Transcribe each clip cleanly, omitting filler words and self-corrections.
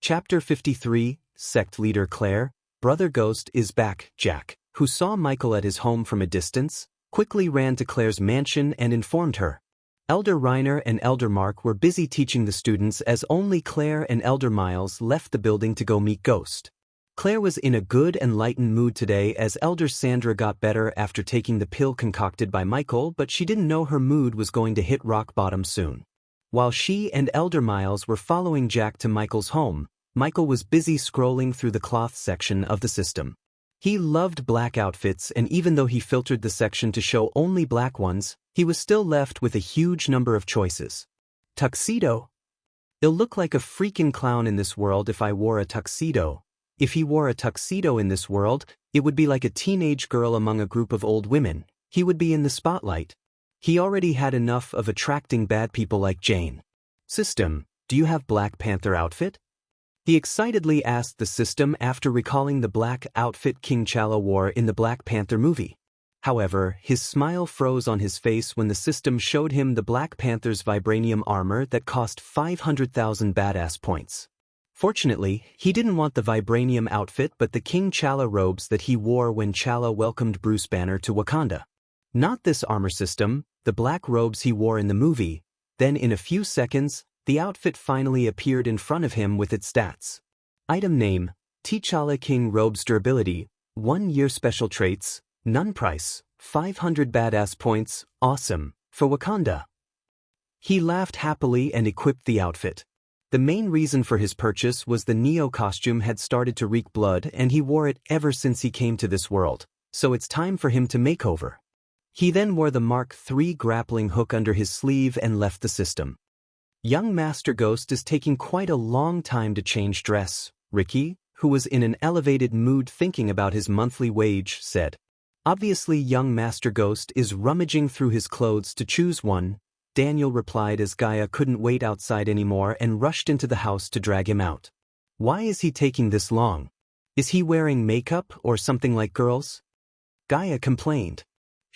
Chapter 53, Sect Leader Claire, Brother Ghost is back. Jack, who saw Michael at his home from a distance, quickly ran to Claire's mansion and informed her. Elder Reiner and Elder Mark were busy teaching the students as only Claire and Elder Miles left the building to go meet Ghost. Claire was in a good and lightened mood today as Elder Sandra got better after taking the pill concocted by Michael, but she didn't know her mood was going to hit rock bottom soon. While she and Elder Miles were following Jack to Michael's home, Michael was busy scrolling through the cloth section of the system. He loved black outfits, and even though he filtered the section to show only black ones, he was still left with a huge number of choices. Tuxedo? I'll look like a freaking clown in this world if I wore a tuxedo. If he wore a tuxedo in this world, it would be like a teenage girl among a group of old women. He would be in the spotlight. He already had enough of attracting bad people like Jane. System, do you have Black Panther outfit? He excitedly asked the system after recalling the black outfit King T'Challa wore in the Black Panther movie. However, his smile froze on his face when the system showed him the Black Panther's vibranium armor that cost 500,000 badass points. Fortunately, he didn't want the vibranium outfit but the King T'Challa robes that he wore when T'Challa welcomed Bruce Banner to Wakanda. Not this armor system, the black robes he wore in the movie. Then in a few seconds, the outfit finally appeared in front of him with its stats. Item name, T'Challa King Robes Durability, 1 year special traits, none price, 500 badass points, awesome, for Wakanda. He laughed happily and equipped the outfit. The main reason for his purchase was the Neo costume had started to reek blood and he wore it ever since he came to this world, so it's time for him to make over. He then wore the Mark III grappling hook under his sleeve and left the system. Young Master Ghost is taking quite a long time to change dress, Ricky, who was in an elevated mood thinking about his monthly wage, said. Obviously young Master Ghost is rummaging through his clothes to choose one, Daniel replied as Gaia couldn't wait outside anymore and rushed into the house to drag him out. Why is he taking this long? Is he wearing makeup or something like girls? Gaia complained.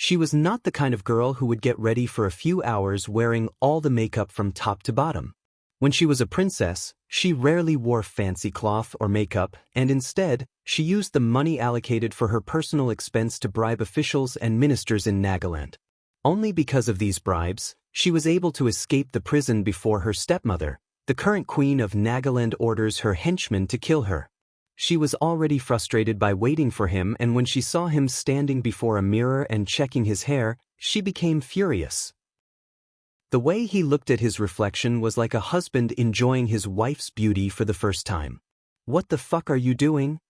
She was not the kind of girl who would get ready for a few hours wearing all the makeup from top to bottom. When she was a princess, she rarely wore fancy cloth or makeup, and instead, she used the money allocated for her personal expense to bribe officials and ministers in Nagaland. Only because of these bribes, she was able to escape the prison before her stepmother, the current queen of Nagaland, orders her henchmen to kill her. She was already frustrated by waiting for him, and when she saw him standing before a mirror and checking his hair, she became furious. The way he looked at his reflection was like a husband enjoying his wife's beauty for the first time. "What the fuck are you doing?"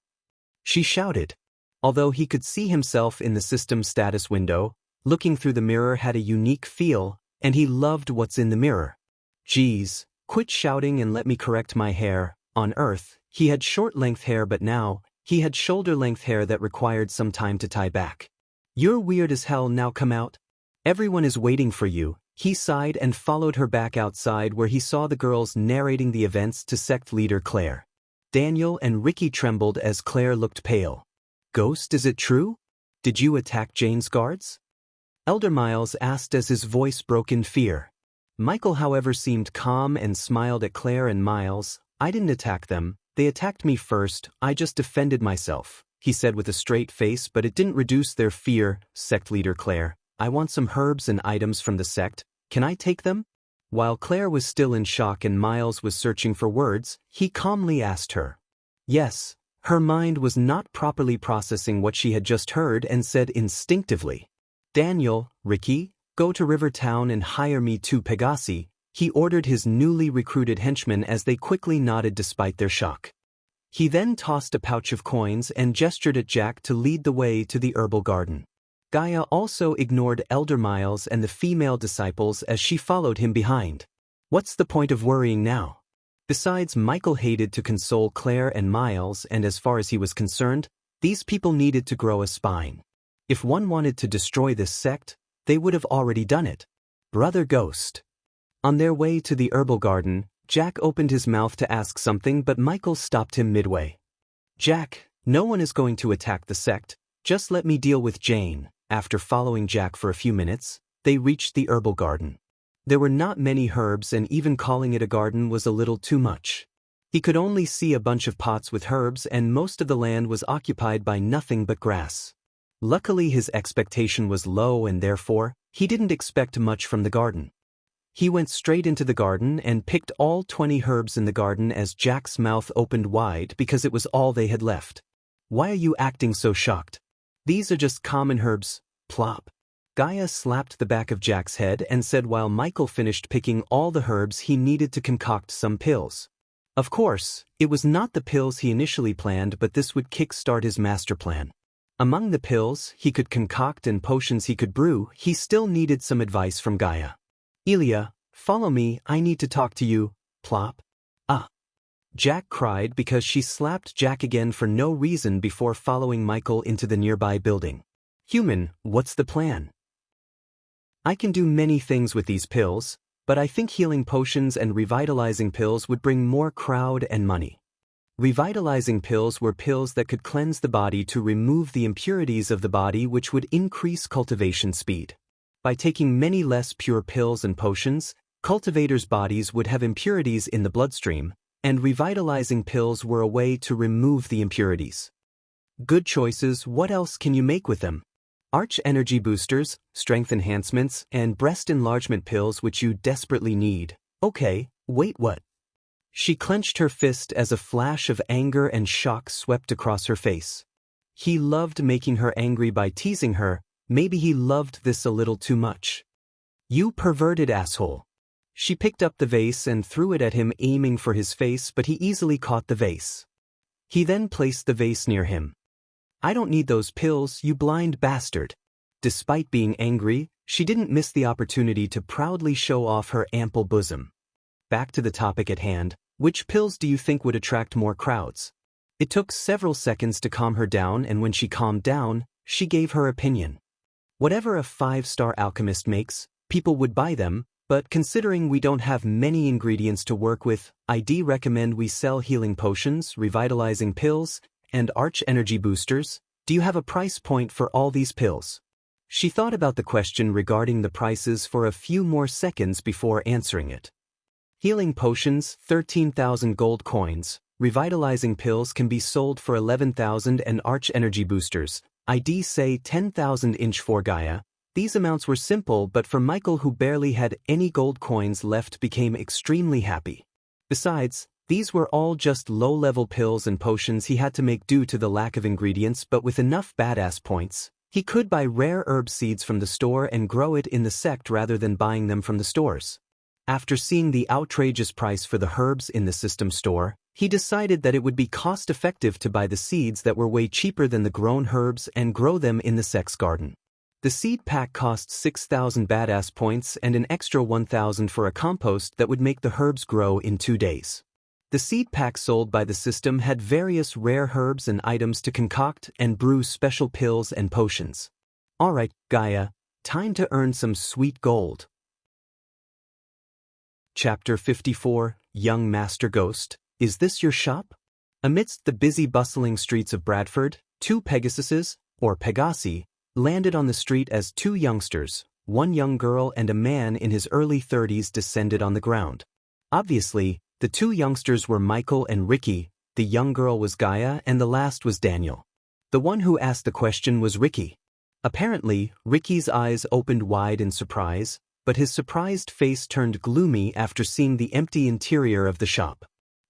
she shouted. Although he could see himself in the system status window, looking through the mirror had a unique feel, and he loved what's in the mirror. Geez, quit shouting and let me correct my hair. On Earth, he had short-length hair, but now, he had shoulder-length hair that required some time to tie back. "You're weird as hell, now come out. Everyone is waiting for you," he sighed and followed her back outside where he saw the girls narrating the events to sect leader Claire. Daniel and Ricky trembled as Claire looked pale. "Ghost, is it true? Did you attack Jane's guards?" Elder Miles asked as his voice broke in fear. Michael, however, seemed calm and smiled at Claire and Miles. "I didn't attack them. They attacked me first. I just defended myself," he said with a straight face, but it didn't reduce their fear. Sect leader Claire, "I want some herbs and items from the sect. Can I take them?" While Claire was still in shock and Miles was searching for words, he calmly asked her. Yes, her mind was not properly processing what she had just heard and said instinctively. "Daniel, Ricky, go to River Town and hire me 2 Pegasi," he ordered his newly recruited henchmen as they quickly nodded despite their shock. He then tossed a pouch of coins and gestured at Jack to lead the way to the herbal garden. Gaia also ignored Elder Miles and the female disciples as she followed him behind. What's the point of worrying now? Besides, Michael hated to console Claire and Miles, and as far as he was concerned, these people needed to grow a spine. If one wanted to destroy this sect, they would have already done it. Brother Ghost. On their way to the herbal garden, Jack opened his mouth to ask something, but Michael stopped him midway. "Jack, no one is going to attack the sect. Just let me deal with Jane." After following Jack for a few minutes, they reached the herbal garden. There were not many herbs, and even calling it a garden was a little too much. He could only see a bunch of pots with herbs and most of the land was occupied by nothing but grass. Luckily his expectation was low and therefore, he didn't expect much from the garden. He went straight into the garden and picked all 20 herbs in the garden as Jack's mouth opened wide because it was all they had left. Why are you acting so shocked? These are just common herbs, plop. Gaia slapped the back of Jack's head and said while Michael finished picking all the herbs he needed to concoct some pills. Of course, it was not the pills he initially planned but this would kickstart his master plan. Among the pills he could concoct and potions he could brew, he still needed some advice from Gaia. Ilya, follow me, I need to talk to you, plop. Ah. Jack cried because she slapped Jack again for no reason before following Michael into the nearby building. Human, what's the plan? I can do many things with these pills, but I think healing potions and revitalizing pills would bring more crowd and money. Revitalizing pills were pills that could cleanse the body to remove the impurities of the body which would increase cultivation speed. By taking many less pure pills and potions, cultivators' bodies would have impurities in the bloodstream, and revitalizing pills were a way to remove the impurities. Good choices, what else can you make with them? Arch energy boosters, strength enhancements, and breast enlargement pills which you desperately need. Okay, wait, what? She clenched her fist as a flash of anger and shock swept across her face. He loved making her angry by teasing her, maybe he loved this a little too much. You perverted asshole. She picked up the vase and threw it at him aiming for his face but he easily caught the vase. He then placed the vase near him. I don't need those pills, you blind bastard. Despite being angry, she didn't miss the opportunity to proudly show off her ample bosom. Back to the topic at hand, which pills do you think would attract more crowds? It took several seconds to calm her down and when she calmed down, she gave her opinion. Whatever a 5-star alchemist makes, people would buy them, but considering we don't have many ingredients to work with, I'd recommend we sell healing potions, revitalizing pills, and arch energy boosters. Do you have a price point for all these pills? She thought about the question regarding the prices for a few more seconds before answering it. Healing potions, 13,000 gold coins, revitalizing pills can be sold for 11,000 and arch energy boosters, I'd say 10,000 each for Gaia. These amounts were simple but for Michael who barely had any gold coins left became extremely happy. Besides, these were all just low-level pills and potions he had to make due to the lack of ingredients but with enough badass points, he could buy rare herb seeds from the store and grow it in the sect rather than buying them from the stores. After seeing the outrageous price for the herbs in the system store, he decided that it would be cost-effective to buy the seeds that were way cheaper than the grown herbs and grow them in the sect's garden. The seed pack cost 6,000 badass points and an extra 1,000 for a compost that would make the herbs grow in 2 days. The seed pack sold by the system had various rare herbs and items to concoct and brew special pills and potions. Alright, Gaia, time to earn some sweet gold. Chapter 54, Young Master Ghost, is this your shop? Amidst the busy bustling streets of Bradford, 2 Pegasuses, or Pegasi, landed on the street as 2 youngsters, one young girl and a man in his early 30s descended on the ground. Obviously, the 2 youngsters were Michael and Ricky, the young girl was Gaia and the last was Daniel. The one who asked the question was Ricky. Apparently, Ricky's eyes opened wide in surprise, but his surprised face turned gloomy after seeing the empty interior of the shop.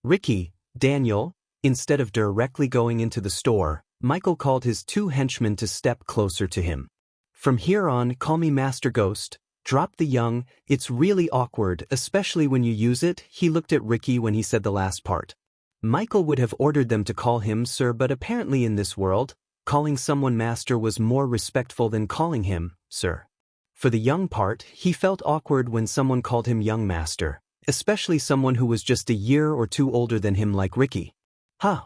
Ricky, Daniel, instead of directly going into the store, Michael called his 2 henchmen to step closer to him. From here on, call me Master Ghost. Drop the young, it's really awkward, especially when you use it. He looked at Ricky when he said the last part. Michael would have ordered them to call him sir, but apparently in this world, calling someone master was more respectful than calling him sir. For the young part, he felt awkward when someone called him young master, especially someone who was just a year or 2 older than him like Ricky. Huh.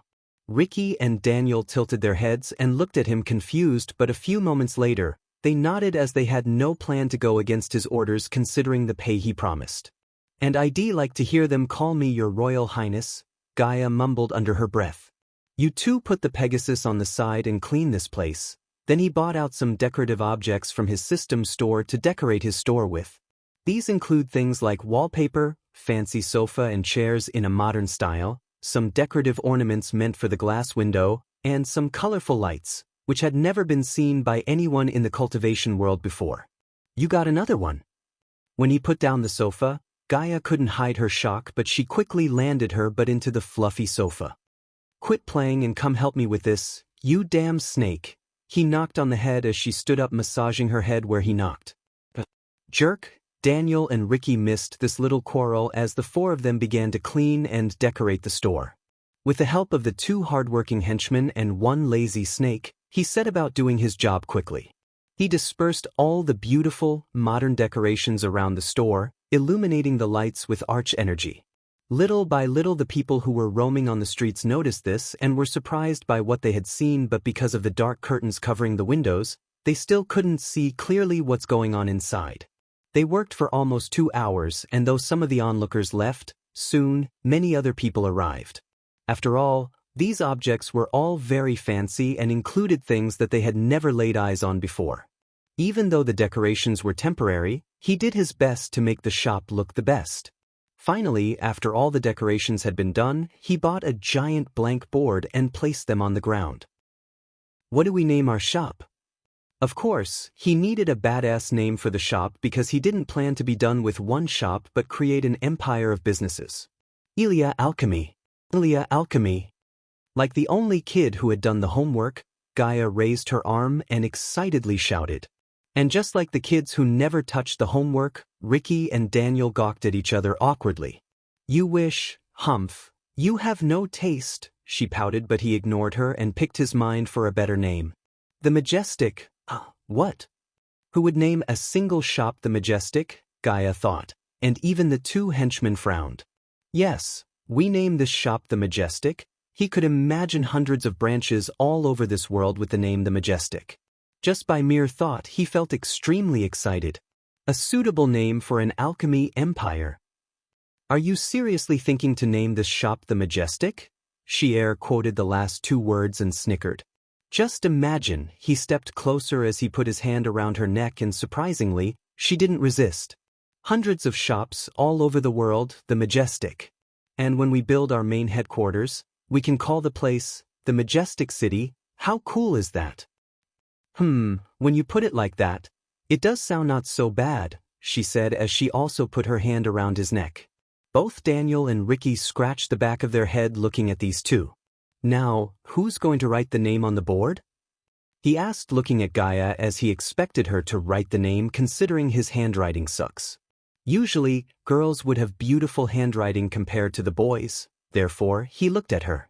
Ricky and Daniel tilted their heads and looked at him confused, but a few moments later, they nodded as they had no plan to go against his orders considering the pay he promised. And I'd like to hear them call me your Royal Highness, Gaia mumbled under her breath. You 2 put the Pegasus on the side and clean this place. Then he bought out some decorative objects from his system store to decorate his store with. These include things like wallpaper, fancy sofa and chairs in a modern style, some decorative ornaments meant for the glass window, and some colorful lights, which had never been seen by anyone in the cultivation world before. You got another one. When he put down the sofa, Gaia couldn't hide her shock, but she quickly landed her butt into the fluffy sofa. Quit playing and come help me with this, you damn snake. He knocked on the head as she stood up, massaging her head where he knocked. Jerk. Daniel and Ricky missed this little quarrel as the four of them began to clean and decorate the store. With the help of the two hardworking henchmen and one lazy snake, he set about doing his job quickly. He dispersed all the beautiful, modern decorations around the store, illuminating the lights with arch energy. Little by little, the people who were roaming on the streets noticed this and were surprised by what they had seen, but because of the dark curtains covering the windows, they still couldn't see clearly what's going on inside. They worked for almost 2 hours, and though some of the onlookers left, soon, many other people arrived. After all, these objects were all very fancy and included things that they had never laid eyes on before. Even though the decorations were temporary, he did his best to make the shop look the best. Finally, after all the decorations had been done, he bought a giant blank board and placed them on the ground. What do we name our shop? Of course, he needed a badass name for the shop because he didn't plan to be done with one shop but create an empire of businesses. Ilya Alchemy. Ilya Alchemy. Like the only kid who had done the homework, Gaia raised her arm and excitedly shouted. And just like the kids who never touched the homework, Ricky and Daniel gawked at each other awkwardly. You wish, Humph. You have no taste, she pouted, but he ignored her and picked his mind for a better name. The Majestic. What? Who would name a single shop the Majestic? Gaia thought, and even the two henchmen frowned. Yes, we name this shop the Majestic. He could imagine hundreds of branches all over this world with the name the Majestic. Just by mere thought, he felt extremely excited. A suitable name for an alchemy empire. Are you seriously thinking to name this shop the Majestic? Xier quoted the last two words and snickered. Just imagine, he stepped closer as he put his hand around her neck, and surprisingly, she didn't resist. Hundreds of shops all over the world, the Majestic. And when we build our main headquarters, we can call the place the Majestic City. How cool is that? When you put it like that, it does sound not so bad, she said as she also put her hand around his neck. Both Daniel and Ricky scratched the back of their head looking at these two. Now, who's going to write the name on the board? He asked, looking at Gaia as he expected her to write the name considering his handwriting sucks. Usually, girls would have beautiful handwriting compared to the boys, therefore he looked at her.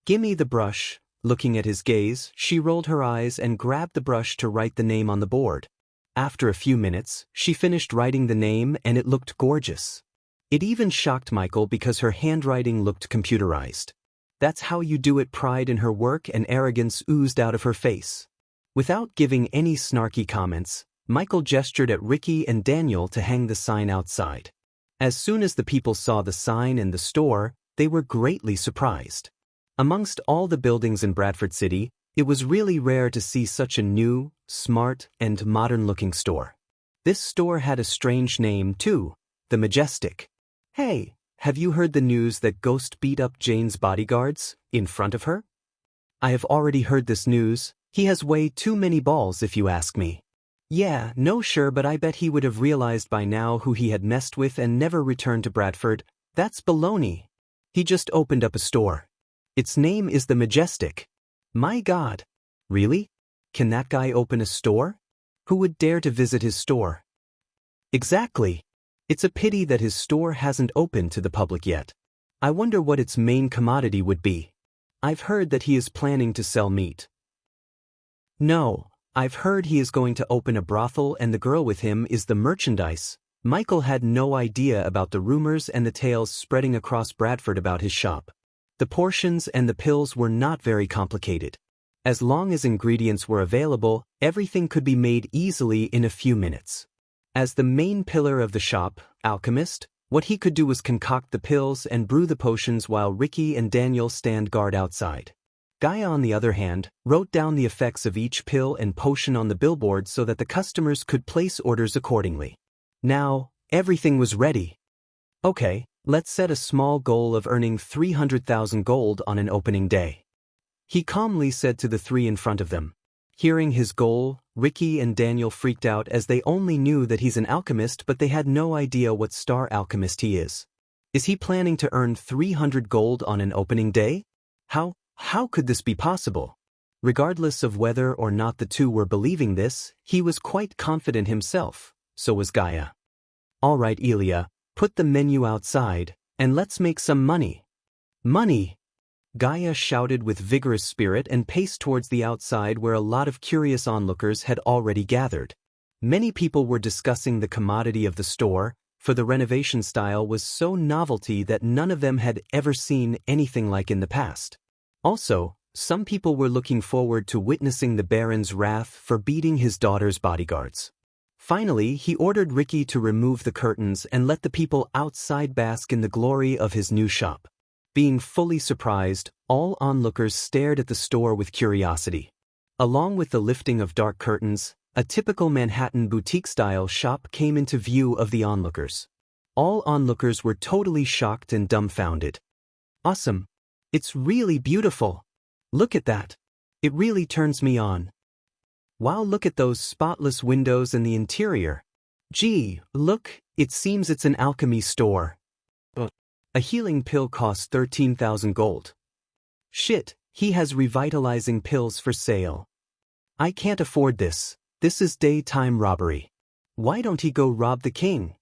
Gimme the brush. Looking at his gaze, she rolled her eyes and grabbed the brush to write the name on the board. After a few minutes, she finished writing the name and it looked gorgeous. It even shocked Michael because her handwriting looked computerized. That's how you do it. Pride in her work and arrogance oozed out of her face. Without giving any snarky comments, Michael gestured at Ricky and Daniel to hang the sign outside. As soon as the people saw the sign and the store, they were greatly surprised. Amongst all the buildings in Bradford City, it was really rare to see such a new, smart, and modern-looking store. This store had a strange name, too, the Majestic. Hey! Have you heard the news that Ghost beat up Jane's bodyguards in front of her? I have already heard this news. He has way too many balls if you ask me. Yeah, no sure, but I bet he would have realized by now who he had messed with and never returned to Bradford. That's baloney. He just opened up a store. Its name is the Majestic. My God. Really? Can that guy open a store? Who would dare to visit his store? Exactly. It's a pity that his store hasn't opened to the public yet. I wonder what its main commodity would be. I've heard that he is planning to sell meat. No, I've heard he is going to open a brothel and the girl with him is the merchandise. Michael had no idea about the rumors and the tales spreading across Bradford about his shop. The portions and the pills were not very complicated. As long as ingredients were available, everything could be made easily in a few minutes. As the main pillar of the shop, alchemist, what he could do was concoct the pills and brew the potions while Ricky and Daniel stand guard outside. Gaia, on the other hand, wrote down the effects of each pill and potion on the billboard so that the customers could place orders accordingly. Now, everything was ready. Okay, Let's set a small goal of earning 300,000 gold on an opening day. He calmly said to the three in front of them. Hearing his goal, Ricky and Daniel freaked out as they only knew that he's an alchemist, but they had no idea what star alchemist he is. Is he planning to earn 300 gold on an opening day? How could this be possible? Regardless of whether or not the two were believing this, he was quite confident himself. So was Gaia. All right, Ilya, put the menu outside, and let's make some money. Money! Gaia shouted with vigorous spirit and paced towards the outside where a lot of curious onlookers had already gathered. Many people were discussing the commodity of the store, for the renovation style was so novelty that none of them had ever seen anything like in the past. Also, some people were looking forward to witnessing the Baron's wrath for beating his daughter's bodyguards. Finally, he ordered Ricky to remove the curtains and let the people outside bask in the glory of his new shop. Being fully surprised, all onlookers stared at the store with curiosity. Along with the lifting of dark curtains, a typical Manhattan boutique-style shop came into view of the onlookers. All onlookers were totally shocked and dumbfounded. Awesome! It's really beautiful! Look at that! It really turns me on. Wow, look at those spotless windows and the interior. Gee, look, it seems it's an alchemy store. A healing pill costs 13,000 gold. Shit, he has revitalizing pills for sale. I can't afford this. This is daytime robbery. Why don't he go rob the king?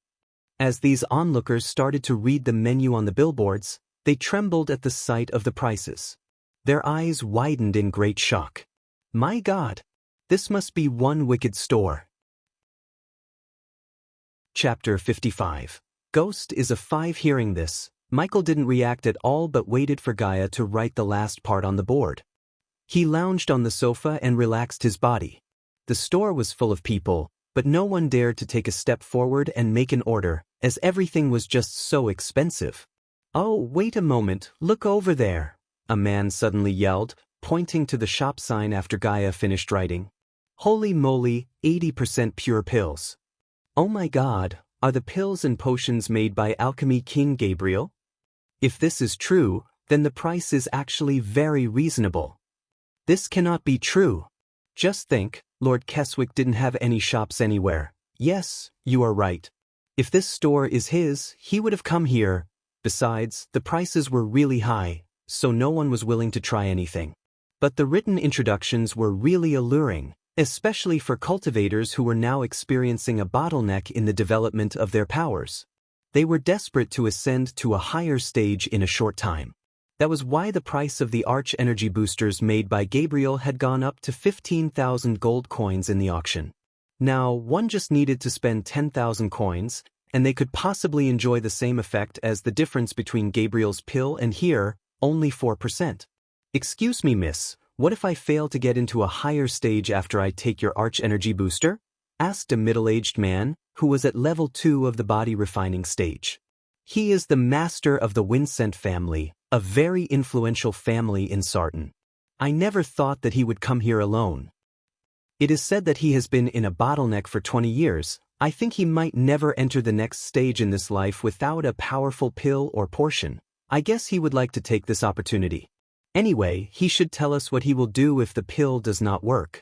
As these onlookers started to read the menu on the billboards, they trembled at the sight of the prices. Their eyes widened in great shock. My God! This must be one wicked store. Chapter 55. Ghost is a 5. Hearing this, Michael didn't react at all but waited for Gaia to write the last part on the board. He lounged on the sofa and relaxed his body. The store was full of people, but no one dared to take a step forward and make an order, as everything was just so expensive. Oh, wait a moment, look over there, a man suddenly yelled, pointing to the shop sign after Gaia finished writing. Holy moly, 80% pure pills. Oh my God, are the pills and potions made by Alchemy King Gabriel? If this is true, then the price is actually very reasonable. This cannot be true. Just think, Lord Keswick didn't have any shops anywhere. Yes, you are right. If this store is his, he would have come here. Besides, the prices were really high, so no one was willing to try anything. But the written introductions were really alluring, especially for cultivators who were now experiencing a bottleneck in the development of their powers. They were desperate to ascend to a higher stage in a short time. That was why the price of the Arch Energy boosters made by Gabriel had gone up to 15,000 gold coins in the auction. Now, one just needed to spend 10,000 coins, and they could possibly enjoy the same effect as the difference between Gabriel's pill and here, only 4%. Excuse me, miss, what if I fail to get into a higher stage after I take your Arch Energy booster? Asked a middle-aged man, who was at level 2 of the body refining stage. He is the master of the Vincent family, a very influential family in Sarton. I never thought that he would come here alone. It is said that he has been in a bottleneck for 20 years. I think he might never enter the next stage in this life without a powerful pill or portion. I guess he would like to take this opportunity. Anyway, he should tell us what he will do if the pill does not work.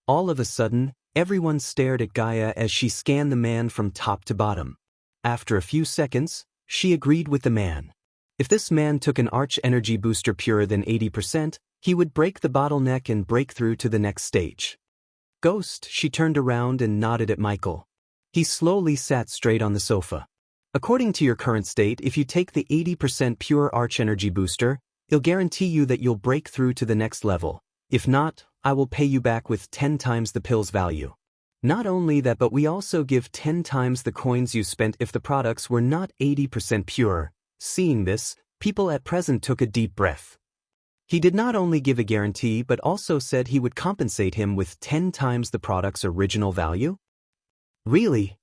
All of a sudden, everyone stared at Gaia as she scanned the man from top to bottom. After a few seconds, she agreed with the man. If this man took an Arch Energy booster purer than 80%, he would break the bottleneck and break through to the next stage. Ghost, she turned around and nodded at Michael. He slowly sat straight on the sofa. According to your current state, if you take the 80% pure Arch Energy booster, it'll guarantee you that you'll break through to the next level. If not, I will pay you back with 10 times the pill's value. Not only that, but we also give 10 times the coins you spent if the products were not 80% pure. Seeing this, people at present took a deep breath. He did not only give a guarantee but also said he would compensate him with 10 times the product's original value? Really?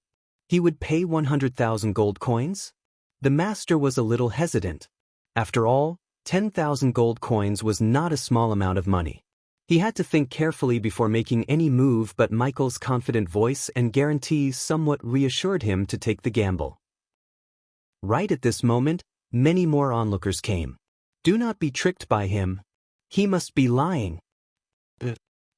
He would pay 100,000 gold coins? The master was a little hesitant. After all, 10,000 gold coins was not a small amount of money. He had to think carefully before making any move, but Michael's confident voice and guarantees somewhat reassured him to take the gamble. Right at this moment, many more onlookers came. Do not be tricked by him. He must be lying.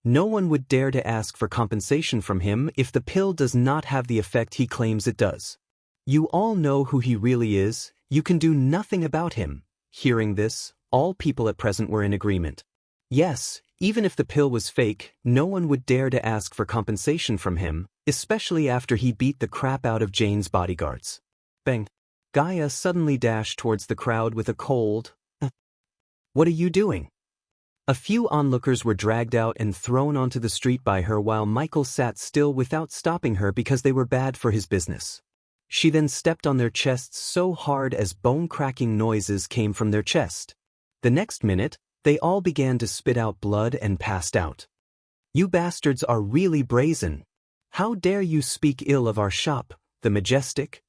No one would dare to ask for compensation from him if the pill does not have the effect he claims it does. You all know who he really is, you can do nothing about him. Hearing this, all people at present were in agreement. Yes, even if the pill was fake, no one would dare to ask for compensation from him, especially after he beat the crap out of Jane's bodyguards. Bang! Gaia suddenly dashed towards the crowd with a cold, "What are you doing?" A few onlookers were dragged out and thrown onto the street by her while Michael sat still without stopping her because they were bad for his business. She then stepped on their chests so hard as bone-cracking noises came from their chest. The next minute, they all began to spit out blood and passed out. "You bastards are really brazen. How dare you speak ill of our shop, the Majestic?"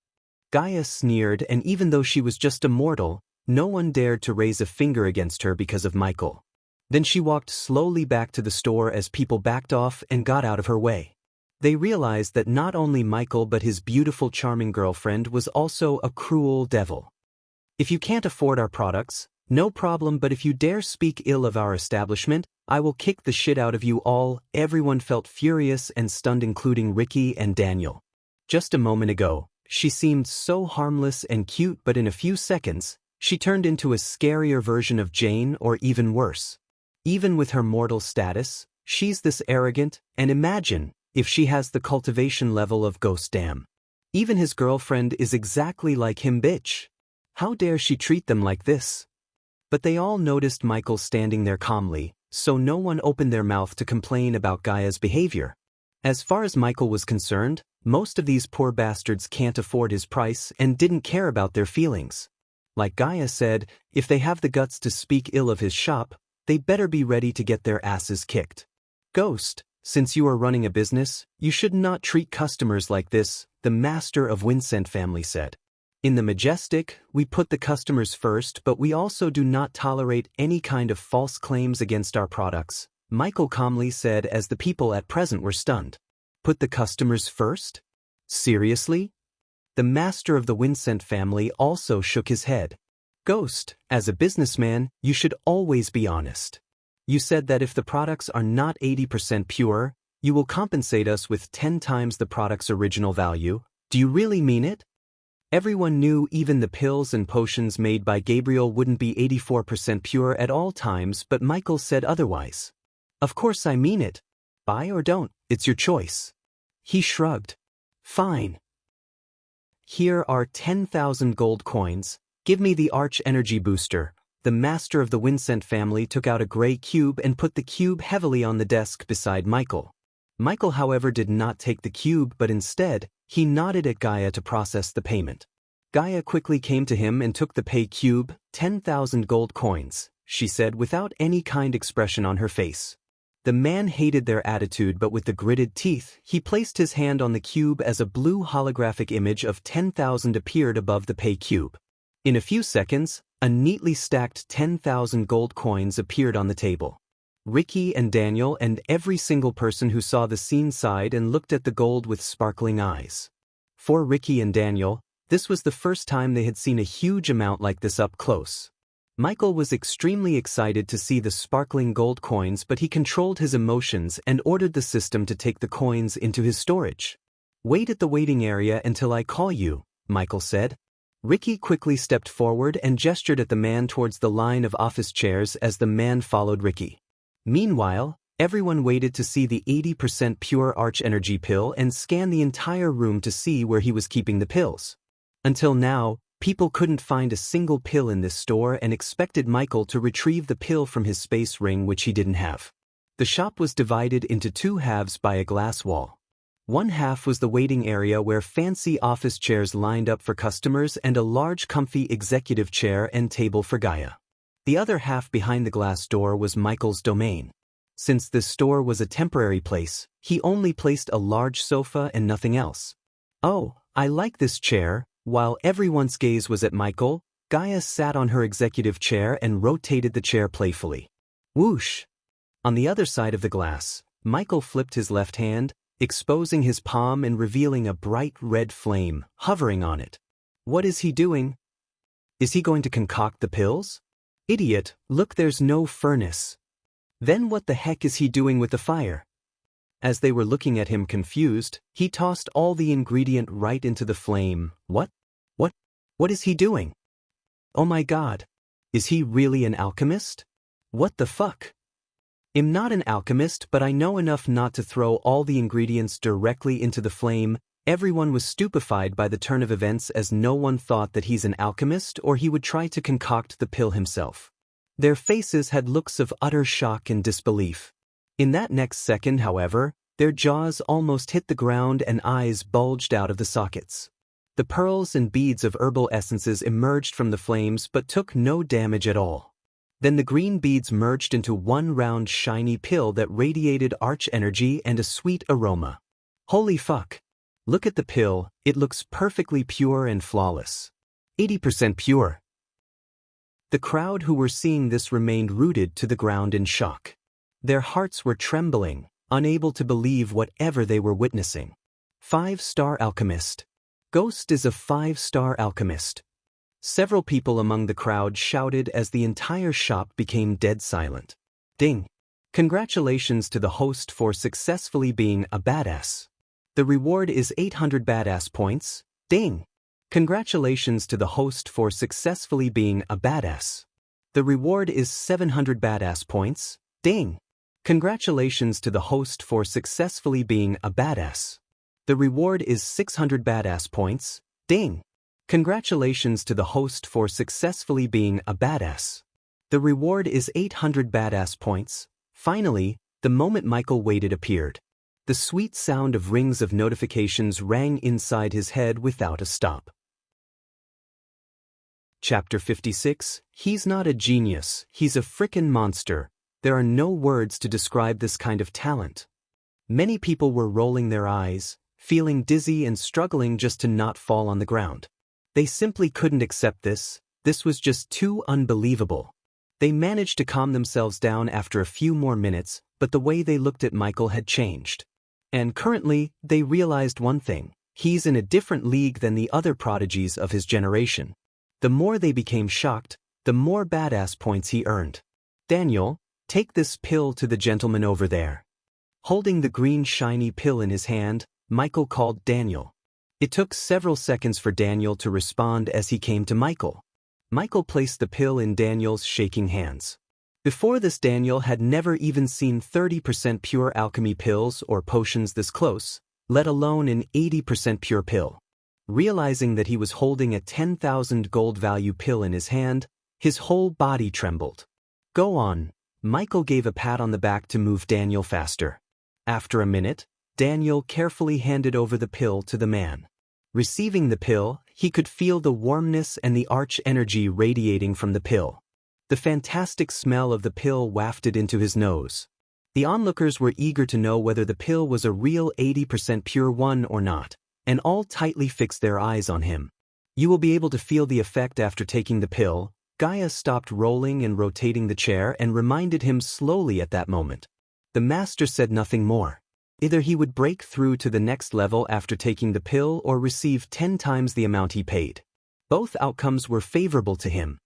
Gaia sneered, and even though she was just a mortal, no one dared to raise a finger against her because of Michael. Then she walked slowly back to the store as people backed off and got out of her way. They realized that not only Michael but his beautiful charming girlfriend was also a cruel devil. "If you can't afford our products, no problem, but if you dare speak ill of our establishment, I will kick the shit out of you all." Everyone felt furious and stunned, including Ricky and Daniel. Just a moment ago, she seemed so harmless and cute, but in a few seconds, she turned into a scarier version of Jane, or even worse. Even with her mortal status, she's this arrogant, and imagine if she has the cultivation level of Ghost Dam. Even his girlfriend is exactly like him, bitch. How dare she treat them like this? But they all noticed Michael standing there calmly, so no one opened their mouth to complain about Gaia's behavior. As far as Michael was concerned, most of these poor bastards can't afford his price and didn't care about their feelings. Like Gaia said, if they have the guts to speak ill of his shop, they better be ready to get their asses kicked. "Ghost, since you are running a business, you should not treat customers like this," the master of Wincent family said. "In the Majestic, we put the customers first, but we also do not tolerate any kind of false claims against our products," Michael calmly said as the people at present were stunned. Put the customers first? Seriously? The master of the Wincent family also shook his head. "Ghost, as a businessman, you should always be honest. You said that if the products are not 80% pure, you will compensate us with 10 times the product's original value. Do you really mean it?" Everyone knew even the pills and potions made by Gabriel wouldn't be 84% pure at all times, but Michael said otherwise. "Of course I mean it. Buy or don't, it's your choice." He shrugged. "Fine. Here are 10,000 gold coins. Give me the Arch Energy Booster." The master of the Wincent family took out a gray cube and put the cube heavily on the desk beside Michael. Michael, however, did not take the cube, but instead, he nodded at Gaia to process the payment. Gaia quickly came to him and took the pay cube. 10,000 gold coins, she said without any kind expression on her face. The man hated their attitude, but with the gritted teeth, he placed his hand on the cube as a blue holographic image of 10,000 appeared above the pay cube. In a few seconds, a neatly stacked 10,000 gold coins appeared on the table. Ricky and Daniel and every single person who saw the scene sighed and looked at the gold with sparkling eyes. For Ricky and Daniel, this was the first time they had seen a huge amount like this up close. Michael was extremely excited to see the sparkling gold coins, but he controlled his emotions and ordered the system to take the coins into his storage. "Wait at the waiting area until I call you," Michael said. Ricky quickly stepped forward and gestured at the man towards the line of office chairs as the man followed Ricky. Meanwhile, everyone waited to see the 80% pure Arch Energy pill and scan the entire room to see where he was keeping the pills. Until now, people couldn't find a single pill in this store and expected Michael to retrieve the pill from his space ring, which he didn't have. The shop was divided into two halves by a glass wall. One half was the waiting area where fancy office chairs lined up for customers and a large comfy executive chair and table for Gaia. The other half behind the glass door was Michael's domain. Since this store was a temporary place, he only placed a large sofa and nothing else. "Oh, I like this chair." While everyone's gaze was at Michael, Gaia sat on her executive chair and rotated the chair playfully. Whoosh! On the other side of the glass, Michael flipped his left hand, exposing his palm and revealing a bright red flame hovering on it. What is he doing? Is he going to concoct the pills? Idiot, look, there's no furnace. Then what the heck is he doing with the fire? As they were looking at him confused, he tossed all the ingredient right into the flame. What? What is he doing? Oh my god. Is he really an alchemist? What the fuck? I'm not an alchemist, but I know enough not to throw all the ingredients directly into the flame. Everyone was stupefied by the turn of events, as no one thought that he's an alchemist or he would try to concoct the pill himself. Their faces had looks of utter shock and disbelief. In that next second, however, their jaws almost hit the ground and eyes bulged out of the sockets. The pearls and beads of herbal essences emerged from the flames but took no damage at all. Then the green beads merged into one round shiny pill that radiated arch energy and a sweet aroma. Holy fuck! Look at the pill, it looks perfectly pure and flawless. 80% pure. The crowd who were seeing this remained rooted to the ground in shock. Their hearts were trembling, unable to believe whatever they were witnessing. 5-star alchemist. Ghost is a 5-star alchemist. Several people among the crowd shouted as the entire shop became dead silent. Ding! Congratulations to the host for successfully being a badass. The reward is 800 badass points. Ding! Congratulations to the host for successfully being a badass. The reward is 700 badass points. Ding! Congratulations to the host for successfully being a badass. The reward is 600 badass points. Ding! Congratulations to the host for successfully being a badass. The reward is 800 badass points. Finally, the moment Michael waited appeared. The sweet sound of rings of notifications rang inside his head without a stop. Chapter 56, He's not a genius, he's a frickin' monster. There are no words to describe this kind of talent. Many people were rolling their eyes, feeling dizzy and struggling just to not fall on the ground. They simply couldn't accept this. This was just too unbelievable. They managed to calm themselves down after a few more minutes, but the way they looked at Michael had changed. And currently, they realized one thing: he's in a different league than the other prodigies of his generation. The more they became shocked, the more badass points he earned. Daniel, take this pill to the gentleman over there. Holding the green shiny pill in his hand, Michael called Daniel. It took several seconds for Daniel to respond as he came to Michael. Michael placed the pill in Daniel's shaking hands. Before this, Daniel had never even seen 30% pure alchemy pills or potions this close, let alone an 80% pure pill. Realizing that he was holding a 10,000 gold value pill in his hand, his whole body trembled. Go on. Michael gave a pat on the back to move Daniel faster. After a minute, Daniel carefully handed over the pill to the man. Receiving the pill, he could feel the warmness and the arch energy radiating from the pill. The fantastic smell of the pill wafted into his nose. The onlookers were eager to know whether the pill was a real 80% pure one or not, and all tightly fixed their eyes on him. You will be able to feel the effect after taking the pill. Gaia stopped rolling and rotating the chair and reminded him slowly at that moment. The master said nothing more. Either he would break through to the next level after taking the pill or receive 10 times the amount he paid. Both outcomes were favorable to him.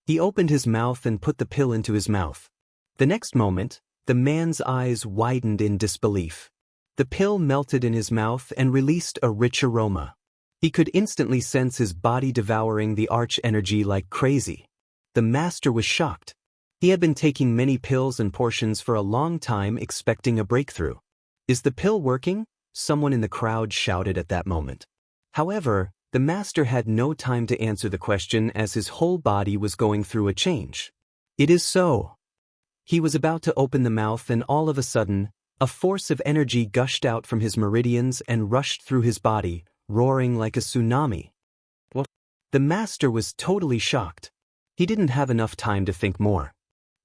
He opened his mouth and put the pill into his mouth. The next moment, the man's eyes widened in disbelief. The pill melted in his mouth and released a rich aroma. He could instantly sense his body devouring the arch energy like crazy. The master was shocked. He had been taking many pills and portions for a long time, expecting a breakthrough. Is the pill working? Someone in the crowd shouted at that moment. However, the master had no time to answer the question as his whole body was going through a change. It is so. He was about to open the mouth and all of a sudden, a force of energy gushed out from his meridians and rushed through his body, roaring like a tsunami. What? The master was totally shocked. He didn't have enough time to think more.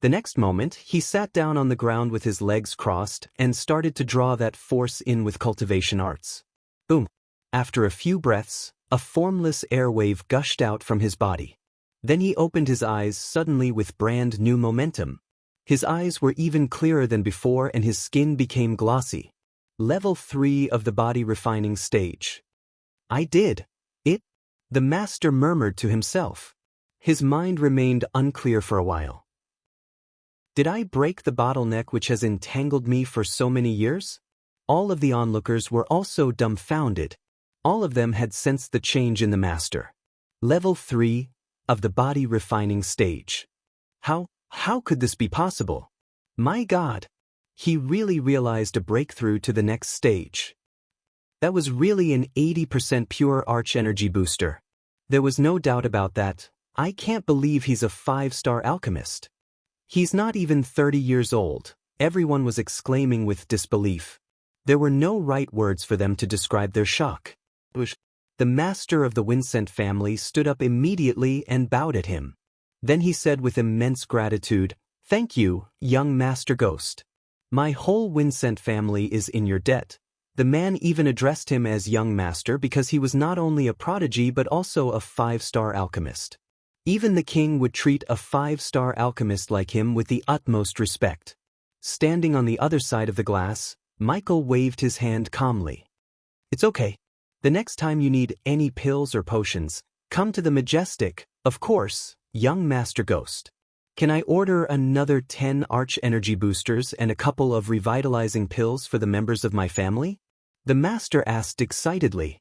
The next moment, he sat down on the ground with his legs crossed and started to draw that force in with cultivation arts. Boom! After a few breaths, a formless airwave gushed out from his body. Then he opened his eyes suddenly with brand new momentum. His eyes were even clearer than before and his skin became glossy. Level 3 of the body refining stage. I did it. The master murmured to himself. His mind remained unclear for a while. Did I break the bottleneck which has entangled me for so many years? All of the onlookers were also dumbfounded. All of them had sensed the change in the master. Level 3 of the body refining stage. How could this be possible? My God! He really realized a breakthrough to the next stage. That was really an 80% pure arch energy booster. There was no doubt about that. I can't believe he's a 5-star alchemist. He's not even 30 years old. Everyone was exclaiming with disbelief. There were no right words for them to describe their shock. The master of the Winsent family stood up immediately and bowed at him. Then he said with immense gratitude, "Thank you, young Master Ghost. My whole Winsent family is in your debt." The man even addressed him as young master because he was not only a prodigy but also a 5-star alchemist. Even the king would treat a 5-star alchemist like him with the utmost respect. Standing on the other side of the glass, Michael waved his hand calmly. "It's okay. The next time you need any pills or potions, come to the Majestic, of course, young Master Ghost. Can I order another 10 arch energy boosters and a couple of revitalizing pills for the members of my family?" The master asked excitedly.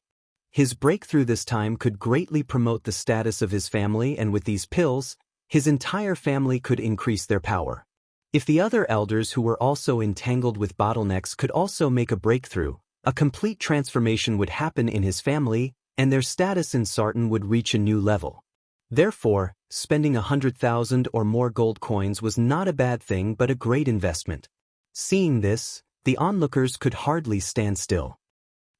His breakthrough this time could greatly promote the status of his family, and with these pills, his entire family could increase their power. If the other elders who were also entangled with bottlenecks could also make a breakthrough, a complete transformation would happen in his family, and their status in Sartan would reach a new level. Therefore, spending 100,000 or more gold coins was not a bad thing but a great investment. Seeing this, the onlookers could hardly stand still.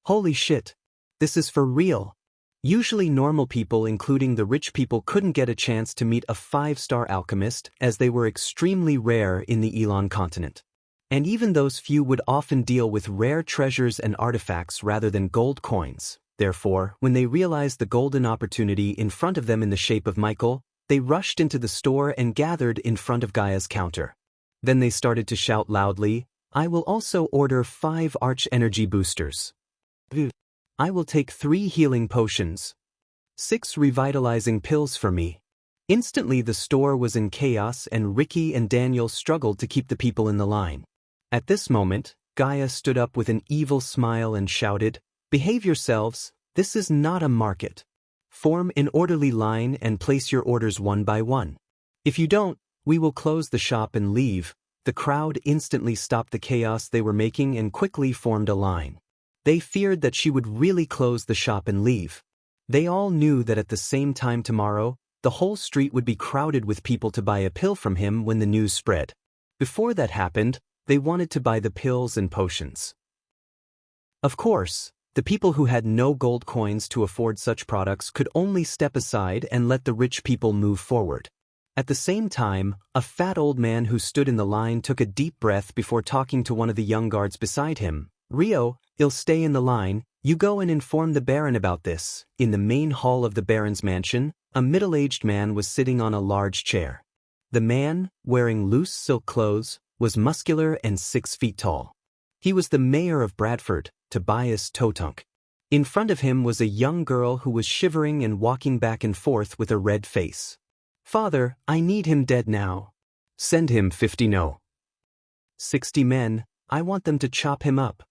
Holy shit! This is for real! Usually normal people, including the rich people, couldn't get a chance to meet a 5-star alchemist as they were extremely rare in the Elon continent. And even those few would often deal with rare treasures and artifacts rather than gold coins. Therefore, when they realized the golden opportunity in front of them in the shape of Michael, they rushed into the store and gathered in front of Gaia's counter. Then they started to shout loudly, "I will also order 5 arch energy boosters. I will take 3 healing potions. 6 revitalizing pills for me." Instantly the store was in chaos and Ricky and Daniel struggled to keep the people in the line. At this moment, Gaia stood up with an evil smile and shouted, "Behave yourselves, this is not a market. Form an orderly line and place your orders one by one. If you don't, we will close the shop and leave." The crowd instantly stopped the chaos they were making and quickly formed a line. They feared that she would really close the shop and leave. They all knew that at the same time tomorrow, the whole street would be crowded with people to buy a pill from him when the news spread. Before that happened, they wanted to buy the pills and potions. Of course, the people who had no gold coins to afford such products could only step aside and let the rich people move forward. At the same time, a fat old man who stood in the line took a deep breath before talking to one of the young guards beside him. "Rio, you'll stay in the line, you go and inform the Baron about this." In the main hall of the Baron's mansion, a middle-aged man was sitting on a large chair. The man, wearing loose silk clothes, was muscular and 6 feet tall. He was the mayor of Bradford, Tobias Totunk. In front of him was a young girl who was shivering and walking back and forth with a red face. "Father, I need him dead now." "Send him 50 no. 60 men, I want them to chop him up."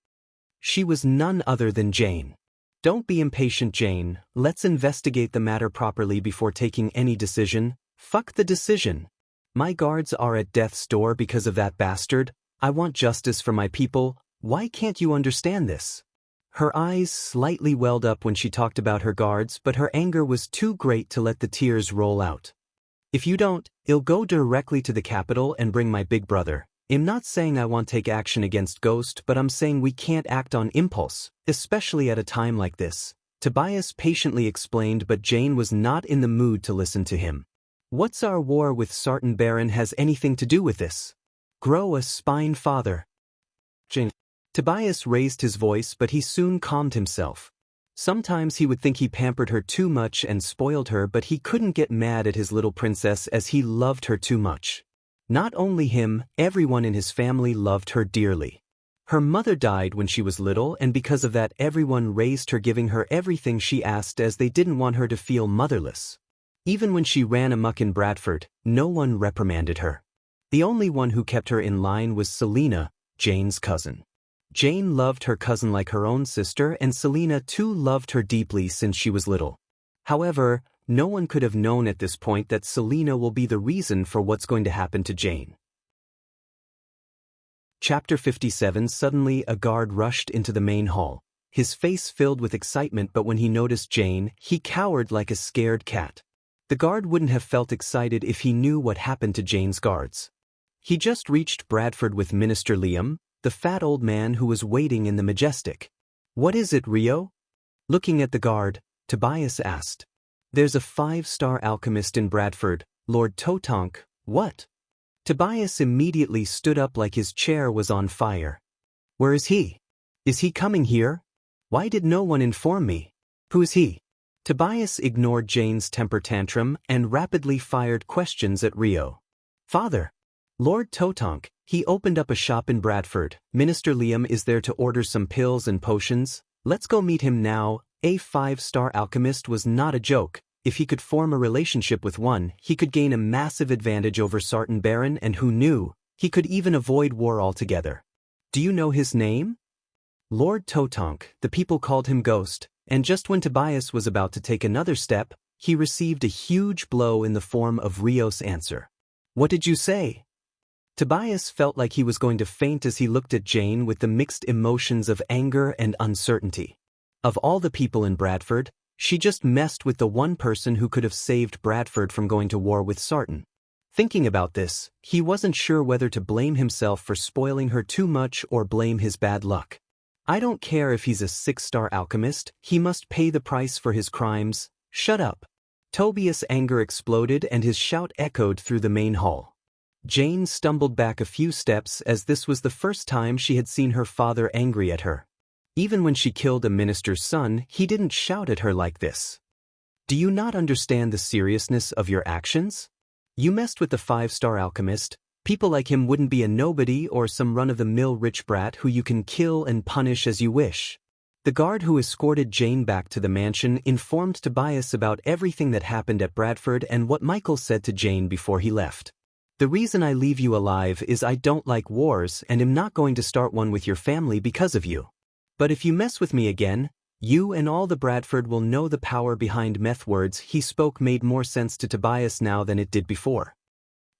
She was none other than Jane. "Don't be impatient, Jane, let's investigate the matter properly before taking any decision." "Fuck the decision. My guards are at death's door because of that bastard. I want justice for my people. Why can't you understand this?" Her eyes slightly welled up when she talked about her guards, but her anger was too great to let the tears roll out. "If you don't, I'll go directly to the capital and bring my big brother. I'm not saying I won't take action against Ghost, but I'm saying we can't act on impulse, especially at a time like this." Tobias patiently explained, but Jane was not in the mood to listen to him. "What's our war with Sartan Baron has anything to do with this? Grow a spine, father." Jane. Tobias raised his voice, but he soon calmed himself. Sometimes he would think he pampered her too much and spoiled her, but he couldn't get mad at his little princess as he loved her too much. Not only him, everyone in his family loved her dearly. Her mother died when she was little, and because of that everyone raised her, giving her everything she asked, as they didn't want her to feel motherless. Even when she ran amok in Bradford, no one reprimanded her. The only one who kept her in line was Selina, Jane's cousin. Jane loved her cousin like her own sister, and Selina too loved her deeply since she was little. However, no one could have known at this point that Selina will be the reason for what's going to happen to Jane. Chapter 57. Suddenly a guard rushed into the main hall, his face filled with excitement, but when he noticed Jane, he cowered like a scared cat. The guard wouldn't have felt excited if he knew what happened to Jane's guards. He just reached Bradford with Minister Liam, the fat old man who was waiting in the Majestic. "What is it, Rio?" Looking at the guard, Tobias asked. "There's a 5-star alchemist in Bradford, Lord Totonk." "What?" Tobias immediately stood up like his chair was on fire. "Where is he? Is he coming here? Why did no one inform me? Who is he?" Tobias ignored Jane's temper tantrum and rapidly fired questions at Rio. "Father, Lord Totonk, he opened up a shop in Bradford. Minister Liam is there to order some pills and potions. Let's go meet him now." A 5-star alchemist was not a joke. If he could form a relationship with one, he could gain a massive advantage over Sartan Baron, and who knew, he could even avoid war altogether. "Do you know his name?" "Lord Totonk." The people called him Ghost, and just when Tobias was about to take another step, he received a huge blow in the form of Rio's answer. "What did you say?" Tobias felt like he was going to faint as he looked at Jane with the mixed emotions of anger and uncertainty. Of all the people in Bradford, she just messed with the one person who could have saved Bradford from going to war with Sartan. Thinking about this, he wasn't sure whether to blame himself for spoiling her too much or blame his bad luck. "I don't care if he's a 6-star alchemist, he must pay the price for his crimes." "Shut up." Tobias' anger exploded and his shout echoed through the main hall. Jane stumbled back a few steps as this was the first time she had seen her father angry at her. Even when she killed a minister's son, he didn't shout at her like this. "Do you not understand the seriousness of your actions? You messed with the 5-star alchemist. People like him wouldn't be a nobody or some run-of-the-mill rich brat who you can kill and punish as you wish." The guard who escorted Jane back to the mansion informed Tobias about everything that happened at Bradford and what Michael said to Jane before he left. "The reason I leave you alive is I don't like wars and am not going to start one with your family because of you. But if you mess with me again, you and all the Bradford will know the power behind meth." Words he spoke made more sense to Tobias now than it did before.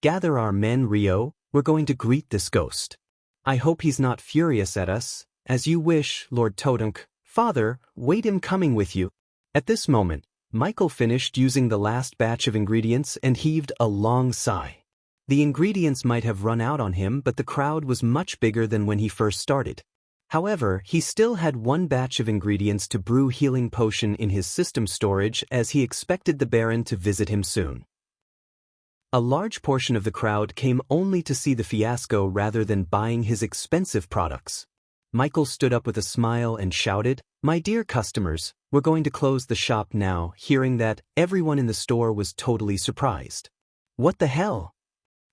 "Gather our men, Rio, we're going to greet this ghost. I hope he's not furious at us." "As you wish, Lord Totonk." "Father, wait, I'm coming with you." At this moment, Michael finished using the last batch of ingredients and heaved a long sigh. The ingredients might have run out on him, but the crowd was much bigger than when he first started. However, he still had one batch of ingredients to brew healing potion in his system storage, as he expected the Baron to visit him soon. A large portion of the crowd came only to see the fiasco rather than buying his expensive products. Michael stood up with a smile and shouted, "My dear customers, we're going to close the shop now." Hearing that, everyone in the store was totally surprised. "What the hell?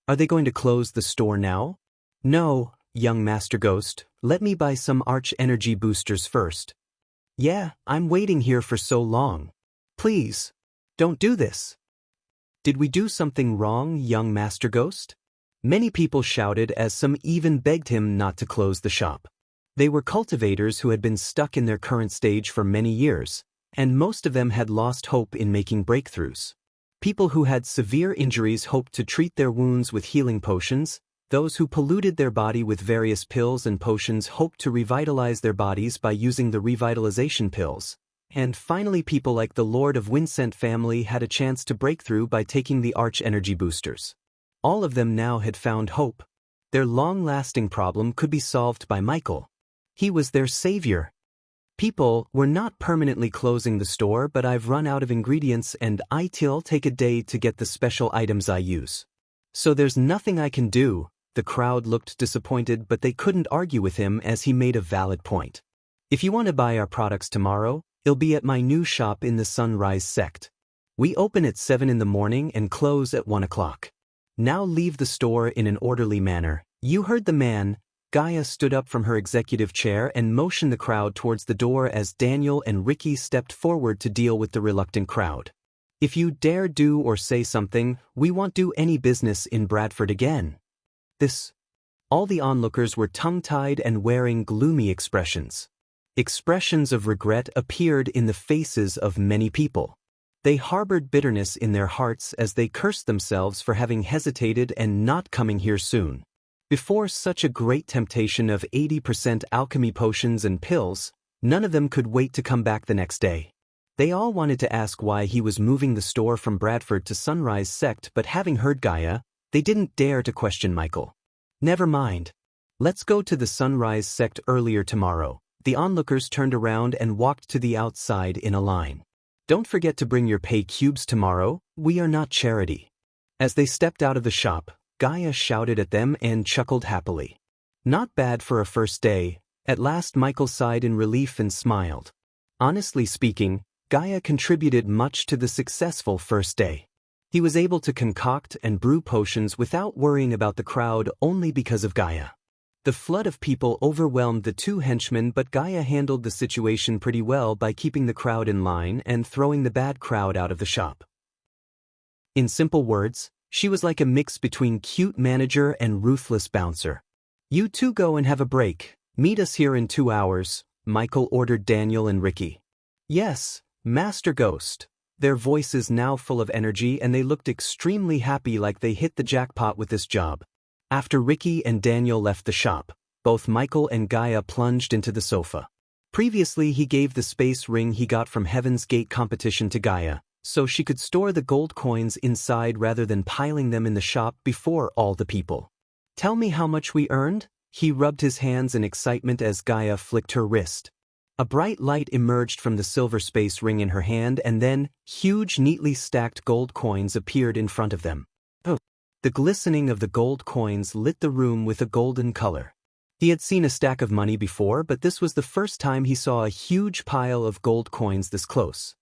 Are they going to close the store now?" "No, young Master Ghost, let me buy some arch energy boosters first." "Yeah, I'm waiting here for so long. Please, don't do this." "Did we do something wrong, young Master Ghost?" Many people shouted as some even begged him not to close the shop. They were cultivators who had been stuck in their current stage for many years, and most of them had lost hope in making breakthroughs. People who had severe injuries hoped to treat their wounds with healing potions. Those who polluted their body with various pills and potions hoped to revitalize their bodies by using the revitalization pills. And finally, people like the Lord of Winsent family had a chance to break through by taking the Arch Energy boosters. All of them now had found hope. Their long-lasting problem could be solved by Michael. He was their savior. "People, we're not permanently closing the store, but I've run out of ingredients and it'll take a day to get the special items I use. So there's nothing I can do." The crowd looked disappointed, but they couldn't argue with him as he made a valid point. "If you want to buy our products tomorrow, it'll be at my new shop in the Sunrise sect. We open at 7 in the morning and close at 1 o'clock. Now leave the store in an orderly manner." "You heard the man. Gaia stood up from her executive chair and motioned the crowd towards the door as Daniel and Ricky stepped forward to deal with the reluctant crowd. If you dare do or say something, we won't do any business in Bradford again. All the onlookers were tongue-tied and wearing gloomy expressions. Expressions of regret appeared in the faces of many people. They harbored bitterness in their hearts as they cursed themselves for having hesitated and not coming here soon. Before such a great temptation of 80% alchemy potions and pills, none of them could wait to come back the next day. They all wanted to ask why he was moving the store from Bradford to Sunrise Sect, but having heard Gaia, they didn't dare to question Michael. Never mind. Let's go to the Sunrise Sect earlier tomorrow. The onlookers turned around and walked to the outside in a line. Don't forget to bring your pay cubes tomorrow, we are not charity. As they stepped out of the shop, Gaia shouted at them and chuckled happily. Not bad for a first day. At last Michael sighed in relief and smiled. Honestly speaking, Gaia contributed much to the successful first day. He was able to concoct and brew potions without worrying about the crowd only because of Gaia. The flood of people overwhelmed the two henchmen, but Gaia handled the situation pretty well by keeping the crowd in line and throwing the bad crowd out of the shop. In simple words, she was like a mix between cute manager and ruthless bouncer. You two go and have a break. Meet us here in 2 hours, Michael ordered Daniel and Ricky. Yes, Master Ghost. Their voices now full of energy, and they looked extremely happy, like they hit the jackpot with this job. After Ricky and Daniel left the shop, both Michael and Gaia plunged into the sofa. Previously he gave the space ring he got from Heaven's Gate competition to Gaia, so she could store the gold coins inside rather than piling them in the shop before all the people. Tell me how much we earned? He rubbed his hands in excitement as Gaia flicked her wrist. A bright light emerged from the silver space ring in her hand, and then huge, neatly stacked gold coins appeared in front of them. The glistening of the gold coins lit the room with a golden color. He had seen a stack of money before, but this was the first time he saw a huge pile of gold coins this close.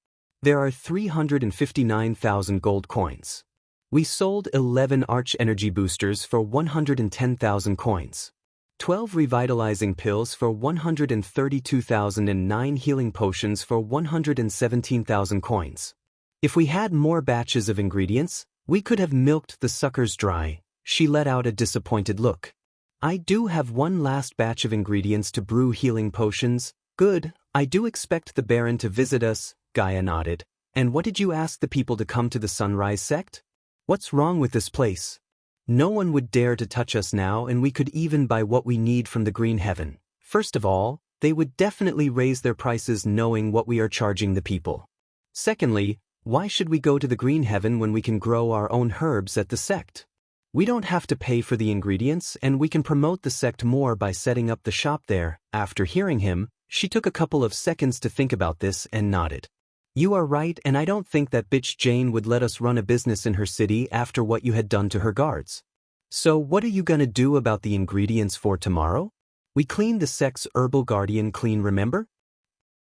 There are 359,000 gold coins. We sold 11 Arch Energy Boosters for 110,000 coins. 12 revitalizing pills for 132,000 and 9 healing potions for 117,000 coins. If we had more batches of ingredients, we could have milked the suckers dry. She let out a disappointed look. I do have one last batch of ingredients to brew healing potions. Good, I do expect the Baron to visit us, Gaia nodded. And what did you ask the people to come to the Sunrise Sect? What's wrong with this place? No one would dare to touch us now, and we could even buy what we need from the Green Heaven. First of all, they would definitely raise their prices knowing what we are charging the people. Secondly, why should we go to the Green Heaven when we can grow our own herbs at the sect? We don't have to pay for the ingredients, and we can promote the sect more by setting up the shop there. After hearing him, she took a couple of seconds to think about this and nodded. You are right, and I don't think that bitch Jane would let us run a business in her city after what you had done to her guards. So what are you gonna do about the ingredients for tomorrow? We cleaned the sect's herbal guardian clean, remember?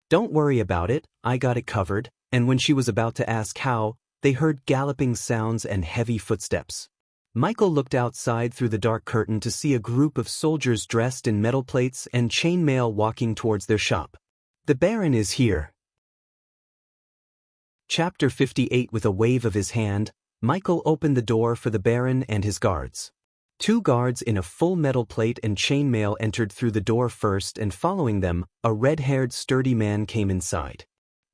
Don't worry about it, I got it covered. And when she was about to ask how, they heard galloping sounds and heavy footsteps. Michael looked outside through the dark curtain to see a group of soldiers dressed in metal plates and chainmail walking towards their shop. The Baron is here. Chapter 58. With a wave of his hand, Michael opened the door for the Baron and his guards. 2 guards in a full metal plate and chainmail entered through the door first, and following them, a red-haired sturdy man came inside.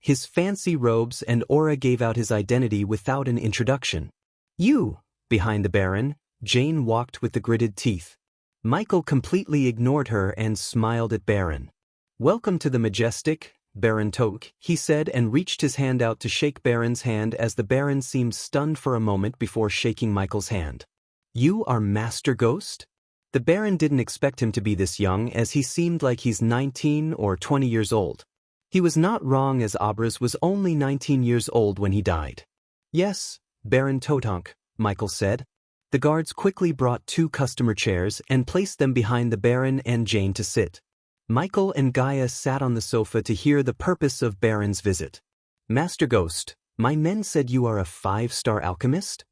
His fancy robes and aura gave out his identity without an introduction. You! Behind the Baron, Jane walked with the gritted teeth. Michael completely ignored her and smiled at Baron. Welcome to the Majestic, Baron Toke, he said, and reached his hand out to shake Baron's hand as the Baron seemed stunned for a moment before shaking Michael's hand. You are Master Ghost? The Baron didn't expect him to be this young, as he seemed like he's 19 or 20 years old. He was not wrong, as Abras was only 19 years old when he died. Yes, Baron Totonk, Michael said. The guards quickly brought 2 customer chairs and placed them behind the Baron and Jane to sit. Michael and Gaia sat on the sofa to hear the purpose of Baron's visit. Master Ghost, my men said you are a 5-star alchemist?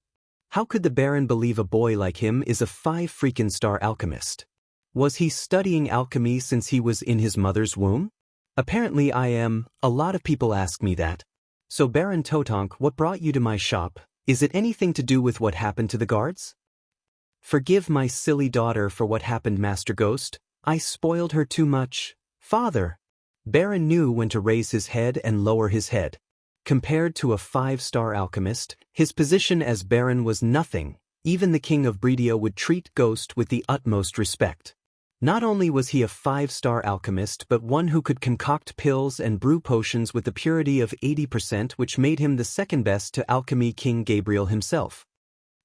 How could the Baron believe a boy like him is a 5-freaking-star alchemist? Was he studying alchemy since he was in his mother's womb? Apparently I am. A lot of people ask me that. So Baron Totonk, what brought you to my shop? Is it anything to do with what happened to the guards? Forgive my silly daughter for what happened, Master Ghost. I spoiled her too much. Father. Baron knew when to raise his head and lower his head. Compared to a 5-star alchemist, his position as Baron was nothing. Even the king of Bredio would treat Ghost with the utmost respect. Not only was he a 5-star alchemist but one who could concoct pills and brew potions with a purity of 80%, which made him the second best to alchemy King Gabriel himself.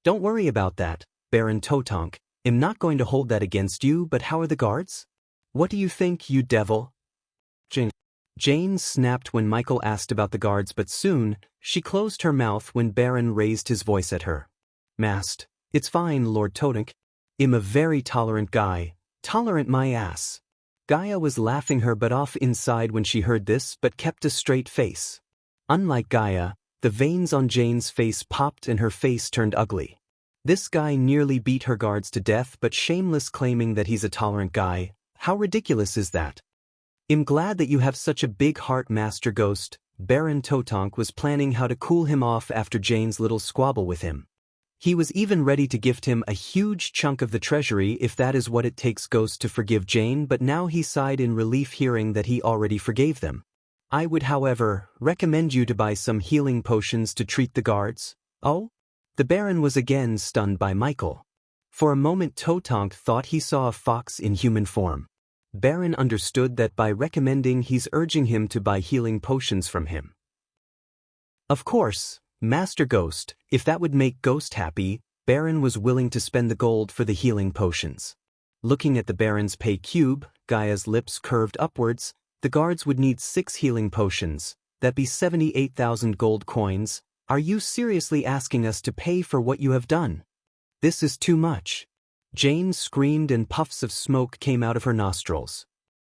Don't worry about that, Baron Totonk. I'm not going to hold that against you, but how are the guards? What do you think, you devil? Jane snapped when Michael asked about the guards, but soon, she closed her mouth when Baron raised his voice at her. Mast, it's fine, Lord Totonk. I'm a very tolerant guy. Tolerant my ass. Gaia was laughing her butt off inside when she heard this but kept a straight face. Unlike Gaia, the veins on Jane's face popped and her face turned ugly. This guy nearly beat her guards to death, but shameless claiming that he's a tolerant guy. How ridiculous is that? I'm glad that you have such a big heart, Master Ghost. Baron Totonk was planning how to cool him off after Jane's little squabble with him. He was even ready to gift him a huge chunk of the treasury if that is what it takes Ghost to forgive Jane, but now he sighed in relief hearing that he already forgave them. I would, however, recommend you to buy some healing potions to treat the guards. Oh? The Baron was again stunned by Michael. For a moment Totonk thought he saw a fox in human form. Baron understood that by recommending he's urging him to buy healing potions from him. Of course, Master Ghost, if that would make Ghost happy, Baron was willing to spend the gold for the healing potions. Looking at the Baron's pay cube, Gaia's lips curved upwards. The guards would need 6 healing potions. That'd be 78,000 gold coins. Are you seriously asking us to pay for what you have done? This is too much. Jane screamed and puffs of smoke came out of her nostrils.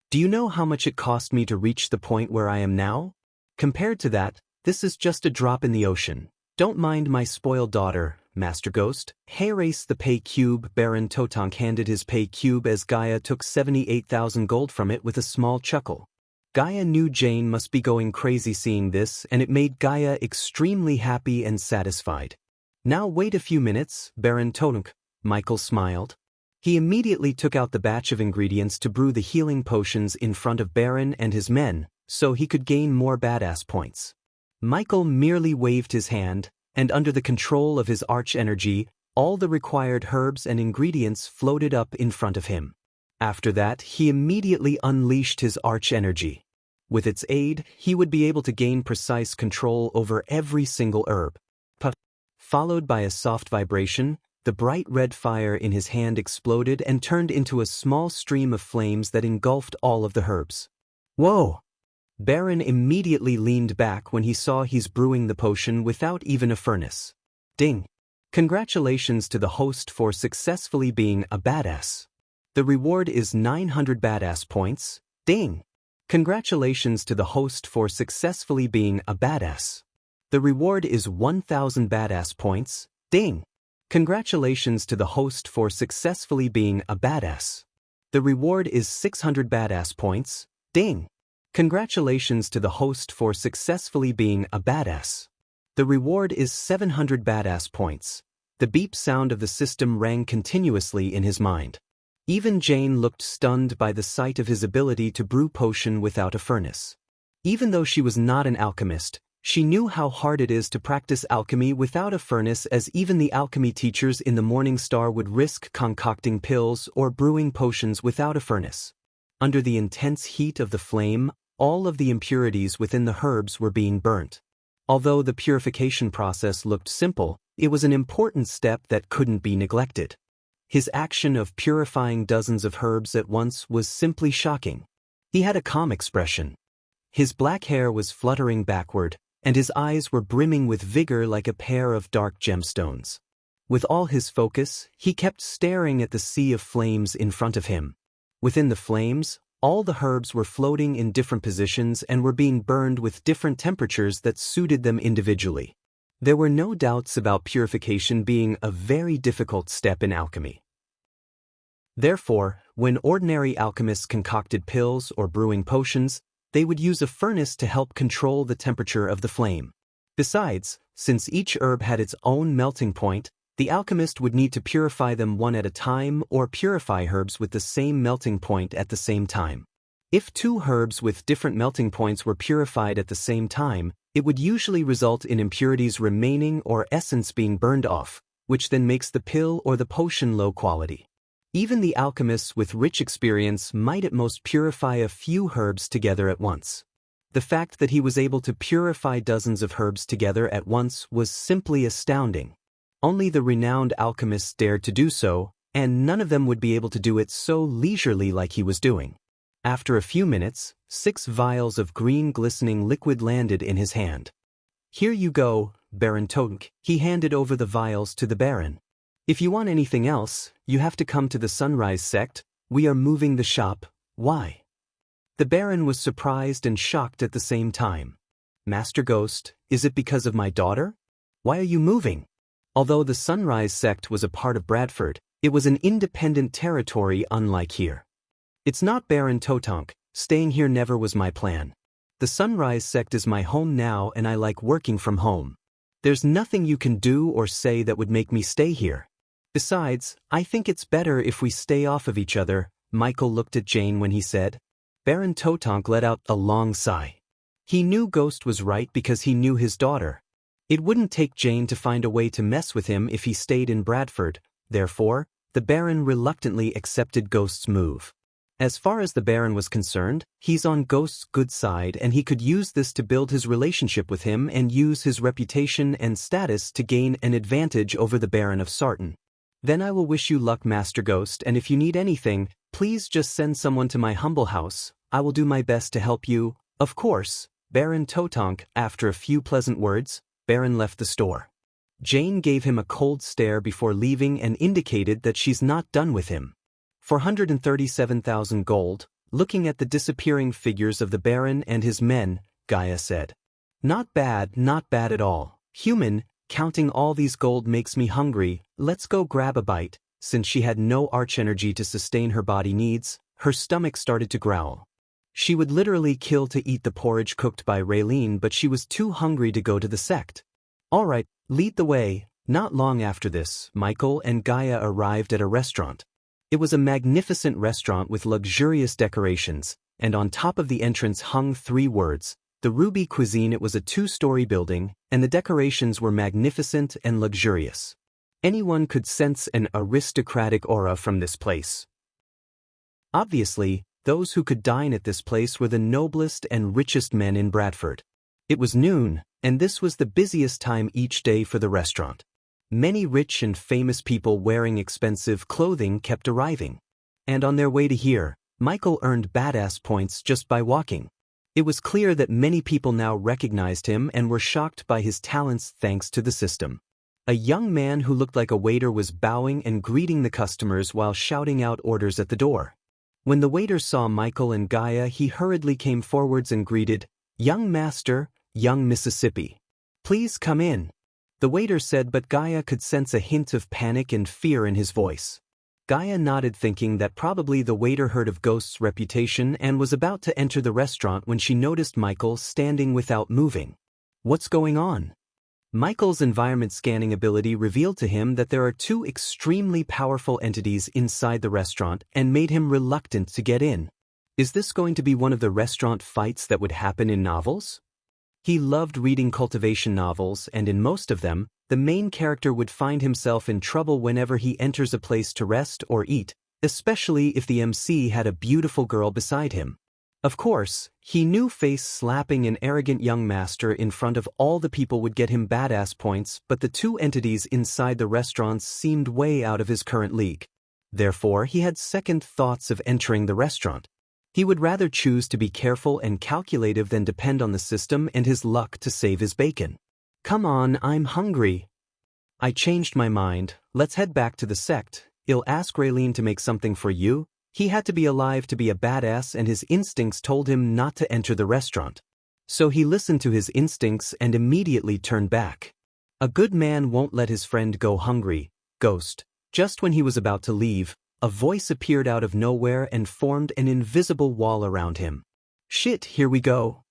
Do you know how much it cost me to reach the point where I am now? Compared to that, this is just a drop in the ocean. Don't mind my spoiled daughter, Master Ghost. Hey, race the pay cube. Baron Totonk handed his pay cube as Gaia took 78,000 gold from it with a small chuckle. Gaia knew Jane must be going crazy seeing this, and it made Gaia extremely happy and satisfied. Now wait a few minutes, Baron Totonk. Michael smiled. He immediately took out the batch of ingredients to brew the healing potions in front of Baron and his men, so he could gain more badass points. Michael merely waved his hand, and under the control of his arch-energy, all the required herbs and ingredients floated up in front of him. After that, he immediately unleashed his arch-energy. With its aid, he would be able to gain precise control over every single herb. Followed by a soft vibration, the bright red fire in his hand exploded and turned into a small stream of flames that engulfed all of the herbs. Whoa! Baron immediately leaned back when he saw he's brewing the potion without even a furnace. Ding! Congratulations to the host for successfully being a badass. The reward is 900 badass points. Ding! Congratulations to the host for successfully being a badass. The reward is 1000 badass points. Ding! Congratulations to the host for successfully being a badass. The reward is 600 badass points. Ding! Congratulations to the host for successfully being a badass. The reward is 700 badass points. The beep sound of the system rang continuously in his mind. Even Jane looked stunned by the sight of his ability to brew potion without a furnace. Even though she was not an alchemist, she knew how hard it is to practice alchemy without a furnace, as even the alchemy teachers in the Morning Star would risk concocting pills or brewing potions without a furnace. Under the intense heat of the flame, all of the impurities within the herbs were being burnt. Although the purification process looked simple, it was an important step that couldn't be neglected. His action of purifying dozens of herbs at once was simply shocking. He had a calm expression. His black hair was fluttering backward, and his eyes were brimming with vigor like a pair of dark gemstones. With all his focus, he kept staring at the sea of flames in front of him. Within the flames, all the herbs were floating in different positions and were being burned with different temperatures that suited them individually. There were no doubts about purification being a very difficult step in alchemy. Therefore, when ordinary alchemists concocted pills or brewing potions, they would use a furnace to help control the temperature of the flame. Besides, since each herb had its own melting point, the alchemist would need to purify them one at a time or purify herbs with the same melting point at the same time. If two herbs with different melting points were purified at the same time, it would usually result in impurities remaining or essence being burned off, which then makes the pill or the potion low quality. Even the alchemists with rich experience might at most purify a few herbs together at once. The fact that he was able to purify dozens of herbs together at once was simply astounding. Only the renowned alchemists dared to do so, and none of them would be able to do it so leisurely like he was doing. After a few minutes, 6 vials of green glistening liquid landed in his hand. "Here you go, Baron Totenk." He handed over the vials to the Baron. "If you want anything else, you have to come to the Sunrise sect. We are moving the shop." "Why?" The Baron was surprised and shocked at the same time. "Master Ghost, is it because of my daughter? Why are you moving?" Although the Sunrise sect was a part of Bradford, it was an independent territory unlike here. "It's not Baron Totenk. Staying here never was my plan. The Sunrise sect is my home now and I like working from home. There's nothing you can do or say that would make me stay here. Besides, I think it's better if we stay off of each other." Michael looked at Jane when he said. Baron Totenk let out a long sigh. He knew Ghost was right because he knew his daughter. It wouldn't take Jane to find a way to mess with him if he stayed in Bradford, therefore, the Baron reluctantly accepted Ghost's move. As far as the Baron was concerned, he's on Ghost's good side and he could use this to build his relationship with him and use his reputation and status to gain an advantage over the Baron of Sarton. "Then I will wish you luck, Master Ghost, and if you need anything, please just send someone to my humble house. I will do my best to help you." "Of course." Baron Totenk, after a few pleasant words, Baron left the store. Jane gave him a cold stare before leaving and indicated that she's not done with him. 437,000 gold, looking at the disappearing figures of the Baron and his men, Gaia said. Not bad at all. Human, counting all these gold makes me hungry, let's go grab a bite." Since she had no arch energy to sustain her body needs, her stomach started to growl. She would literally kill to eat the porridge cooked by Raylene, but she was too hungry to go to the sect. "All right, lead the way." Not long after this, Michael and Gaia arrived at a restaurant. It was a magnificent restaurant with luxurious decorations, and on top of the entrance hung 3 words, "The Ruby Cuisine." It was a 2-story building, and the decorations were magnificent and luxurious. Anyone could sense an aristocratic aura from this place. Obviously, those who could dine at this place were the noblest and richest men in Bradford. It was noon, and this was the busiest time each day for the restaurant. Many rich and famous people wearing expensive clothing kept arriving. And on their way to here, Michael earned badass points just by walking. It was clear that many people now recognized him and were shocked by his talents thanks to the system. A young man who looked like a waiter was bowing and greeting the customers while shouting out orders at the door. When the waiter saw Michael and Gaia, he hurriedly came forwards and greeted, "Young master, young Mississippi. Please come in." The waiter said, but Gaia could sense a hint of panic and fear in his voice. Gaia nodded, thinking that probably the waiter heard of Ghost's reputation and was about to enter the restaurant when she noticed Michael standing without moving. "What's going on?" Michael's environment scanning ability revealed to him that there are 2 extremely powerful entities inside the restaurant and made him reluctant to get in. Is this going to be one of the restaurant fights that would happen in novels? He loved reading Cultivation novels, and in most of them, the main character would find himself in trouble whenever he enters a place to rest or eat, especially if the MC had a beautiful girl beside him. Of course, he knew face-slapping an arrogant young master in front of all the people would get him badass points, but the 2 entities inside the restaurants seemed way out of his current league. Therefore, he had second thoughts of entering the restaurant. He would rather choose to be careful and calculative than depend on the system and his luck to save his bacon. "Come on, I'm hungry." "I changed my mind, let's head back to the sect. I'll ask Raylene to make something for you." He had to be alive to be a badass, and his instincts told him not to enter the restaurant. So he listened to his instincts and immediately turned back. A good man won't let his friend go hungry, Ghost. Just when he was about to leave, A voice appeared out of nowhere and formed an invisible wall around him. Shit, here we go.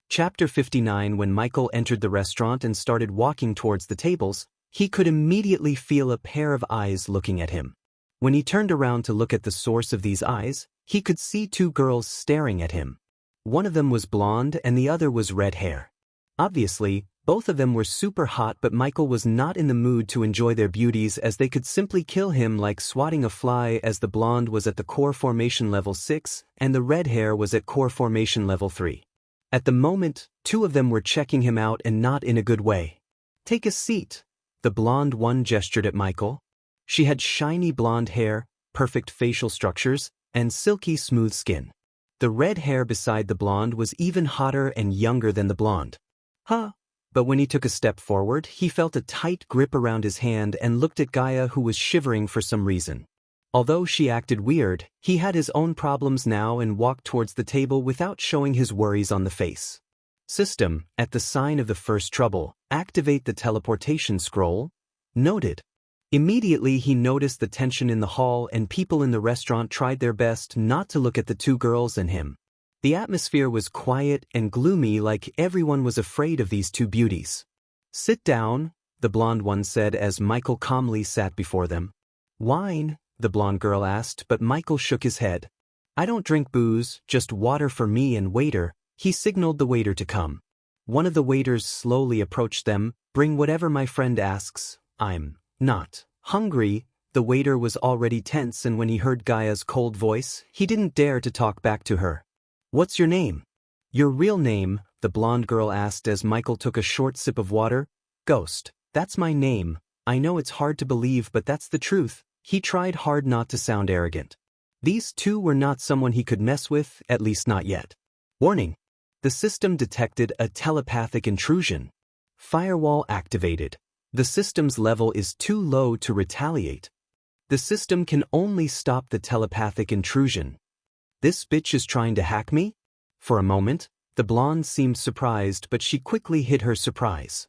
Chapter 59. When Michael entered the restaurant and started walking towards the tables, he could immediately feel a pair of eyes looking at him. When he turned around to look at the source of these eyes, he could see two girls staring at him. One of them was blonde and the other was red hair. Obviously, both of them were super hot, but Michael was not in the mood to enjoy their beauties as they could simply kill him like swatting a fly, as the blonde was at the core formation level 6 and the red hair was at core formation level 3. At the moment, two of them were checking him out and not in a good way. Take a seat. The blonde one gestured at Michael. She had shiny blonde hair, perfect facial structures, and silky smooth skin. The red hair beside the blonde was even hotter and younger than the blonde. Huh? But when he took a step forward, he felt a tight grip around his hand and looked at Gaia, who was shivering for some reason. Although she acted weird, he had his own problems now and walked towards the table without showing his worries on the face. System, at the sign of the first trouble, activate the teleportation scroll. Noted. Immediately he noticed the tension in the hall and people in the restaurant tried their best not to look at the two girls and him. The atmosphere was quiet and gloomy, like everyone was afraid of these two beauties. Sit down, the blonde one said as Michael calmly sat before them. Wine? The blonde girl asked, but Michael shook his head. I don't drink booze, just water for me and waiter. He signaled the waiter to come. One of the waiters slowly approached them. Bring whatever my friend asks. I'm not hungry. The waiter was already tense, and when he heard Gaia's cold voice, he didn't dare to talk back to her. What's your name? Your real name? The blonde girl asked as Michael took a short sip of water. Ghost. That's my name. I know it's hard to believe, but that's the truth. He tried hard not to sound arrogant. These two were not someone he could mess with, at least not yet. Warning. The system detected a telepathic intrusion. Firewall activated. The system's level is too low to retaliate. The system can only stop the telepathic intrusion. This bitch is trying to hack me? For a moment, the blonde seemed surprised, but she quickly hid her surprise.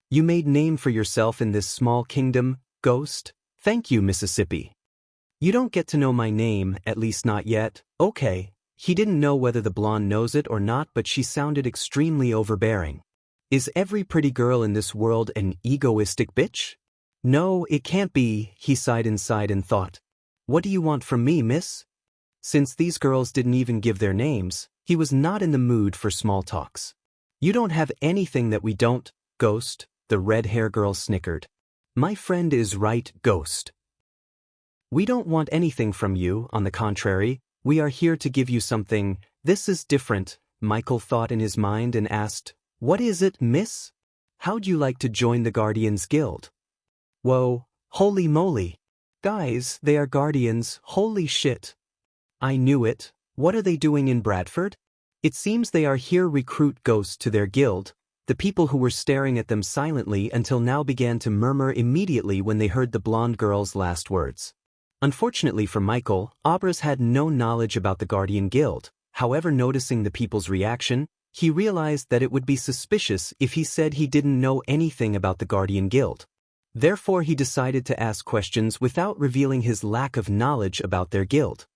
You made name for yourself in this small kingdom, Ghost. Thank you, Mississippi. You don't get to know my name, at least not yet. Okay. He didn't know whether the blonde knows it or not, but she sounded extremely overbearing. Is every pretty girl in this world an egoistic bitch? No, it can't be, he sighed inside and thought. What do you want from me, miss? Since these girls didn't even give their names, he was not in the mood for small talks. You don't have anything that we don't, Ghost, the red-hair girl snickered. My friend is right, Ghost. We don't want anything from you, on the contrary, we are here to give you something. This is different, Michael thought in his mind and asked, What is it, miss? How'd you like to join the Guardians Guild? Whoa, holy moly. Guys, they are Guardians, holy shit. I knew it. What are they doing in Bradford? It seems they are here recruit ghosts to their guild. The people who were staring at them silently until now began to murmur immediately when they heard the blonde girl's last words. Unfortunately for Michael, Abras had no knowledge about the Guardian Guild. However, noticing the people's reaction, he realized that it would be suspicious if he said he didn't know anything about the Guardian Guild. Therefore, he decided to ask questions without revealing his lack of knowledge about their guild.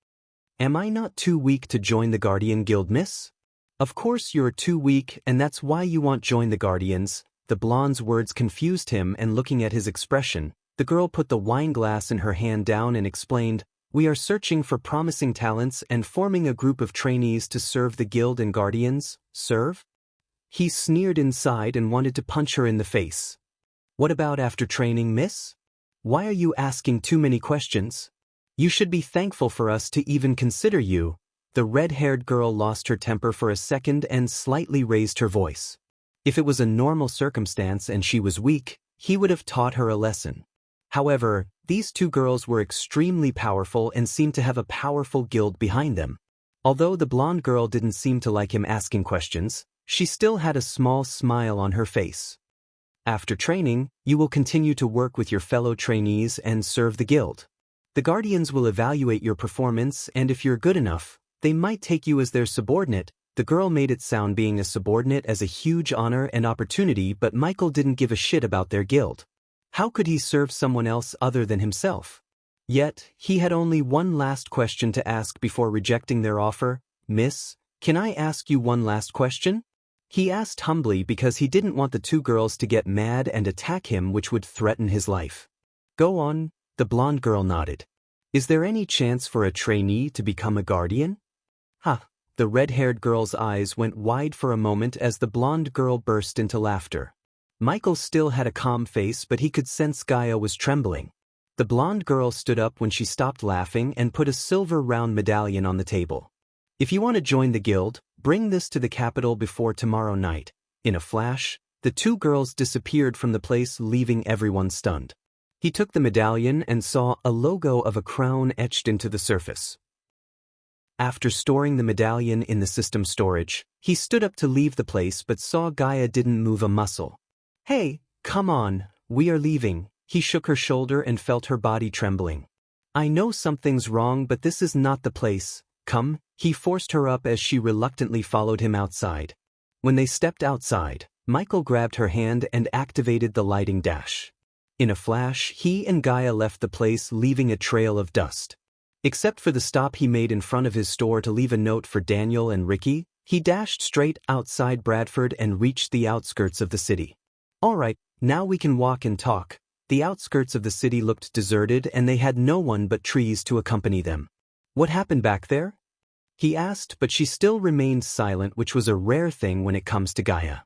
Am I not too weak to join the Guardian Guild, miss? Of course you're too weak, and that's why you won't join the Guardians. The blonde's words confused him, and looking at his expression, the girl put the wine glass in her hand down and explained, We are searching for promising talents and forming a group of trainees to serve the guild and Guardians. Serve? He sneered inside and wanted to punch her in the face. What about after training, miss? Why are you asking too many questions? You should be thankful for us to even consider you. The red-haired girl lost her temper for a second and slightly raised her voice. If it was a normal circumstance and she was weak, he would have taught her a lesson. However, these two girls were extremely powerful and seemed to have a powerful guild behind them. Although the blonde girl didn't seem to like him asking questions, she still had a small smile on her face. After training, you will continue to work with your fellow trainees and serve the guild. The Guardians will evaluate your performance, and if you're good enough, they might take you as their subordinate. The girl made it sound being a subordinate as a huge honor and opportunity, but Michael didn't give a shit about their guild. How could he serve someone else other than himself? Yet, he had only one last question to ask before rejecting their offer. "Miss, can I ask you one last question?" He asked humbly because he didn't want the two girls to get mad and attack him, which would threaten his life. "Go on," the blonde girl nodded. "Is there any chance for a trainee to become a guardian?" "Ha!" The red-haired girl's eyes went wide for a moment as the blonde girl burst into laughter. Michael still had a calm face, but he could sense Gaia was trembling. The blonde girl stood up when she stopped laughing and put a silver round medallion on the table. "If you want to join the guild, bring this to the capital before tomorrow night." In a flash, the two girls disappeared from the place, leaving everyone stunned. He took the medallion and saw a logo of a crown etched into the surface. After storing the medallion in the system storage, he stood up to leave the place but saw Gaia didn't move a muscle. "Hey, come on, we are leaving." He shook her shoulder and felt her body trembling. "I know something's wrong, but this is not the place. Come." He forced her up as she reluctantly followed him outside. When they stepped outside, Michael grabbed her hand and activated the lighting dash. In a flash, he and Gaia left the place, leaving a trail of dust. Except for the stop he made in front of his store to leave a note for Daniel and Ricky, he dashed straight outside Bradford and reached the outskirts of the city. "All right, now we can walk and talk." The outskirts of the city looked deserted and they had no one but trees to accompany them. "What happened back there?" he asked, but she still remained silent, which was a rare thing when it comes to Gaia.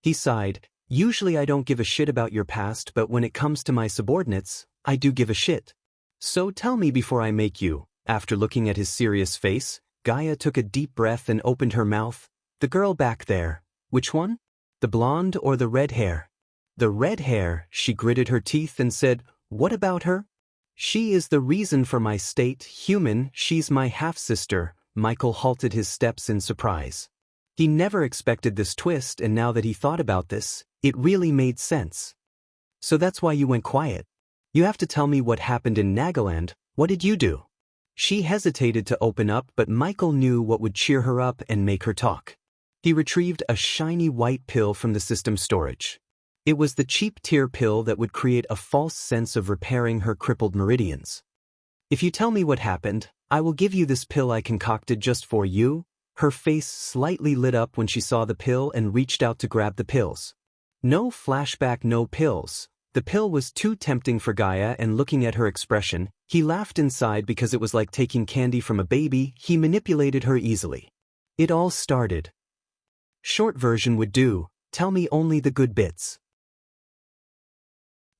He sighed. "Usually I don't give a shit about your past, but when it comes to my subordinates, I do give a shit. So tell me before I make you." After looking at his serious face, Gaia took a deep breath and opened her mouth. "The girl back there. Which one? The blonde or the red hair?" "The red hair." She gritted her teeth and said, "What about her?" "She is the reason for my state. Human, she's my half-sister." Michael halted his steps in surprise. He never expected this twist, and now that he thought about this, it really made sense. "So that's why you went quiet. You have to tell me what happened in Nagaland. What did you do?" She hesitated to open up, but Michael knew what would cheer her up and make her talk. He retrieved a shiny white pill from the system storage. It was the cheap tier pill that would create a false sense of repairing her crippled meridians. "If you tell me what happened, I will give you this pill I concocted just for you." Her face slightly lit up when she saw the pill and reached out to grab the pills. No flashback, no pills. The pill was too tempting for Gaia, and looking at her expression, he laughed inside because it was like taking candy from a baby. He manipulated her easily. It all started. Short version would do. Tell me only the good bits.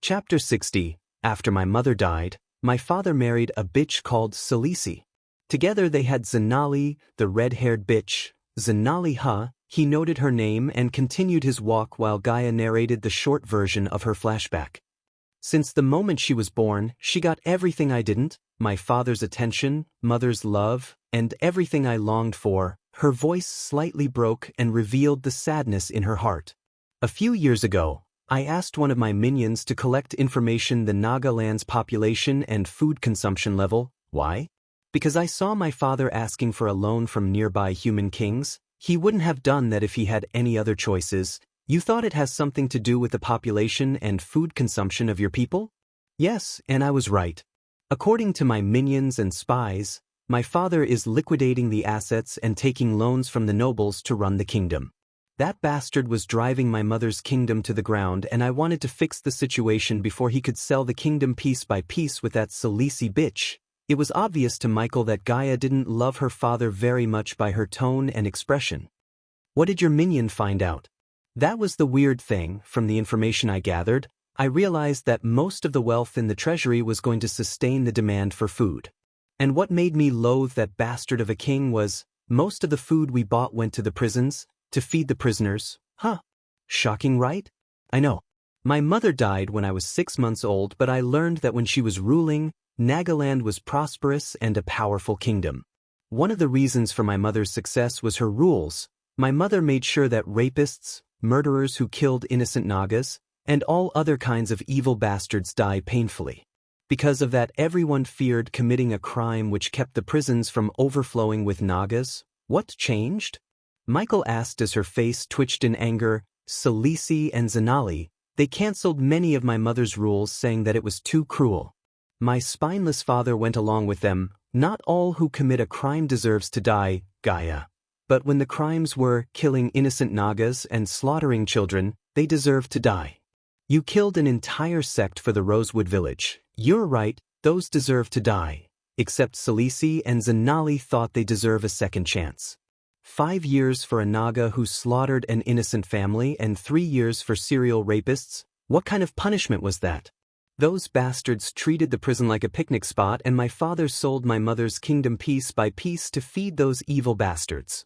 Chapter 60. After my mother died, my father married a bitch called Salisi. Together they had Zanali, the red-haired bitch. Zanali, huh? He noted her name and continued his walk while Gaia narrated the short version of her flashback. "Since the moment she was born, she got everything I didn't, my father's attention, mother's love, and everything I longed for." Her voice slightly broke and revealed the sadness in her heart. "A few years ago, I asked one of my minions to collect information the Nagaland's population and food consumption level. Why? Because I saw my father asking for a loan from nearby human kings. He wouldn't have done that if he had any other choices." "You thought it has something to do with the population and food consumption of your people?" "Yes, and I was right. According to my minions and spies, my father is liquidating the assets and taking loans from the nobles to run the kingdom. That bastard was driving my mother's kingdom to the ground, and I wanted to fix the situation before he could sell the kingdom piece by piece with that Salisi bitch." It was obvious to Michael that Gaia didn't love her father very much by her tone and expression. "What did your minion find out?" "That was the weird thing. From the information I gathered, I realized that most of the wealth in the treasury was going to sustain the demand for food. And what made me loathe that bastard of a king was, most of the food we bought went to the prisons, to feed the prisoners." "Huh. Shocking, right?" "I know. My mother died when I was 6 months old, but I learned that when she was ruling, Nagaland was prosperous and a powerful kingdom. One of the reasons for my mother's success was her rules. My mother made sure that rapists, murderers who killed innocent Nagas, and all other kinds of evil bastards die painfully. Because of that, everyone feared committing a crime, which kept the prisons from overflowing with Nagas." "What changed?" Michael asked as her face twitched in anger. "Salisi and Zanali, they cancelled many of my mother's rules, saying that it was too cruel. My spineless father went along with them. Not all who commit a crime deserves to die, Gaia. But when the crimes were killing innocent Nagas and slaughtering children, they deserve to die. You killed an entire sect for the Rosewood Village. You're right, those deserve to die. Except Salisi and Zanali thought they deserve a second chance. 5 years for a Naga who slaughtered an innocent family and 3 years for serial rapists? What kind of punishment was that? Those bastards treated the prison like a picnic spot, and my father sold my mother's kingdom piece by piece to feed those evil bastards.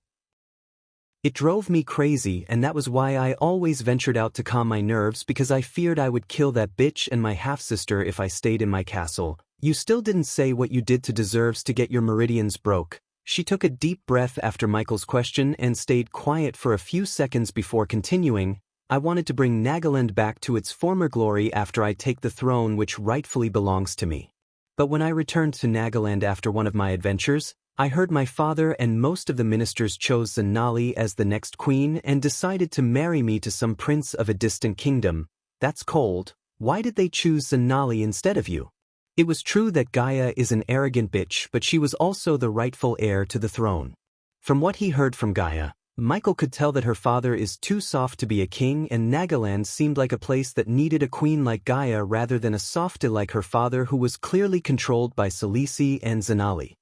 It drove me crazy, and that was why I always ventured out to calm my nerves, because I feared I would kill that bitch and my half-sister if I stayed in my castle. You still didn't say what you did to deserves to get your meridians broke. She took a deep breath after Michael's question and stayed quiet for a few seconds before continuing. I wanted to bring Nagaland back to its former glory after I take the throne which rightfully belongs to me. But when I returned to Nagaland after one of my adventures, I heard my father and most of the ministers chose Zanali as the next queen and decided to marry me to some prince of a distant kingdom. That's cold. Why did they choose Zanali instead of you? It was true that Gaia is an arrogant bitch, but she was also the rightful heir to the throne. From what he heard from Gaia, Michael could tell that her father is too soft to be a king, and Nagaland seemed like a place that needed a queen like Gaia rather than a softy like her father who was clearly controlled by Salisi and Zanali.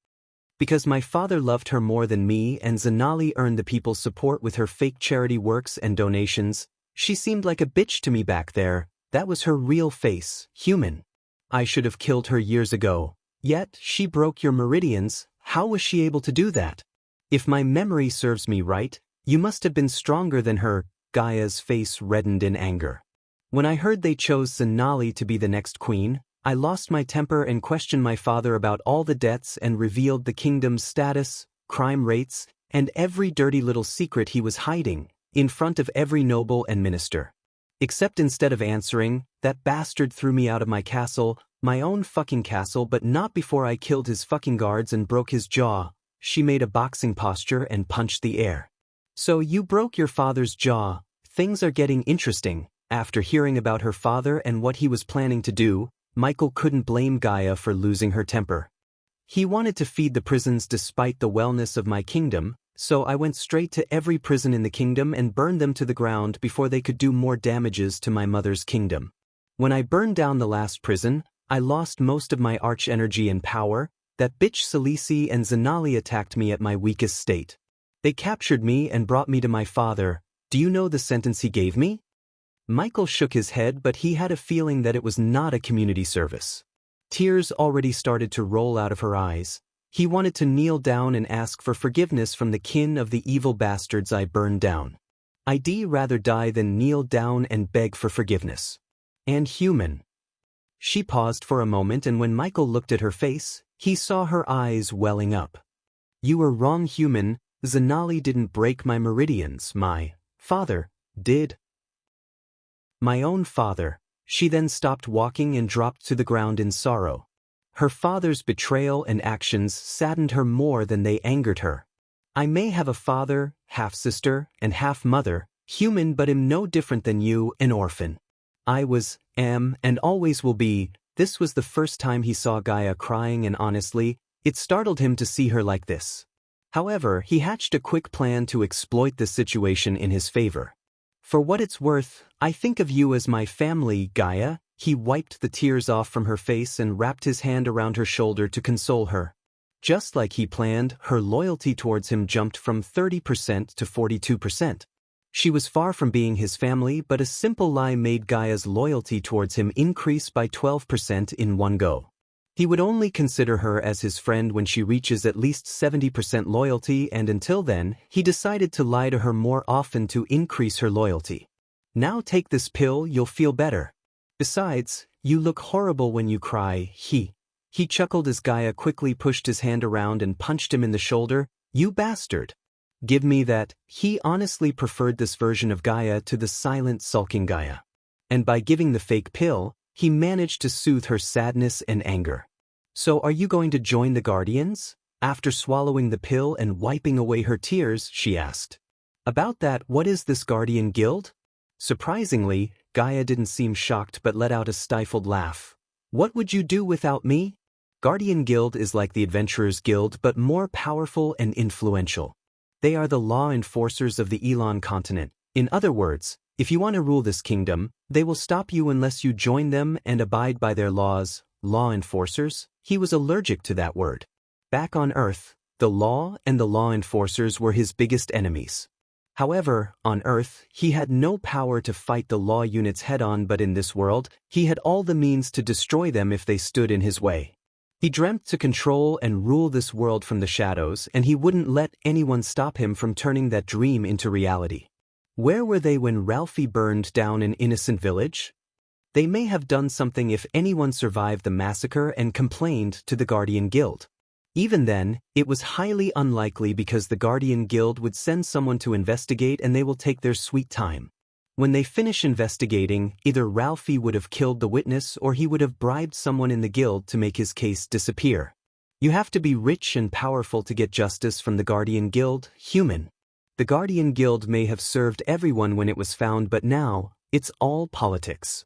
Because my father loved her more than me and Zanali earned the people's support with her fake charity works and donations, she seemed like a bitch to me back there. That was her real face, human. I should have killed her years ago. Yet, she broke your meridians. How was she able to do that? If my memory serves me right, you must have been stronger than her. Gaia's face reddened in anger. When I heard they chose Zanali to be the next queen, I lost my temper and questioned my father about all the debts and revealed the kingdom's status, crime rates, and every dirty little secret he was hiding, in front of every noble and minister. Except instead of answering, that bastard threw me out of my castle, my own fucking castle, but not before I killed his fucking guards and broke his jaw. She made a boxing posture and punched the air. So you broke your father's jaw. Things are getting interesting. After hearing about her father and what he was planning to do, Michael couldn't blame Gaia for losing her temper. He wanted to feed the prisons despite the wellness of my kingdom, so I went straight to every prison in the kingdom and burned them to the ground before they could do more damages to my mother's kingdom. When I burned down the last prison, I lost most of my arch-energy and power. That bitch Salisi and Zanali attacked me at my weakest state. They captured me and brought me to my father. Do you know the sentence he gave me? Michael shook his head, but he had a feeling that it was not a community service. Tears already started to roll out of her eyes. He wanted to kneel down and ask for forgiveness from the kin of the evil bastards I burned down. I'd rather die than kneel down and beg for forgiveness. And human. She paused for a moment, and when Michael looked at her face, he saw her eyes welling up. You were wrong, human. Zanali didn't break my meridians. My father did. My own father. She then stopped walking and dropped to the ground in sorrow. Her father's betrayal and actions saddened her more than they angered her. I may have a father, half-sister, and half-mother, human, but am no different than you, an orphan. I was, am, and always will be. This was the first time he saw Gaia crying, and honestly, it startled him to see her like this. However, he hatched a quick plan to exploit the situation in his favor. For what it's worth, I think of you as my family, Gaia. He wiped the tears off from her face and wrapped his hand around her shoulder to console her. Just like he planned, her loyalty towards him jumped from 30% to 42%. She was far from being his family, but a simple lie made Gaia's loyalty towards him increase by 12% in one go. He would only consider her as his friend when she reaches at least 70% loyalty, and until then, he decided to lie to her more often to increase her loyalty. Now take this pill, you'll feel better. Besides, you look horrible when you cry. He chuckled as Gaia quickly pushed his hand around and punched him in the shoulder. You bastard. Give me that. He honestly preferred this version of Gaia to the silent, sulking Gaia. And by giving the fake pill, he managed to soothe her sadness and anger. So are you going to join the Guardians? After swallowing the pill and wiping away her tears, she asked. About that, what is this Guardian Guild? Surprisingly, Gaia didn't seem shocked but let out a stifled laugh. What would you do without me? Guardian Guild is like the Adventurers Guild but more powerful and influential. They are the law enforcers of the Elon continent. In other words, if you want to rule this kingdom, they will stop you unless you join them and abide by their laws. Law enforcers? He was allergic to that word. Back on Earth, the law and the law enforcers were his biggest enemies. However, on Earth, he had no power to fight the law units head-on, but in this world, he had all the means to destroy them if they stood in his way. He dreamt to control and rule this world from the shadows, and he wouldn't let anyone stop him from turning that dream into reality. Where were they when Ralphie burned down an innocent village? They may have done something if anyone survived the massacre and complained to the Guardian Guild. Even then, it was highly unlikely because the Guardian Guild would send someone to investigate and they will take their sweet time. When they finish investigating, either Ralphie would have killed the witness or he would have bribed someone in the guild to make his case disappear. You have to be rich and powerful to get justice from the Guardian Guild, human. The Guardian Guild may have served everyone when it was found, but now, it's all politics.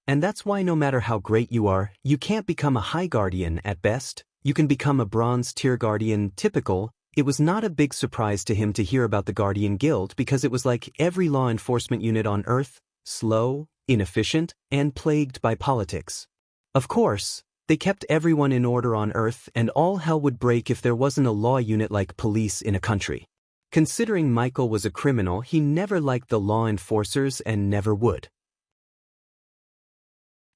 And that's why no matter how great you are, you can't become a High Guardian at best. You can become a Bronze Tier Guardian. Typical. It was not a big surprise to him to hear about the Guardian Guild because it was like every law enforcement unit on Earth, slow, inefficient, and plagued by politics. Of course, they kept everyone in order on Earth, and all hell would break if there wasn't a law unit like police in a country. Considering Michael was a criminal, he never liked the law enforcers and never would.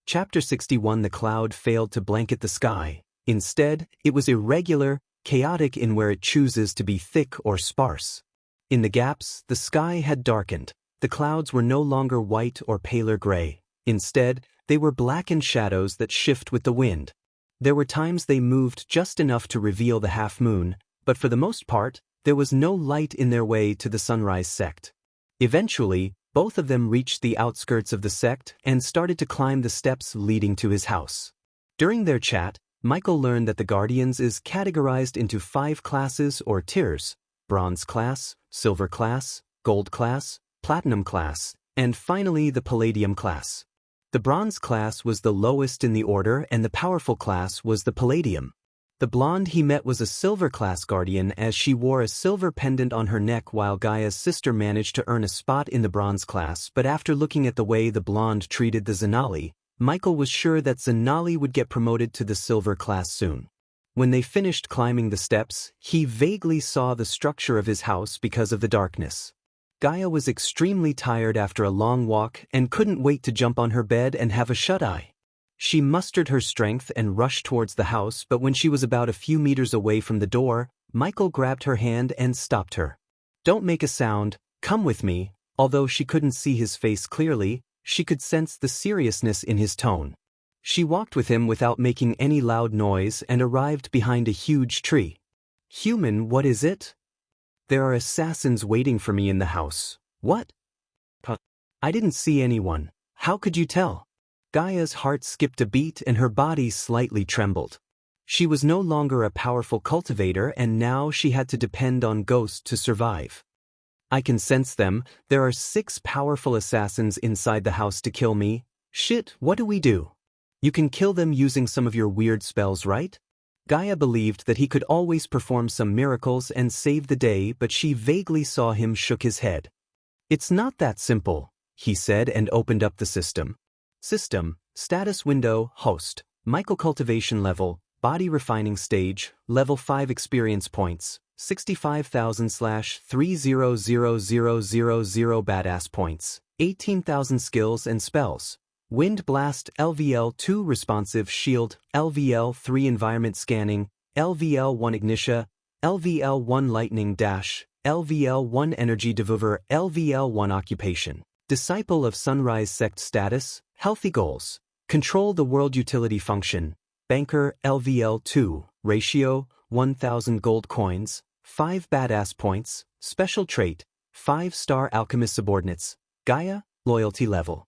Chapter 61. The cloud failed to blanket the sky. Instead, it was irregular, chaotic in where it chooses to be thick or sparse. In the gaps, the sky had darkened. The clouds were no longer white or paler gray. Instead, they were blackened shadows that shift with the wind. There were times they moved just enough to reveal the half-moon, but for the most part, there was no light in their way to the Sunrise sect. Eventually, both of them reached the outskirts of the sect and started to climb the steps leading to his house. During their chat, Michael learned that the Guardians is categorized into 5 classes or tiers: Bronze class, Silver class, Gold class, Platinum class, and finally the Palladium class. The Bronze class was the lowest in the order and the powerful class was the Palladium. The blonde he met was a Silver class Guardian as she wore a silver pendant on her neck, while Gaia's sister managed to earn a spot in the Bronze class, but after looking at the way the blonde treated the Zenali, Michael was sure that Zenali would get promoted to the Silver class soon. When they finished climbing the steps, he vaguely saw the structure of his house because of the darkness. Gaia was extremely tired after a long walk and couldn't wait to jump on her bed and have a shut-eye. She mustered her strength and rushed towards the house, but when she was about a few meters away from the door, Michael grabbed her hand and stopped her. "Don't make a sound, come with me." Although she couldn't see his face clearly, she could sense the seriousness in his tone. She walked with him without making any loud noise and arrived behind a huge tree. "Human, what is it?" "There are assassins waiting for me in the house." "What?" "I didn't see anyone." "How could you tell?" Gaia's heart skipped a beat and her body slightly trembled. She was no longer a powerful cultivator and now she had to depend on ghosts to survive. "I can sense them. There are 6 powerful assassins inside the house to kill me." "Shit, what do we do?" "You can kill them using some of your weird spells, right?" Gaia believed that he could always perform some miracles and save the day, but she vaguely saw him shook his head. "It's not that simple," he said and opened up the system. System, status window, host, Michael cultivation level, body refining stage, level 5 experience points, 65,000/300000 badass points, 18,000 skills and spells. Wind Blast LVL2 Responsive Shield, LVL3 Environment Scanning, LVL1 Ignitia, LVL1 Lightning Dash, LVL1 Energy Devour, LVL1 Occupation. Disciple of Sunrise Sect Status, Healthy Goals. Control the World Utility Function. Banker LVL2, Ratio, 1,000 gold coins, 5 badass points, Special Trait, 5-star Alchemist Subordinates. Gaia, Loyalty Level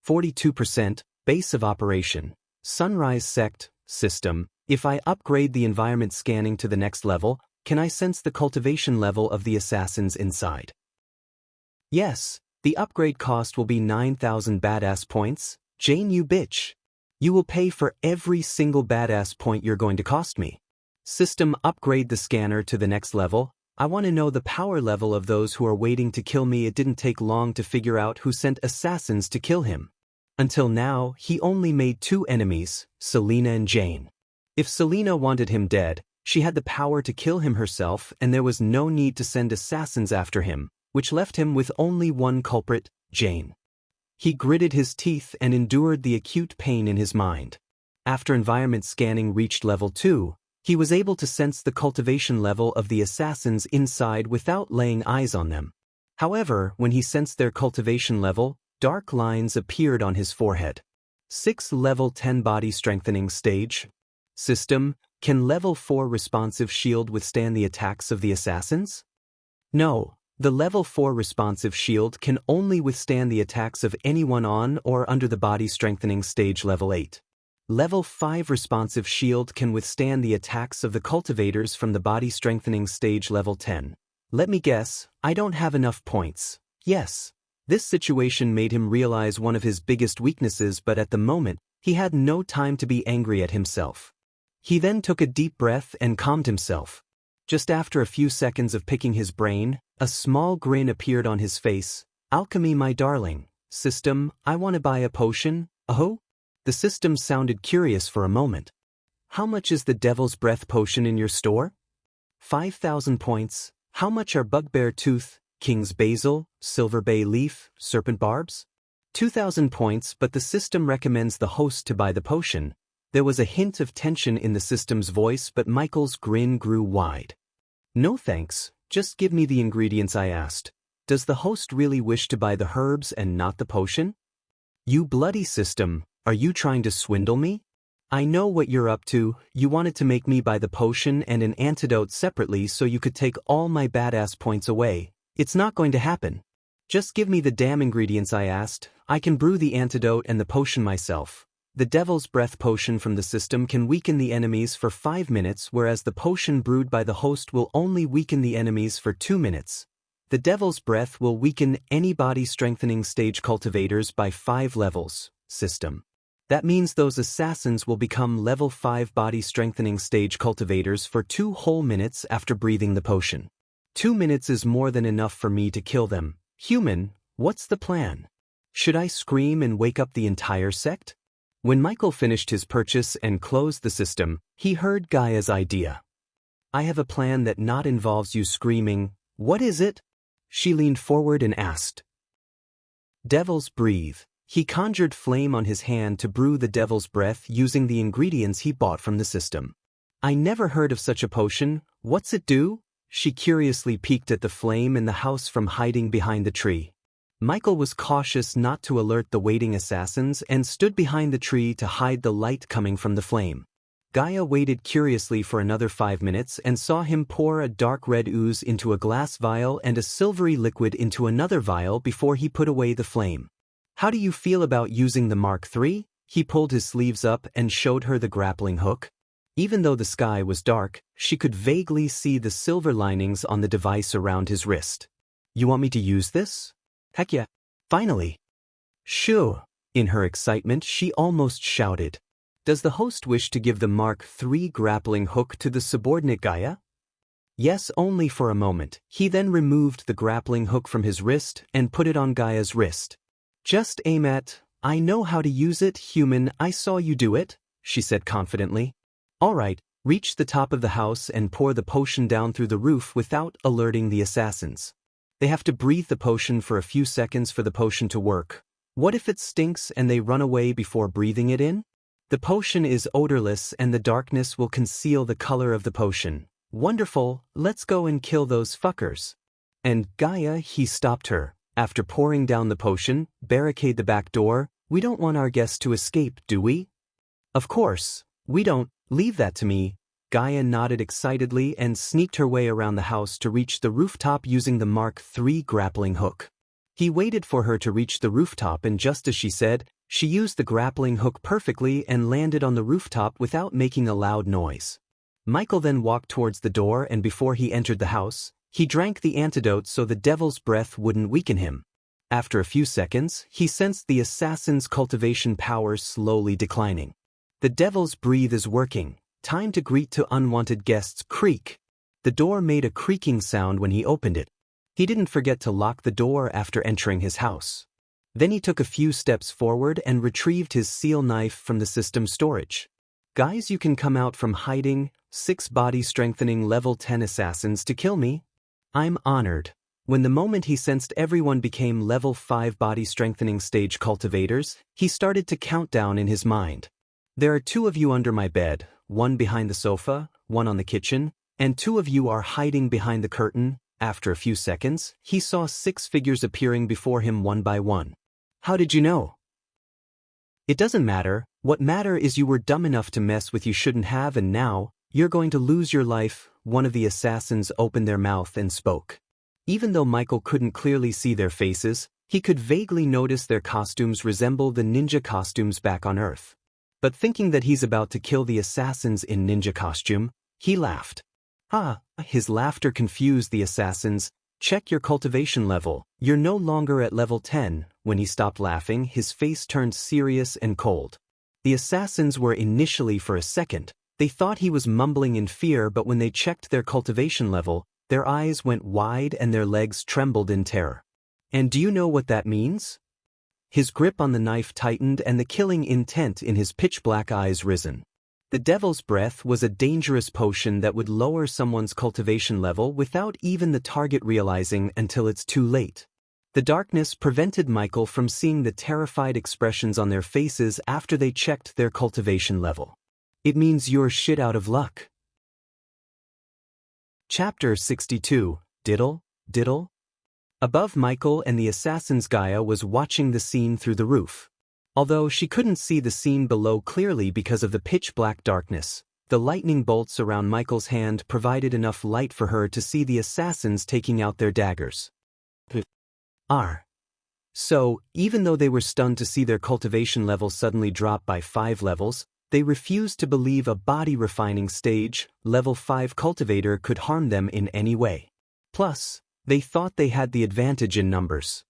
42%, Base of Operation. Sunrise Sect, System. If I upgrade the environment scanning to the next level, can I sense the cultivation level of the assassins inside? Yes, the upgrade cost will be 9,000 badass points. Jane, you bitch. You will pay for every single badass point you're going to cost me. System, upgrade the scanner to the next level. I want to know the power level of those who are waiting to kill me. It didn't take long to figure out who sent assassins to kill him. Until now, he only made 2 enemies, Selena and Jane. If Selena wanted him dead, she had the power to kill him herself, and there was no need to send assassins after him, which left him with only one culprit, Jane. He gritted his teeth and endured the acute pain in his mind. After environment scanning reached level 2, he was able to sense the cultivation level of the assassins inside without laying eyes on them. However, when he sensed their cultivation level, dark lines appeared on his forehead. 6 level 10 body strengthening stage. System, can level 4 responsive shield withstand the attacks of the assassins? No, the level 4 responsive shield can only withstand the attacks of anyone on or under the body strengthening stage level 8. Level 5 responsive shield can withstand the attacks of the cultivators from the body strengthening stage level 10. Let me guess, I don't have enough points. Yes. This situation made him realize one of his biggest weaknesses, but at the moment, he had no time to be angry at himself. He then took a deep breath and calmed himself. Just after a few seconds of picking his brain, a small grin appeared on his face. Alchemy, my darling. System, I want to buy a potion. Oh? The system sounded curious for a moment. How much is the Devil's Breath potion in your store? 5,000 points. How much are Bugbear Tooth, King's Basil, Silver Bay Leaf, Serpent Barbs? 2,000 points, but the system recommends the host to buy the potion. There was a hint of tension in the system's voice, but Michael's grin grew wide. No thanks, just give me the ingredients I asked. Does the host really wish to buy the herbs and not the potion? You bloody system, are you trying to swindle me? I know what you're up to. You wanted to make me buy the potion and an antidote separately so you could take all my badass points away. It's not going to happen. Just give me the damn ingredients I asked. I can brew the antidote and the potion myself. The Devil's Breath potion from the system can weaken the enemies for 5 minutes, whereas the potion brewed by the host will only weaken the enemies for 2 minutes. The Devil's Breath will weaken any body strengthening stage cultivators by 5 levels. System. That means those assassins will become level 5 body strengthening stage cultivators for 2 whole minutes after breathing the potion. 2 minutes is more than enough for me to kill them. Human, what's the plan? Should I scream and wake up the entire sect? When Michael finished his purchase and closed the system, he heard Gaia's idea. I have a plan that not involves you screaming. What is it? She leaned forward and asked. Devil's Breathe. He conjured flame on his hand to brew the Devil's Breath using the ingredients he bought from the system. I never heard of such a potion. What's it do? She curiously peeked at the flame in the house from hiding behind the tree. Michael was cautious not to alert the waiting assassins and stood behind the tree to hide the light coming from the flame. Gaia waited curiously for another 5 minutes and saw him pour a dark red ooze into a glass vial and a silvery liquid into another vial before he put away the flame. How do you feel about using the Mark III? He pulled his sleeves up and showed her the grappling hook. Even though the sky was dark, she could vaguely see the silver linings on the device around his wrist. You want me to use this? Heck yeah. Finally. Shoo. In her excitement, she almost shouted. Does the host wish to give the Mark III grappling hook to the subordinate Gaia? Yes, only for a moment. He then removed the grappling hook from his wrist and put it on Gaia's wrist. Just aim at. I know how to use it, human. I saw you do it, she said confidently. All right, reach the top of the house and pour the potion down through the roof without alerting the assassins. They have to breathe the potion for a few seconds for the potion to work. What if it stinks and they run away before breathing it in? The potion is odorless and the darkness will conceal the color of the potion. Wonderful, let's go and kill those fuckers. And Gaia, he stopped her. After pouring down the potion, barricade the back door. We don't want our guests to escape, do we? Of course, we don't. Leave that to me. Gaia nodded excitedly and sneaked her way around the house to reach the rooftop using the Mark III grappling hook. He waited for her to reach the rooftop, and just as she said, she used the grappling hook perfectly and landed on the rooftop without making a loud noise. Michael then walked towards the door, and before he entered the house, he drank the antidote so the Devil's Breath wouldn't weaken him. After a few seconds, he sensed the assassin's cultivation power slowly declining. The devil's breathe is working. Time to greet to unwanted guests. Creak. The door made a creaking sound when he opened it. He didn't forget to lock the door after entering his house. Then he took a few steps forward and retrieved his seal knife from the system storage. Guys, you can come out from hiding. 6 body strengthening level 10 assassins to kill me. I'm honored. When the moment he sensed everyone became level 5 body strengthening stage cultivators, he started to count down in his mind. There are 2 of you under my bed, 1 behind the sofa, 1 on the kitchen, and 2 of you are hiding behind the curtain. After a few seconds, he saw 6 figures appearing before him one by one. How did you know? It doesn't matter. What matter is you were dumb enough to mess with you shouldn't have, and now, you're going to lose your life. One of the assassins opened their mouth and spoke. Even though Michael couldn't clearly see their faces, he could vaguely notice their costumes resemble the ninja costumes back on Earth. But thinking that he's about to kill the assassins in ninja costume, he laughed. His laughter confused the assassins. Check your cultivation level. You're no longer at level 10. When he stopped laughing, his face turned serious and cold. The assassins were initially for a second. They thought he was mumbling in fear, but when they checked their cultivation level, their eyes went wide and their legs trembled in terror. And do you know what that means? His grip on the knife tightened and the killing intent in his pitch-black eyes risen. The Devil's Breath was a dangerous potion that would lower someone's cultivation level without even the target realizing until it's too late. The darkness prevented Michael from seeing the terrified expressions on their faces after they checked their cultivation level. It means you're shit out of luck. Chapter 62, Diddle, Diddle. Above Michael and the assassins, Gaia was watching the scene through the roof. Although she couldn't see the scene below clearly because of the pitch-black darkness, the lightning bolts around Michael's hand provided enough light for her to see the assassins taking out their daggers. So, even though they were stunned to see their cultivation level suddenly drop by 5 levels, they refused to believe a body refining stage, level 5 cultivator could harm them in any way. Plus, they thought they had the advantage in numbers.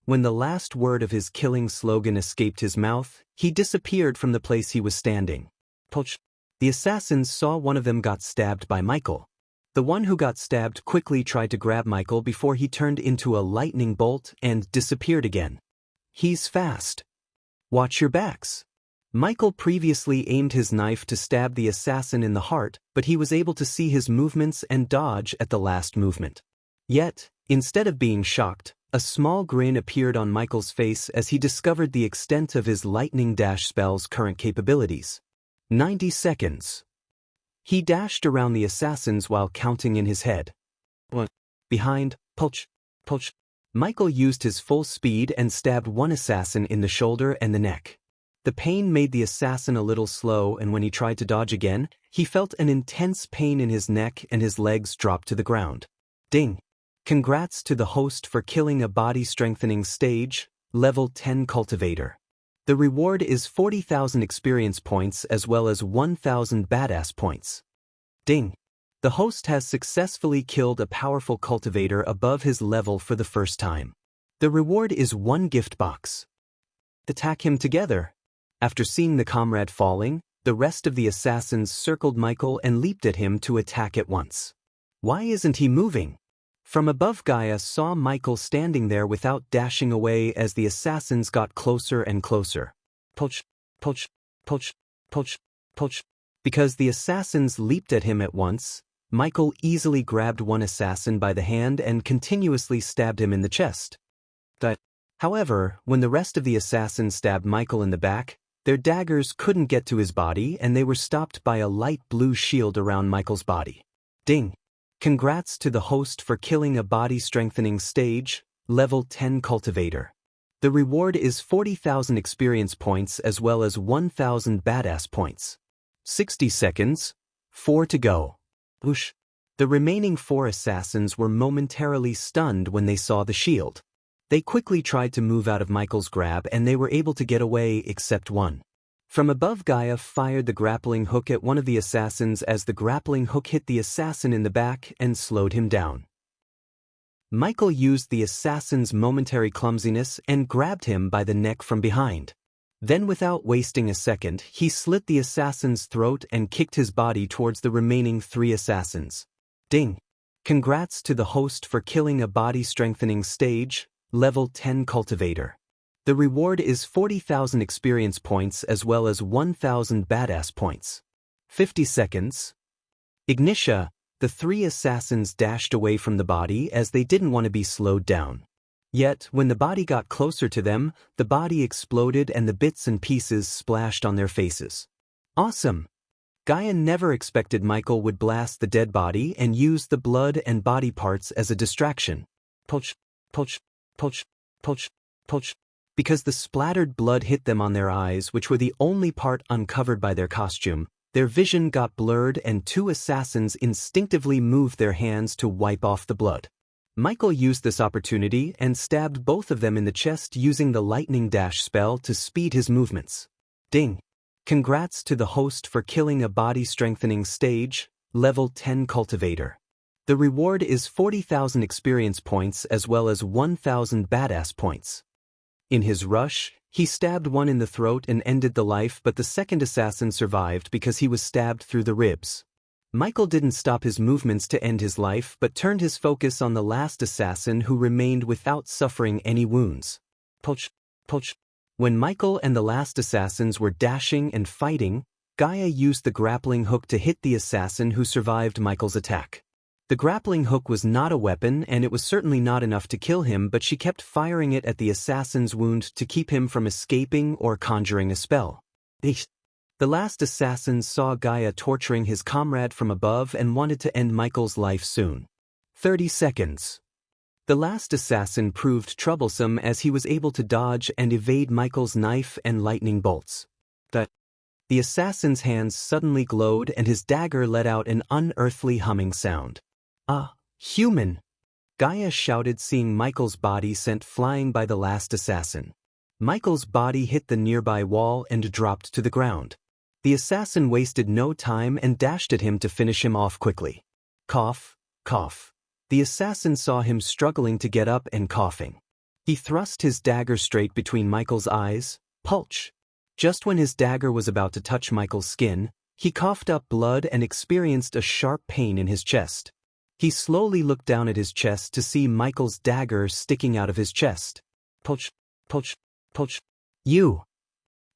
When the last word of his killing slogan escaped his mouth, he disappeared from the place he was standing. The assassins saw one of them got stabbed by Michael. The one who got stabbed quickly tried to grab Michael before he turned into a lightning bolt and disappeared again. He's fast. Watch your backs. Michael previously aimed his knife to stab the assassin in the heart, but he was able to see his movements and dodge at the last movement. Yet, instead of being shocked, a small grin appeared on Michael's face as he discovered the extent of his lightning dash spell's current capabilities. 90 seconds. He dashed around the assassins while counting in his head. 1. Behind, pulch. Michael used his full speed and stabbed one assassin in the shoulder and the neck. The pain made the assassin a little slow, and when he tried to dodge again, he felt an intense pain in his neck and his legs dropped to the ground. Ding! Congrats to the host for killing a body-strengthening stage, level 10 cultivator. The reward is 40,000 experience points as well as 1,000 badass points. Ding! The host has successfully killed a powerful cultivator above his level for the first time. The reward is 1 gift box. Attack him together. After seeing the comrade falling, the rest of the assassins circled Michael and leaped at him to attack at once. Why isn't he moving? From above, Gaia saw Michael standing there without dashing away as the assassins got closer and closer. Poch. Because the assassins leaped at him at once, Michael easily grabbed one assassin by the hand and continuously stabbed him in the chest. However, when the rest of the assassins stabbed Michael in the back, their daggers couldn't get to his body and they were stopped by a light blue shield around Michael's body. Ding! Congrats to the host for killing a body-strengthening stage, level 10 cultivator. The reward is 40,000 experience points as well as 1,000 badass points. 60 seconds. 4 to go. Whoosh. The remaining 4 assassins were momentarily stunned when they saw the shield. They quickly tried to move out of Michael's grab and they were able to get away except one. From above, Gaia fired the grappling hook at one of the assassins as the grappling hook hit the assassin in the back and slowed him down. Michael used the assassin's momentary clumsiness and grabbed him by the neck from behind. Then without wasting a second, he slit the assassin's throat and kicked his body towards the remaining 3 assassins. Ding! Congrats to the host for killing a body-strengthening stage, level 10 cultivator. The reward is 40,000 experience points as well as 1,000 badass points. 50 seconds. Ignitia, the 3 assassins dashed away from the body as they didn't want to be slowed down. Yet, when the body got closer to them, the body exploded and the bits and pieces splashed on their faces. Awesome! Gaia never expected Michael would blast the dead body and use the blood and body parts as a distraction. Poch, poch, poch, poch, poch. Because the splattered blood hit them on their eyes, which were the only part uncovered by their costume, their vision got blurred and 2 assassins instinctively moved their hands to wipe off the blood. Michael used this opportunity and stabbed both of them in the chest using the lightning dash spell to speed his movements. Ding! Congrats to the host for killing a body-strengthening stage, level 10 cultivator. The reward is 40,000 experience points as well as 1,000 badass points. In his rush, he stabbed one in the throat and ended the life, but the second assassin survived because he was stabbed through the ribs. Michael didn't stop his movements to end his life but turned his focus on the last assassin who remained without suffering any wounds. Poch, poch. When Michael and the last assassins were dashing and fighting, Gaia used the grappling hook to hit the assassin who survived Michael's attack. The grappling hook was not a weapon and it was certainly not enough to kill him, but she kept firing it at the assassin's wound to keep him from escaping or conjuring a spell. The last assassin saw Gaia torturing his comrade from above and wanted to end Michael's life soon. 30 seconds. The last assassin proved troublesome as he was able to dodge and evade Michael's knife and lightning bolts. The assassin's hands suddenly glowed and his dagger let out an unearthly humming sound. "Ah, human!" Gaia shouted, seeing Michael's body sent flying by the last assassin. Michael's body hit the nearby wall and dropped to the ground. The assassin wasted no time and dashed at him to finish him off quickly. Cough, cough. The assassin saw him struggling to get up and coughing. He thrust his dagger straight between Michael's eyes. Pulch! Just when his dagger was about to touch Michael's skin, he coughed up blood and experienced a sharp pain in his chest. He slowly looked down at his chest to see Michael's dagger sticking out of his chest. Pulch, pulch, pulch. You!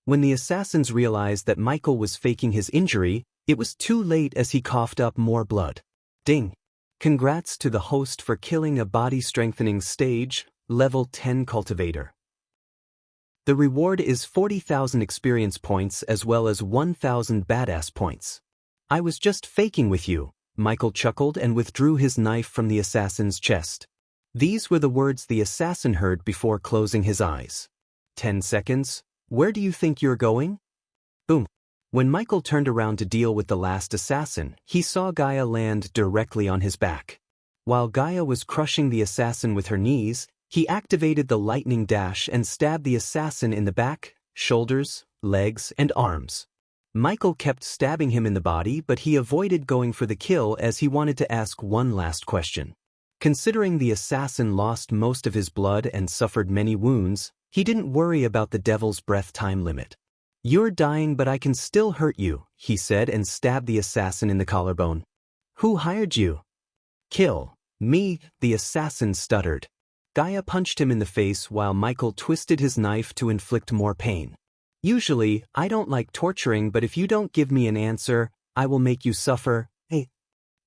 When the assassins realized that Michael was faking his injury, it was too late as he coughed up more blood. Ding! Congrats to the host for killing a body-strengthening stage, level 10 cultivator. The reward is 40,000 experience points as well as 1,000 badass points. I was just faking with you, Michael chuckled and withdrew his knife from the assassin's chest. These were the words the assassin heard before closing his eyes. 10 seconds. Where do you think you're going? Boom. When Michael turned around to deal with the last assassin, he saw Gaia land directly on his back. While Gaia was crushing the assassin with her knees, he activated the lightning dash and stabbed the assassin in the back, shoulders, legs, and arms. Michael kept stabbing him in the body, but he avoided going for the kill as he wanted to ask one last question. Considering the assassin lost most of his blood and suffered many wounds, he didn't worry about the devil's breath time limit. "You're dying, but I can still hurt you," he said and stabbed the assassin in the collarbone. "Who hired you?" "Kill me," the assassin stuttered. Gaia punched him in the face while Michael twisted his knife to inflict more pain. "Usually, I don't like torturing, but if you don't give me an answer, I will make you suffer." Hey.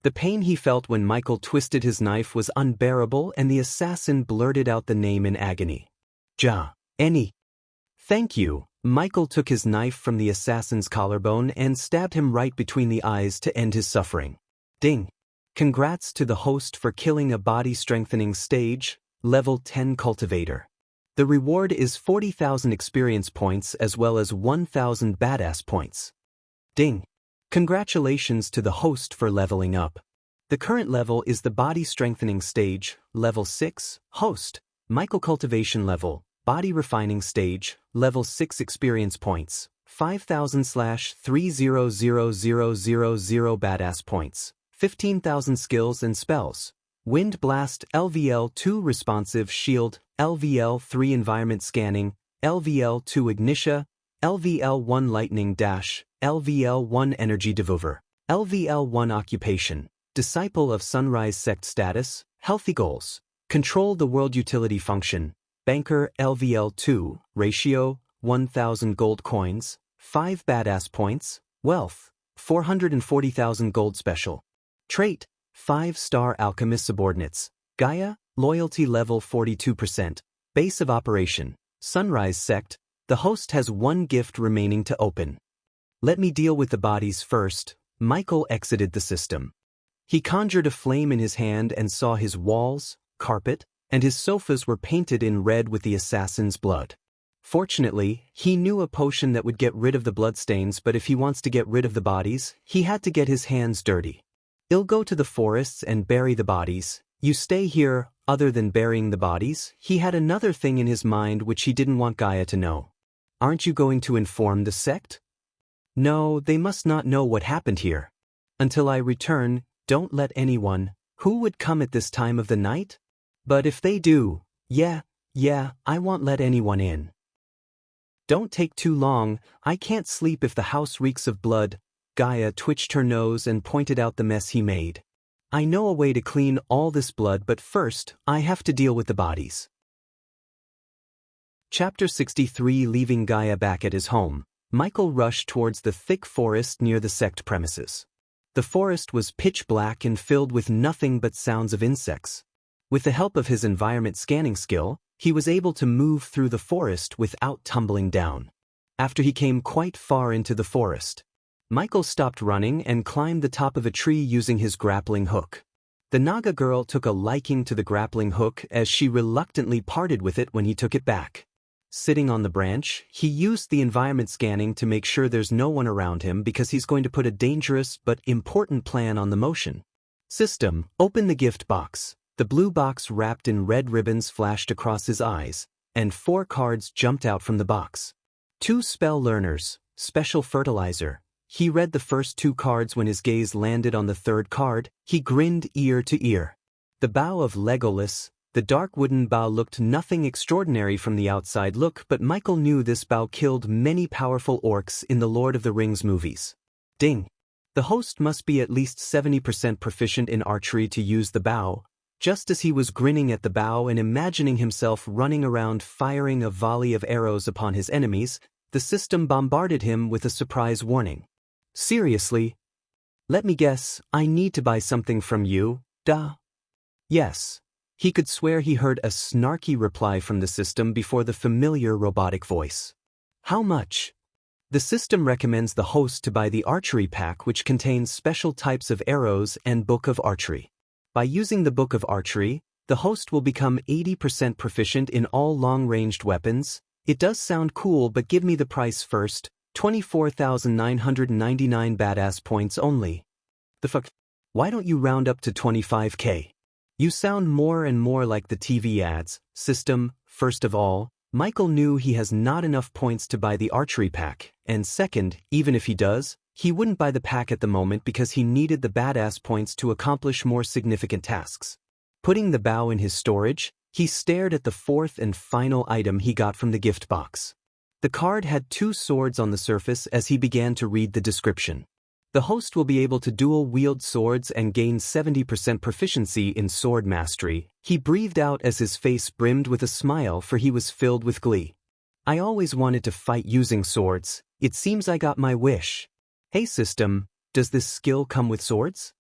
The pain he felt when Michael twisted his knife was unbearable and the assassin blurted out the name in agony. Any. "Thank you." Michael took his knife from the assassin's collarbone and stabbed him right between the eyes to end his suffering. Ding. Congrats to the host for killing a body-strengthening stage, level 10 cultivator. The reward is 40,000 experience points as well as 1,000 badass points. Ding. Congratulations to the host for leveling up. The current level is the body-strengthening stage, level 6, host, Michael cultivation level, body refining stage, level 6 experience points, 5,000/300,000 badass points, 15,000 skills and spells, Wind Blast LVL2 Responsive Shield, LVL3 Environment Scanning, LVL2 Ignitia, LVL1 Lightning Dash, LVL1 Energy Devover, LVL1 Occupation, Disciple of Sunrise Sect Status, Healthy Goals, Control the World Utility Function, Banker LVL2, Ratio, 1,000 Gold Coins, 5 Badass Points, Wealth, 440,000 Gold Special. Trait, 5-star Alchemist Subordinates, Gaia, Loyalty Level 42%, Base of Operation, Sunrise Sect, the host has one gift remaining to open. Let me deal with the bodies first. Michael exited the system. He conjured a flame in his hand and saw his walls, carpet, and his sofas were painted in red with the assassin's blood. Fortunately, he knew a potion that would get rid of the bloodstains, but if he wants to get rid of the bodies, he had to get his hands dirty. He'll go to the forests and bury the bodies. You stay here. Other than burying the bodies, he had another thing in his mind which he didn't want Gaia to know. Aren't you going to inform the sect? No, they must not know what happened here. Until I return, don't let anyone. Who would come at this time of the night? But if they do, yeah, I won't let anyone in. Don't take too long. I can't sleep if the house reeks of blood. Gaia twitched her nose and pointed out the mess he made. I know a way to clean all this blood, but first, I have to deal with the bodies. Chapter 63. Leaving Gaia back at his home, Michael rushed towards the thick forest near the sect premises. The forest was pitch black and filled with nothing but sounds of insects. With the help of his environment scanning skill, he was able to move through the forest without tumbling down. After he came quite far into the forest, Michael stopped running and climbed the top of a tree using his grappling hook. The Naga girl took a liking to the grappling hook as she reluctantly parted with it when he took it back. Sitting on the branch, he used the environment scanning to make sure there's no one around him because he's going to put a dangerous but important plan on the motion. System, open the gift box. The blue box wrapped in red ribbons flashed across his eyes, and 4 cards jumped out from the box. 2 spell learners, special fertilizer. He read the first 2 cards. When his gaze landed on the 3rd card, he grinned ear to ear. The bow of Legolas. The dark wooden bow looked nothing extraordinary from the outside look, but Michael knew this bow killed many powerful orcs in the Lord of the Rings movies. Ding! The host must be at least 70% proficient in archery to use the bow. Just as he was grinning at the bow and imagining himself running around firing a volley of arrows upon his enemies, the system bombarded him with a surprise warning. Seriously? Let me guess, I need to buy something from you, duh? Yes. He could swear he heard a snarky reply from the system before the familiar robotic voice. How much? The system recommends the host to buy the archery pack, which contains special types of arrows and Book of Archery. By using the Book of Archery, the host will become 80% proficient in all long-ranged weapons. It does sound cool, but give me the price first. 24,999 badass points only. The fuck? Why don't you round up to 25k? You sound more and more like the TV ads. System, first of all, Michael knew he has not enough points to buy the archery pack, and second, even if he does, he wouldn't buy the pack at the moment because he needed the badass points to accomplish more significant tasks. Putting the bow in his storage, he stared at the 4th and final item he got from the gift box. The card had 2 swords on the surface as he began to read the description. The host will be able to dual-wield swords and gain 70% proficiency in sword mastery. He breathed out as his face brimmed with a smile, for he was filled with glee. I always wanted to fight using swords. It seems I got my wish. Hey system, does this skill come with swords?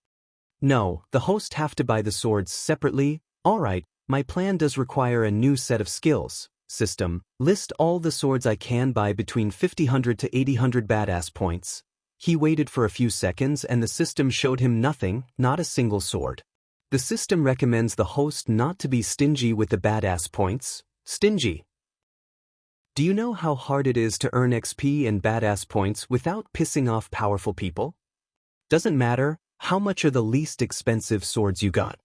No, the host have to buy the swords separately. Alright, my plan does require a new set of skills. System, list all the swords I can buy between 5000 to 8000 badass points. He waited for a few seconds and the system showed him nothing, not a single sword. The system recommends the host not to be stingy with the badass points. Stingy. Do you know how hard it is to earn XP and badass points without pissing off powerful people? Doesn't matter, how much are the least expensive swords you got?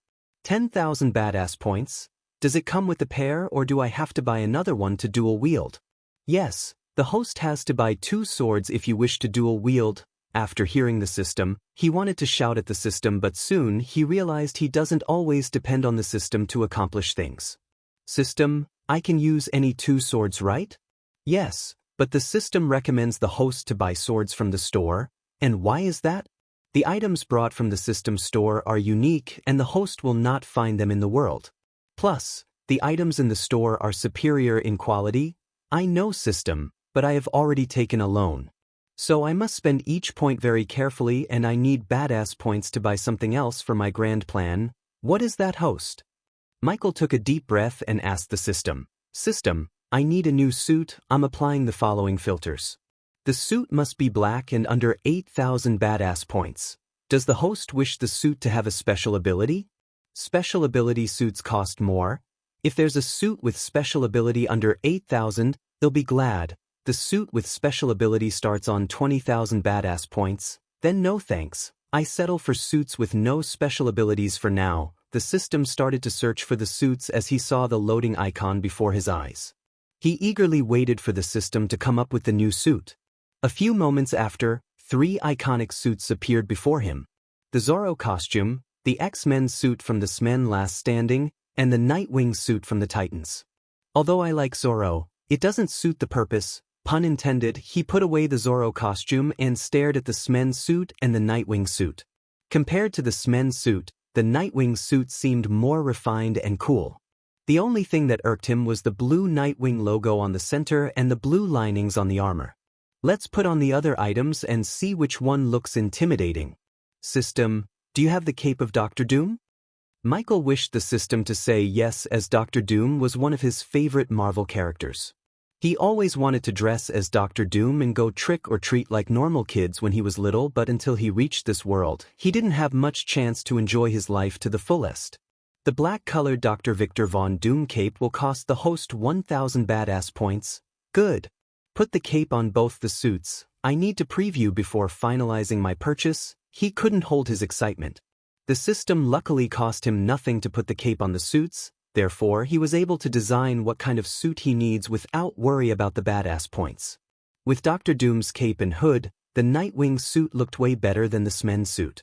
10,000 badass points? Does it come with the pair or do I have to buy another one to dual wield? Yes, the host has to buy 2 swords if you wish to dual wield. After hearing the system, he wanted to shout at the system, but soon he realized he doesn't always depend on the system to accomplish things. System, I can use any 2 swords, right? Yes, but the system recommends the host to buy swords from the store. And why is that? The items brought from the system store are unique and the host will not find them in the world. Plus, the items in the store are superior in quality. I know system, but I have already taken a loan. So I must spend each point very carefully, and I need badass points to buy something else for my grand plan. What is that, host? Michael took a deep breath and asked the system. System, I need a new suit. I'm applying the following filters. The suit must be black and under 8,000 badass points. Does the host wish the suit to have a special ability? Special ability suits cost more. If there's a suit with special ability under 8,000, they'll be glad. The suit with special ability starts on 20,000 badass points. Then no thanks. I settle for suits with no special abilities for now. The system started to search for the suits as he saw the loading icon before his eyes. He eagerly waited for the system to come up with the new suit. A few moments after, 3 iconic suits appeared before him. The Zorro costume, the X-Men suit from the X-Men Last Standing, and the Nightwing suit from the Titans. Although I like Zorro, it doesn't suit the purpose, pun intended. He put away the Zorro costume and stared at the X-Men suit and the Nightwing suit. Compared to the X-Men suit, the Nightwing suit seemed more refined and cool. The only thing that irked him was the blue Nightwing logo on the center and the blue linings on the armor. Let's put on the other items and see which one looks intimidating. System, do you have the cape of Dr. Doom? Michael wished the system to say yes, as Dr. Doom was one of his favorite Marvel characters. He always wanted to dress as Dr. Doom and go trick or treat like normal kids when he was little, but until he reached this world, he didn't have much chance to enjoy his life to the fullest. The black-colored Dr. Victor Von Doom cape will cost the host 1,000 badass points. Good. Put the cape on both the suits. I need to preview before finalizing my purchase. He couldn't hold his excitement. The system luckily cost him nothing to put the cape on the suits, therefore he was able to design what kind of suit he needs without worry about the badass points. With Dr. Doom's cape and hood, the Nightwing suit looked way better than the X-Men suit.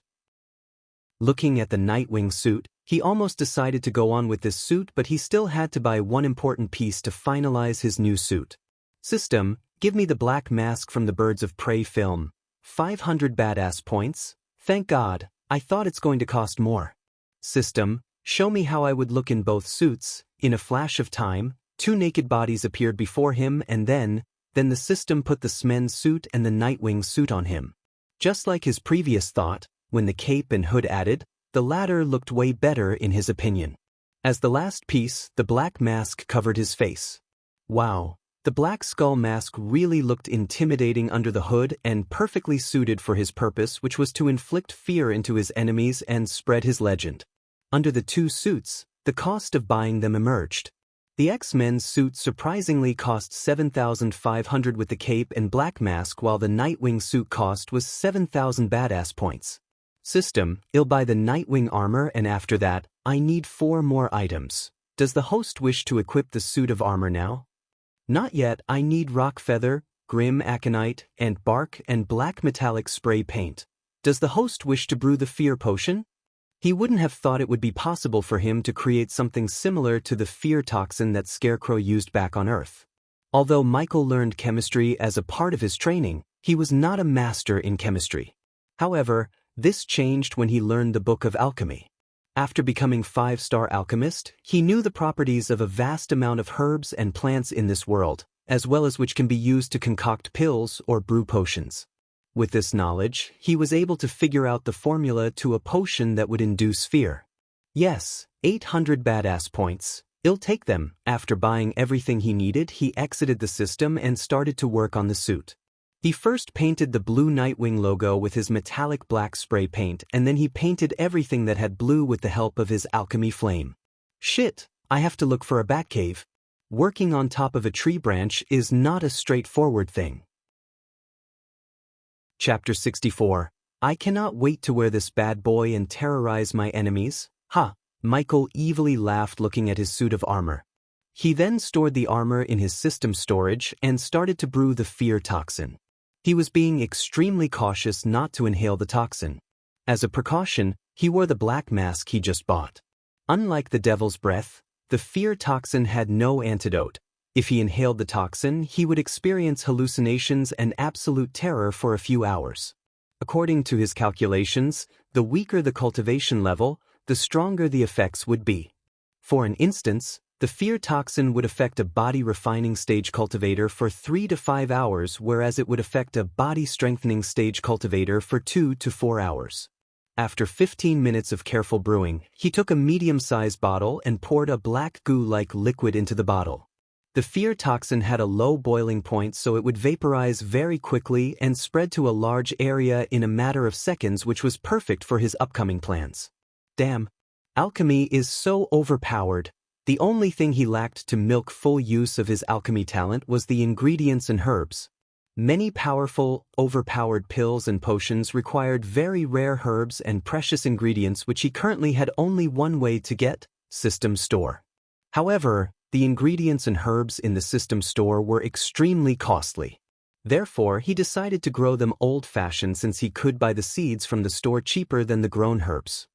Looking at the Nightwing suit, he almost decided to go on with this suit, but he still had to buy one important piece to finalize his new suit. System, give me the black mask from the Birds of Prey film. 500 badass points. Thank God. I thought it's going to cost more. System, show me how I would look in both suits. In a flash of time, 2 naked bodies appeared before him, and then the system put the X-Men suit and the Nightwing suit on him. Just like his previous thought, when the cape and hood added, the latter looked way better in his opinion. As the last piece, the black mask covered his face. Wow. The black skull mask really looked intimidating under the hood and perfectly suited for his purpose, which was to inflict fear into his enemies and spread his legend. Under the 2 suits, the cost of buying them emerged. The X-Men suit surprisingly cost 7,500 with the cape and black mask, while the Nightwing suit cost was 7,000 badass points. System, I'll buy the Nightwing armor, and after that, I need 4 more items. Does the host wish to equip the suit of armor now? Not yet. I need rock feather, grim aconite, and bark, and black metallic spray paint. Does the host wish to brew the fear potion? He wouldn't have thought it would be possible for him to create something similar to the fear toxin that Scarecrow used back on Earth. Although Michael learned chemistry as a part of his training, he was not a master in chemistry. However, this changed when he learned the Book of Alchemy. After becoming 5-star alchemist, he knew the properties of a vast amount of herbs and plants in this world, as well as which can be used to concoct pills or brew potions. With this knowledge, he was able to figure out the formula to a potion that would induce fear. Yes, 800 badass points. I'll take them. After buying everything he needed, he exited the system and started to work on the suit. He first painted the blue Nightwing logo with his metallic black spray paint, and then he painted everything that had blue with the help of his alchemy flame. Shit, I have to look for a Batcave. Working on top of a tree branch is not a straightforward thing. Chapter 64. I cannot wait to wear this bad boy and terrorize my enemies. Ha! Michael evilly laughed looking at his suit of armor. He then stored the armor in his system storage and started to brew the fear toxin. He was being extremely cautious not to inhale the toxin. As a precaution, he wore the black mask he just bought. Unlike the devil's breath, the fear toxin had no antidote. If he inhaled the toxin, he would experience hallucinations and absolute terror for a few hours. According to his calculations, the weaker the cultivation level, the stronger the effects would be. For an instance, the fear toxin would affect a body refining stage cultivator for 3 to 5 hours, whereas it would affect a body strengthening stage cultivator for 2 to 4 hours. After 15 minutes of careful brewing, he took a medium-sized bottle and poured a black goo-like liquid into the bottle. The fear toxin had a low boiling point, so it would vaporize very quickly and spread to a large area in a matter of seconds, which was perfect for his upcoming plans. Damn. Alchemy is so overpowered. The only thing he lacked to milk full use of his alchemy talent was the ingredients and herbs. Many powerful, overpowered pills and potions required very rare herbs and precious ingredients, which he currently had only one way to get: system store. However, the ingredients and herbs in the system store were extremely costly. Therefore, he decided to grow them old-fashioned, since he could buy the seeds from the store cheaper than the grown herbs.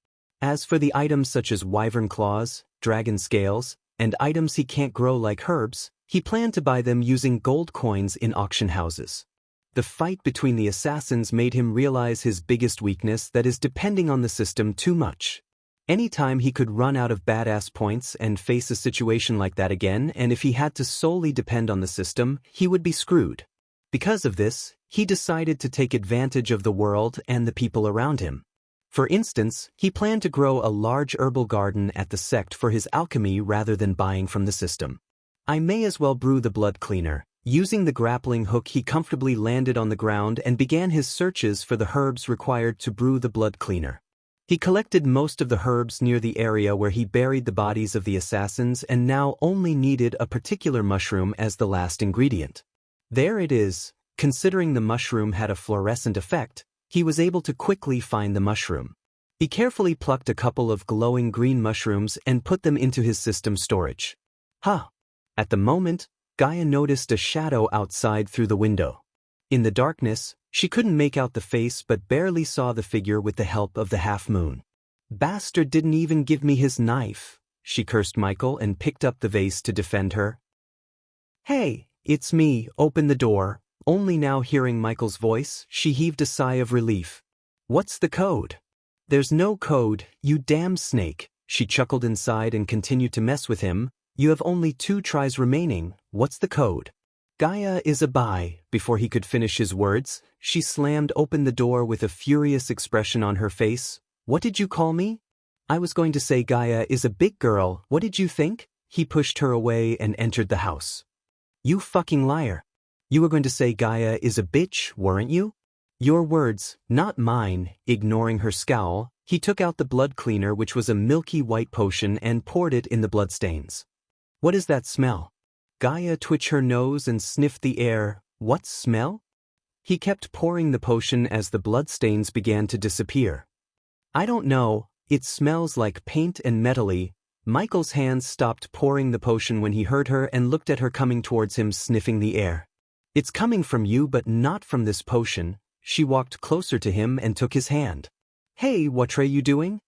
As for the items such as wyvern claws, dragon scales, and items he can't grow like herbs, he planned to buy them using gold coins in auction houses. The fight between the assassins made him realize his biggest weakness, that is depending on the system too much. Anytime he could run out of badass points and face a situation like that again, and if he had to solely depend on the system, he would be screwed. Because of this, he decided to take advantage of the world and the people around him. For instance, he planned to grow a large herbal garden at the sect for his alchemy rather than buying from the system. I may as well brew the blood cleaner. Using the grappling hook, he comfortably landed on the ground and began his searches for the herbs required to brew the blood cleaner. He collected most of the herbs near the area where he buried the bodies of the assassins and now only needed a particular mushroom as the last ingredient. There it is. Considering the mushroom had a fluorescent effect, he was able to quickly find the mushroom. He carefully plucked a couple of glowing green mushrooms and put them into his system storage. At the moment, Gaia noticed a shadow outside through the window. In the darkness, she couldn't make out the face but barely saw the figure with the help of the half-moon. Bastard didn't even give me his knife, she cursed Michael and picked up the vase to defend her. Hey, it's me, open the door. Only now hearing Michael's voice, she heaved a sigh of relief. What's the code? There's no code, you damn snake, she chuckled inside and continued to mess with him. You have only 2 tries remaining, what's the code? Gaia is a buy. Before he could finish his words, she slammed open the door with a furious expression on her face. What did you call me? I was going to say Gaia is a big girl, what did you think? He pushed her away and entered the house. You fucking liar. You were going to say Gaia is a bitch, weren't you? Your words, not mine. Ignoring her scowl, he took out the blood cleaner, which was a milky white potion, and poured it in the bloodstains. What is that smell? Gaia twitched her nose and sniffed the air. What smell? He kept pouring the potion as the bloodstains began to disappear. I don't know, it smells like paint and metally. Michael's hands stopped pouring the potion when he heard her and looked at her coming towards him, sniffing the air. It's coming from you but not from this potion. She walked closer to him and took his hand. Hey, what are you doing?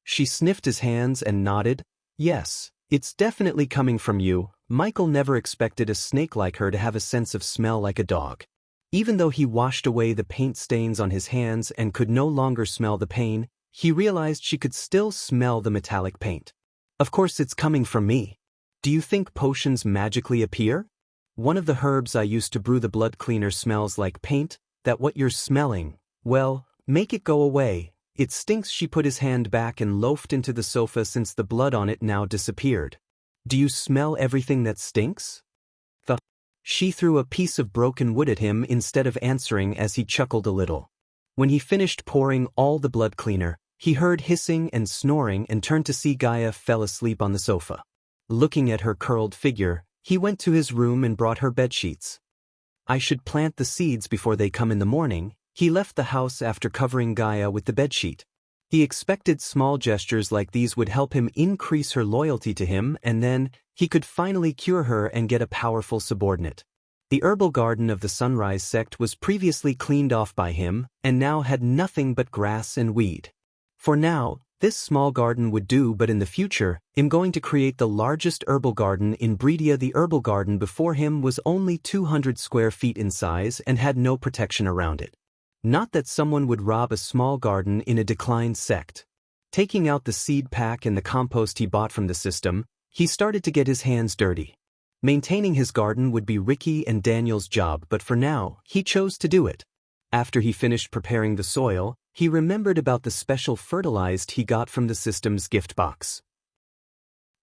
She sniffed his hands and nodded. Yes, it's definitely coming from you. Michael never expected a snake like her to have a sense of smell like a dog. Even though he washed away the paint stains on his hands and could no longer smell the pain, he realized she could still smell the metallic paint. Of course it's coming from me. Do you think potions magically appear? One of the herbs I used to brew the blood cleaner smells like paint. That what you're smelling? Well, make it go away. It stinks. She put his hand back and loafed into the sofa since the blood on it now disappeared. Do you smell everything that stinks? She threw a piece of broken wood at him instead of answering as he chuckled a little. When he finished pouring all the blood cleaner, he heard hissing and snoring and turned to see Gaia fell asleep on the sofa. Looking at her curled figure, he went to his room and brought her bedsheets. I should plant the seeds before they come in the morning. He left the house after covering Gaia with the bedsheet. He expected small gestures like these would help him increase her loyalty to him, and then he could finally cure her and get a powerful subordinate. The herbal garden of the Sunrise sect was previously cleaned off by him and now had nothing but grass and weed. For now, this small garden would do, but in the future, I'm going to create the largest herbal garden in Bredia. The herbal garden before him was only 200 square feet in size and had no protection around it. Not that someone would rob a small garden in a declined sect. Taking out the seed pack and the compost he bought from the system, he started to get his hands dirty. Maintaining his garden would be Ricky and Daniel's job, but for now, he chose to do it. After he finished preparing the soil, he remembered about the special fertilizer he got from the system's gift box.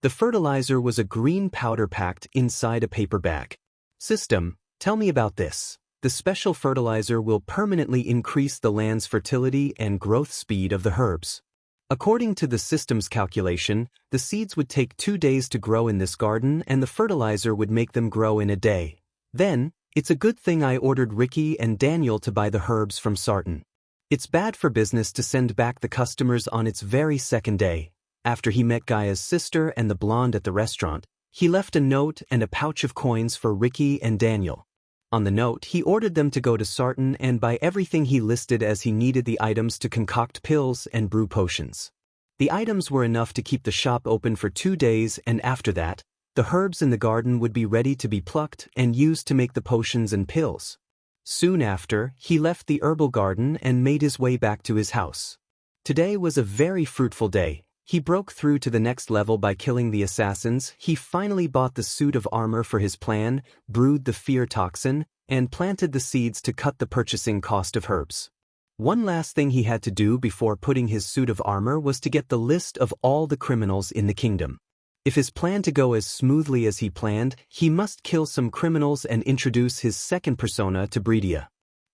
The fertilizer was a green powder packed inside a paper bag. System, tell me about this. The special fertilizer will permanently increase the land's fertility and growth speed of the herbs. According to the system's calculation, the seeds would take 2 days to grow in this garden and the fertilizer would make them grow in a day. Then, it's a good thing I ordered Ricky and Daniel to buy the herbs from Sarton. It's bad for business to send back the customers on its very second day. After he met Gaia's sister and the blonde at the restaurant, he left a note and a pouch of coins for Ricky and Daniel. On the note, he ordered them to go to Sarton and buy everything he listed as he needed the items to concoct pills and brew potions. The items were enough to keep the shop open for 2 days, and after that, the herbs in the garden would be ready to be plucked and used to make the potions and pills. Soon after, he left the herbal garden and made his way back to his house. Today was a very fruitful day. He broke through to the next level by killing the assassins. He finally bought the suit of armor for his plan, brewed the fear toxin, and planted the seeds to cut the purchasing cost of herbs. One last thing he had to do before putting his suit of armor was to get the list of all the criminals in the kingdom. If his plan to go as smoothly as he planned, he must kill some criminals and introduce his second persona to Bredia.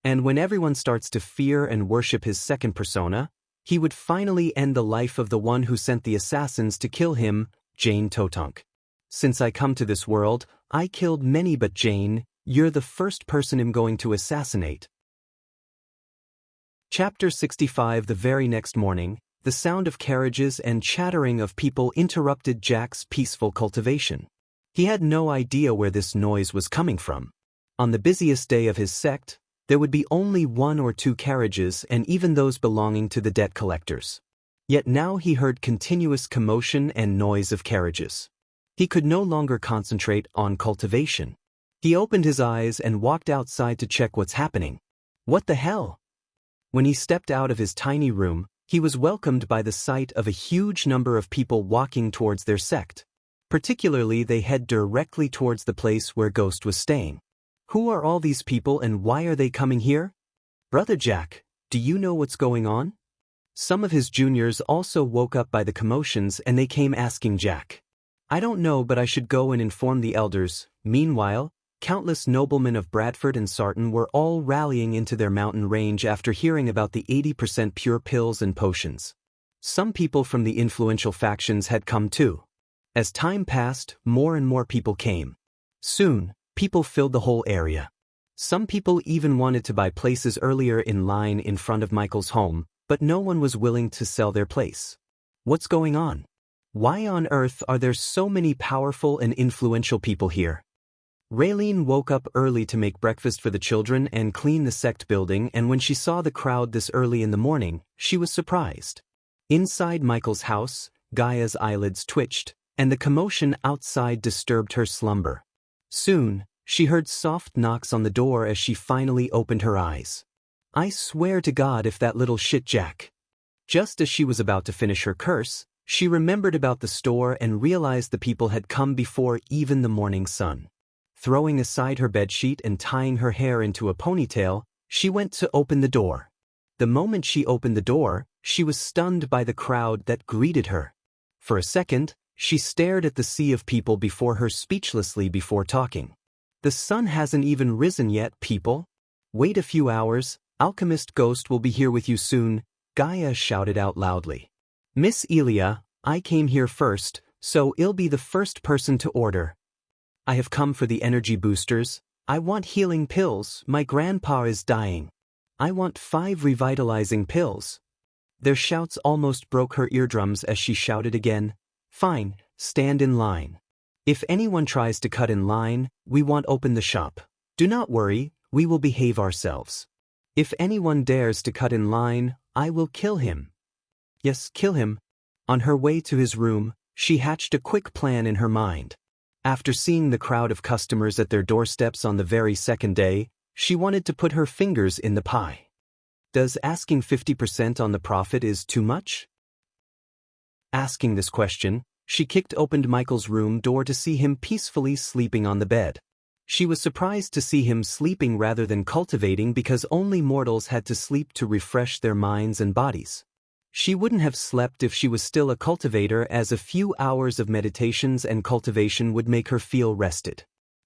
And when everyone starts to fear and worship his second persona, he would finally end the life of the one who sent the assassins to kill him, Jane Totonk. Since I come to this world, I killed many, but Jane, you're the first person I'm going to assassinate. Chapter 65. The very next morning, the sound of carriages and chattering of people interrupted Jack's peaceful cultivation. He had no idea where this noise was coming from. On the busiest day of his sect, there would be only 1 or 2 carriages, and even those belonging to the debt collectors. Yet now he heard continuous commotion and noise of carriages. He could no longer concentrate on cultivation. He opened his eyes and walked outside to check what's happening. What the hell? When he stepped out of his tiny room, he was welcomed by the sight of a huge number of people walking towards their sect. Particularly, they head directly towards the place where Ghost was staying. Who are all these people and why are they coming here? Brother Jack, do you know what's going on? Some of his juniors also woke up by the commotions and they came asking Jack. I don't know, but I should go and inform the elders. Meanwhile, countless noblemen of Bradford and Sarton were all rallying into their mountain range after hearing about the 80% pure pills and potions. Some people from the influential factions had come too. As time passed, more and more people came. Soon, people filled the whole area. Some people even wanted to buy places earlier in line in front of Michael's home, but no one was willing to sell their place. What's going on? Why on earth are there so many powerful and influential people here? Raylene woke up early to make breakfast for the children and clean the sect building, and when she saw the crowd this early in the morning, she was surprised. Inside Michael's house, Gaia's eyelids twitched, and the commotion outside disturbed her slumber. Soon, she heard soft knocks on the door as she finally opened her eyes. I swear to God, if that little shit Jack. Just as she was about to finish her curse, she remembered about the store and realized the people had come before even the morning sun. Throwing aside her bedsheet and tying her hair into a ponytail, she went to open the door. The moment she opened the door, she was stunned by the crowd that greeted her. For a second, she stared at the sea of people before her speechlessly before talking. The sun hasn't even risen yet, people. Wait a few hours, Alchemist Ghost will be here with you soon, Gaia shouted out loudly. Miss Elia, I came here first, so I'll be the first person to order. I have come for the energy boosters. I want healing pills. My grandpa is dying. I want 5 revitalizing pills. Their shouts almost broke her eardrums as she shouted again. Fine, stand in line. If anyone tries to cut in line, we won't open the shop. Do not worry, we will behave ourselves. If anyone dares to cut in line, I will kill him. Yes, kill him. On her way to his room, she hatched a quick plan in her mind. After seeing the crowd of customers at their doorsteps on the very second day, she wanted to put her fingers in the pie. Does asking 50% on the profit is too much? Asking this question, she kicked open Michael's room door to see him peacefully sleeping on the bed. She was surprised to see him sleeping rather than cultivating because only mortals had to sleep to refresh their minds and bodies. She wouldn't have slept if she was still a cultivator, as a few hours of meditations and cultivation would make her feel rested.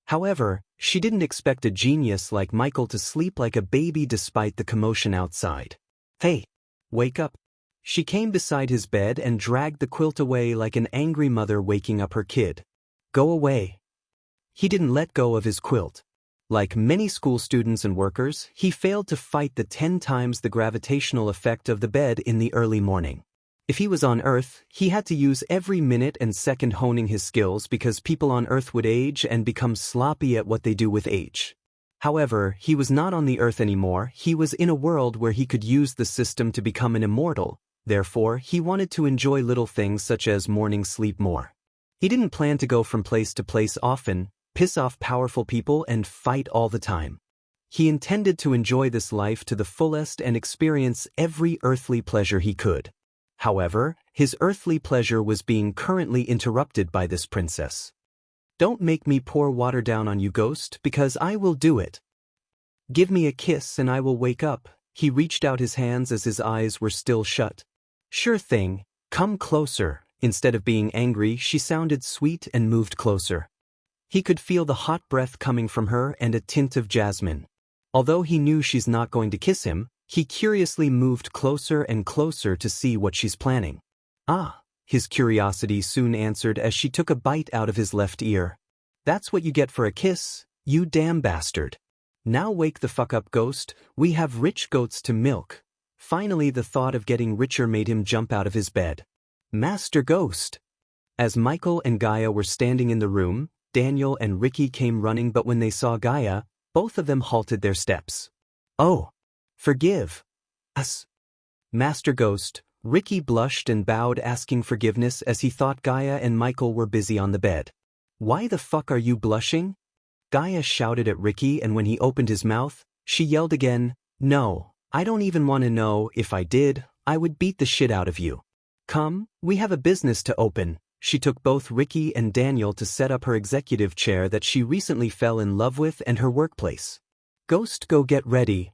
However, she didn't expect a genius like Michael to sleep like a baby despite the commotion outside. Hey, wake up. She came beside his bed and dragged the quilt away like an angry mother waking up her kid. Go away. He didn't let go of his quilt. Like many school students and workers, he failed to fight the 10 times the gravitational effect of the bed in the early morning. If he was on Earth, he had to use every minute and second honing his skills because people on Earth would age and become sloppy at what they do with age. However, he was not on the Earth anymore. He was in a world where he could use the system to become an immortal. Therefore, he wanted to enjoy little things such as morning sleep more. He didn't plan to go from place to place often, piss off powerful people and fight all the time. He intended to enjoy this life to the fullest and experience every earthly pleasure he could. However, his earthly pleasure was being currently interrupted by this princess. Don't make me pour water down on you, ghost, because I will do it. Give me a kiss and I will wake up. He reached out his hands as his eyes were still shut. Sure thing, come closer. Instead of being angry, she sounded sweet and moved closer. He could feel the hot breath coming from her and a tint of jasmine. Although he knew she's not going to kiss him, he curiously moved closer and closer to see what she's planning. Ah, his curiosity soon answered as she took a bite out of his left ear. That's what you get for a kiss, you damn bastard. Now wake the fuck up, ghost, we have rich goats to milk. Finally, the thought of getting richer made him jump out of his bed. Master Ghost. As Michael and Gaia were standing in the room, Daniel and Ricky came running, but when they saw Gaia, both of them halted their steps. Oh, forgive us, Master Ghost. Ricky blushed and bowed, asking forgiveness as he thought Gaia and Michael were busy on the bed. Why the fuck are you blushing? Gaia shouted at Ricky, and when he opened his mouth, she yelled again, No, I don't even want to know. If I did, I would beat the shit out of you. Come, we have a business to open. She took both Ricky and Daniel to set up her executive chair that she recently fell in love with and her workplace. Ghost, go get ready.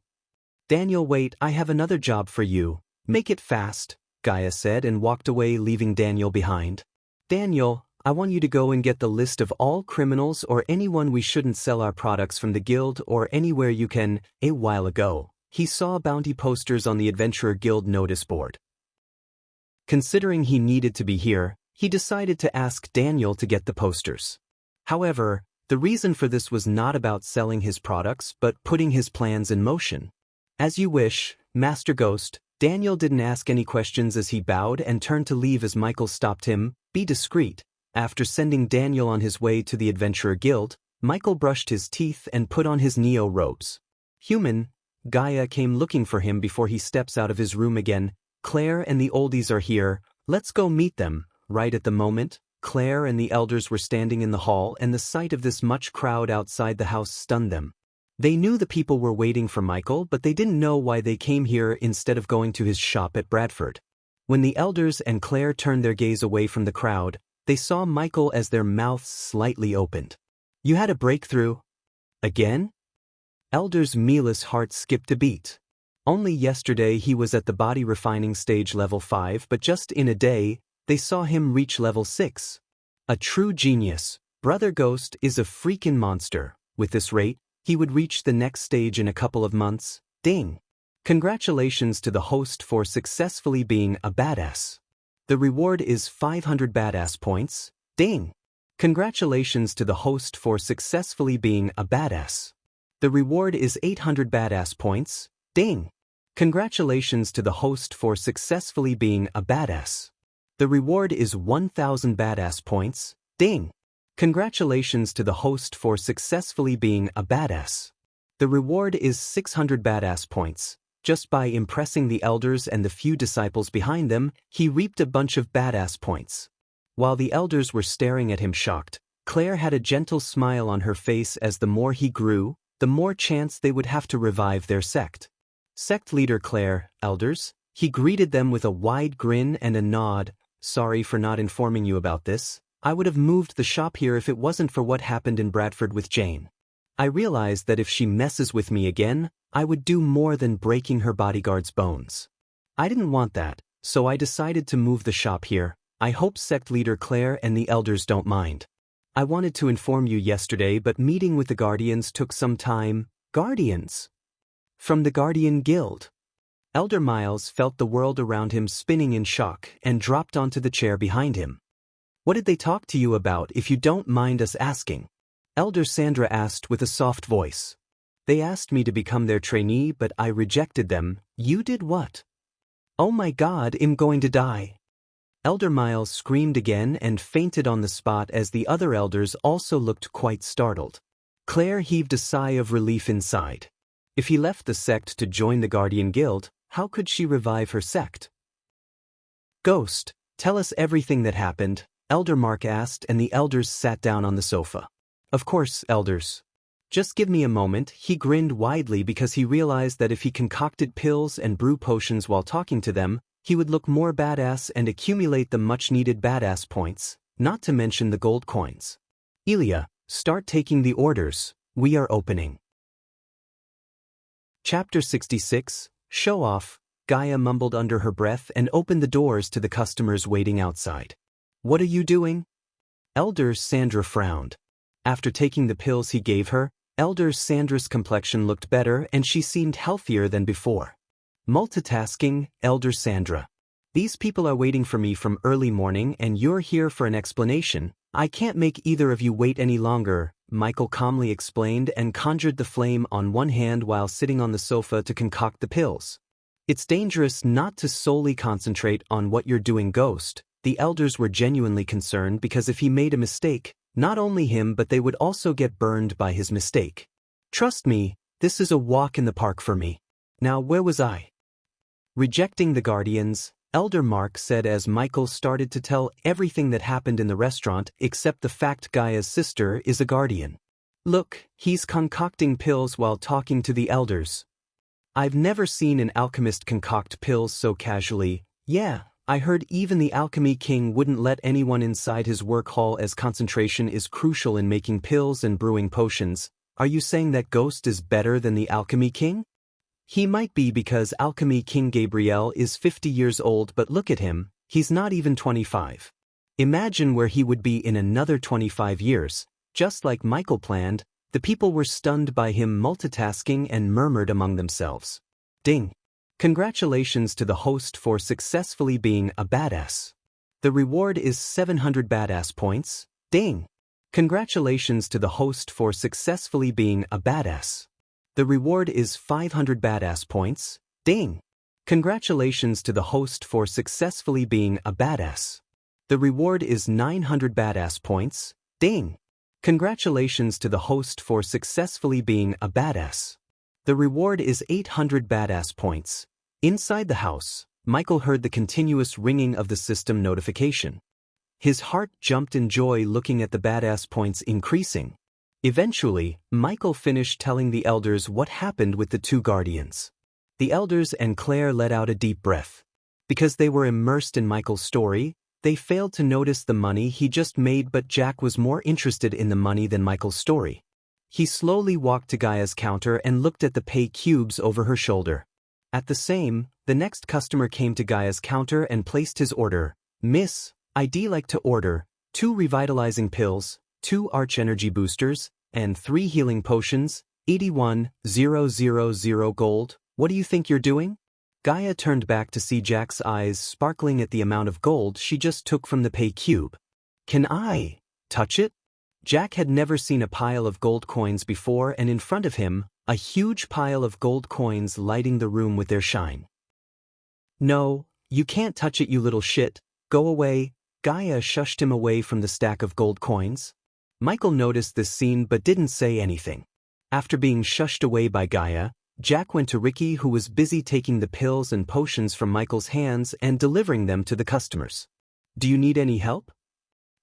Daniel, wait, I have another job for you. Make it fast, Gaia said and walked away, leaving Daniel behind. Daniel, I want you to go and get the list of all criminals or anyone we shouldn't sell our products from the guild or anywhere you can. A while ago, he saw bounty posters on the Adventurer Guild notice board. Considering he needed to be here, he decided to ask Daniel to get the posters. However, the reason for this was not about selling his products but putting his plans in motion. As you wish, Master Ghost. Daniel didn't ask any questions as he bowed and turned to leave as Michael stopped him. Be discreet. After sending Daniel on his way to the Adventurer Guild, Michael brushed his teeth and put on his Neo robes. Human, Gaia came looking for him before he steps out of his room again. Claire and the oldies are here. Let's go meet them. Right at the moment, Claire and the elders were standing in the hall, and the sight of this much crowd outside the house stunned them. They knew the people were waiting for Michael, but they didn't know why they came here instead of going to his shop at Bradford. When the elders and Claire turned their gaze away from the crowd, they saw Michael as their mouths slightly opened. You had a breakthrough? Again? Elders Mila's heart skipped a beat. Only yesterday he was at the body refining stage level 5, but just in a day, they saw him reach level 6. A true genius. Brother Ghost is a freaking monster. With this rate, he would reach the next stage in a couple of months. Ding. Congratulations to the host for successfully being a badass. The reward is 500 badass points. Ding. Congratulations to the host for successfully being a badass. The reward is 800 badass points. Ding. Congratulations to the host for successfully being a badass. The reward is 1000 badass points. Ding. Congratulations to the host for successfully being a badass. The reward is 600 badass points. Just by impressing the elders and the few disciples behind them, he reaped a bunch of badass points. While the elders were staring at him shocked, Claire had a gentle smile on her face as the more he grew, the more chance they would have to revive their sect. Sect leader Claire, elders, he greeted them with a wide grin and a nod. Sorry for not informing you about this. I would have moved the shop here if it wasn't for what happened in Bradford with Jane. I realized that if she messes with me again, I would do more than breaking her bodyguard's bones. I didn't want that, so I decided to move the shop here. I hope sect leader Claire and the elders don't mind. I wanted to inform you yesterday, but meeting with the Guardians took some time. Guardians? From the Guardian Guild. Elder Miles felt the world around him spinning in shock and dropped onto the chair behind him. What did they talk to you about, if you don't mind us asking? Elder Sandra asked with a soft voice. They asked me to become their trainee, but I rejected them. You did what? Oh my God, I'm going to die. Elder Miles screamed again and fainted on the spot as the other elders also looked quite startled. Claire heaved a sigh of relief inside. If he left the sect to join the Guardian Guild, how could she revive her sect? Ghost, tell us everything that happened, Elder Mark asked, and the elders sat down on the sofa. Of course, elders. Just give me a moment. He grinned widely because he realized that if he concocted pills and brew potions while talking to them, he would look more badass and accumulate the much-needed badass points, not to mention the gold coins. Ilya, start taking the orders. We are opening. Chapter 66, Show Off. Gaia mumbled under her breath and opened the doors to the customers waiting outside. What are you doing? Elder Sandra frowned. After taking the pills he gave her, Elder Sandra's complexion looked better and she seemed healthier than before. Multitasking, Elder Sandra. These people are waiting for me from early morning and you're here for an explanation. I can't make either of you wait any longer, Michael calmly explained and conjured the flame on one hand while sitting on the sofa to concoct the pills. It's dangerous not to solely concentrate on what you're doing, Ghost. The elders were genuinely concerned because if he made a mistake, not only him but they would also get burned by his mistake. Trust me, this is a walk in the park for me. Now where was I? Rejecting the Guardians, Elder Mark said as Michael started to tell everything that happened in the restaurant except the fact Gaia's sister is a Guardian. Look, he's concocting pills while talking to the elders. I've never seen an alchemist concoct pills so casually. Yeah, I heard even the Alchemy King wouldn't let anyone inside his work hall as concentration is crucial in making pills and brewing potions. Are you saying that Ghost is better than the Alchemy King? He might be because Alchemy King Gabriel is 50 years old, but look at him, he's not even 25. Imagine where he would be in another 25 years. Just like Michael planned, the people were stunned by him multitasking and murmured among themselves. Ding! Congratulations to the host for successfully being a badass. The reward is 700 badass points. Ding! Congratulations to the host for successfully being a badass. The reward is 500 badass points. Ding! Congratulations to the host for successfully being a badass. The reward is 900 badass points. Ding! Congratulations to the host for successfully being a badass. The reward is 800 badass points. Inside the house, Michael heard the continuous ringing of the system notification. His heart jumped in joy looking at the badass points increasing. Eventually, Michael finished telling the elders what happened with the two Guardians. The elders and Claire let out a deep breath. Because they were immersed in Michael's story, they failed to notice the money he just made, but Jack was more interested in the money than Michael's story. He slowly walked to Gaia's counter and looked at the pay cubes over her shoulder. At the next customer came to Gaia's counter and placed his order. Miss, I'd like to order 2 revitalizing pills, 2 arch energy boosters, and 3 healing potions, 81,000 gold. What do you think you're doing? Gaia turned back to see Jack's eyes sparkling at the amount of gold she just took from the pay cube. Can I touch it? Jack had never seen a pile of gold coins before, and in front of him, a huge pile of gold coins lighting the room with their shine. No, you can't touch it, you little shit. Go away. Gaia shushed him away from the stack of gold coins. Michael noticed this scene but didn't say anything. After being shushed away by Gaia, Jack went to Ricky, who was busy taking the pills and potions from Michael's hands and delivering them to the customers. "Do you need any help?"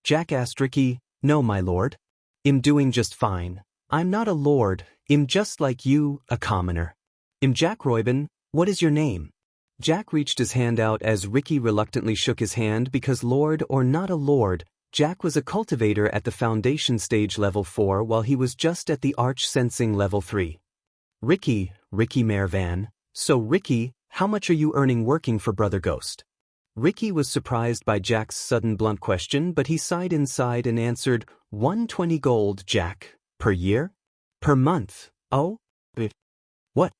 Jack asked Ricky. "No, my lord. I'm doing just fine. I'm not a lord, I'm just like you, a commoner. I'm Jack Royben, what is your name?" Jack reached his hand out as Ricky reluctantly shook his hand because lord or not a lord, Jack was a cultivator at the foundation stage level 4 while he was just at the arch sensing level 3. Ricky Mervan. "So Ricky, how much are you earning working for Brother Ghost?" Ricky was surprised by Jack's sudden blunt question, but he sighed inside and answered, 120 gold, Jack. Per year? Per month? Oh? What?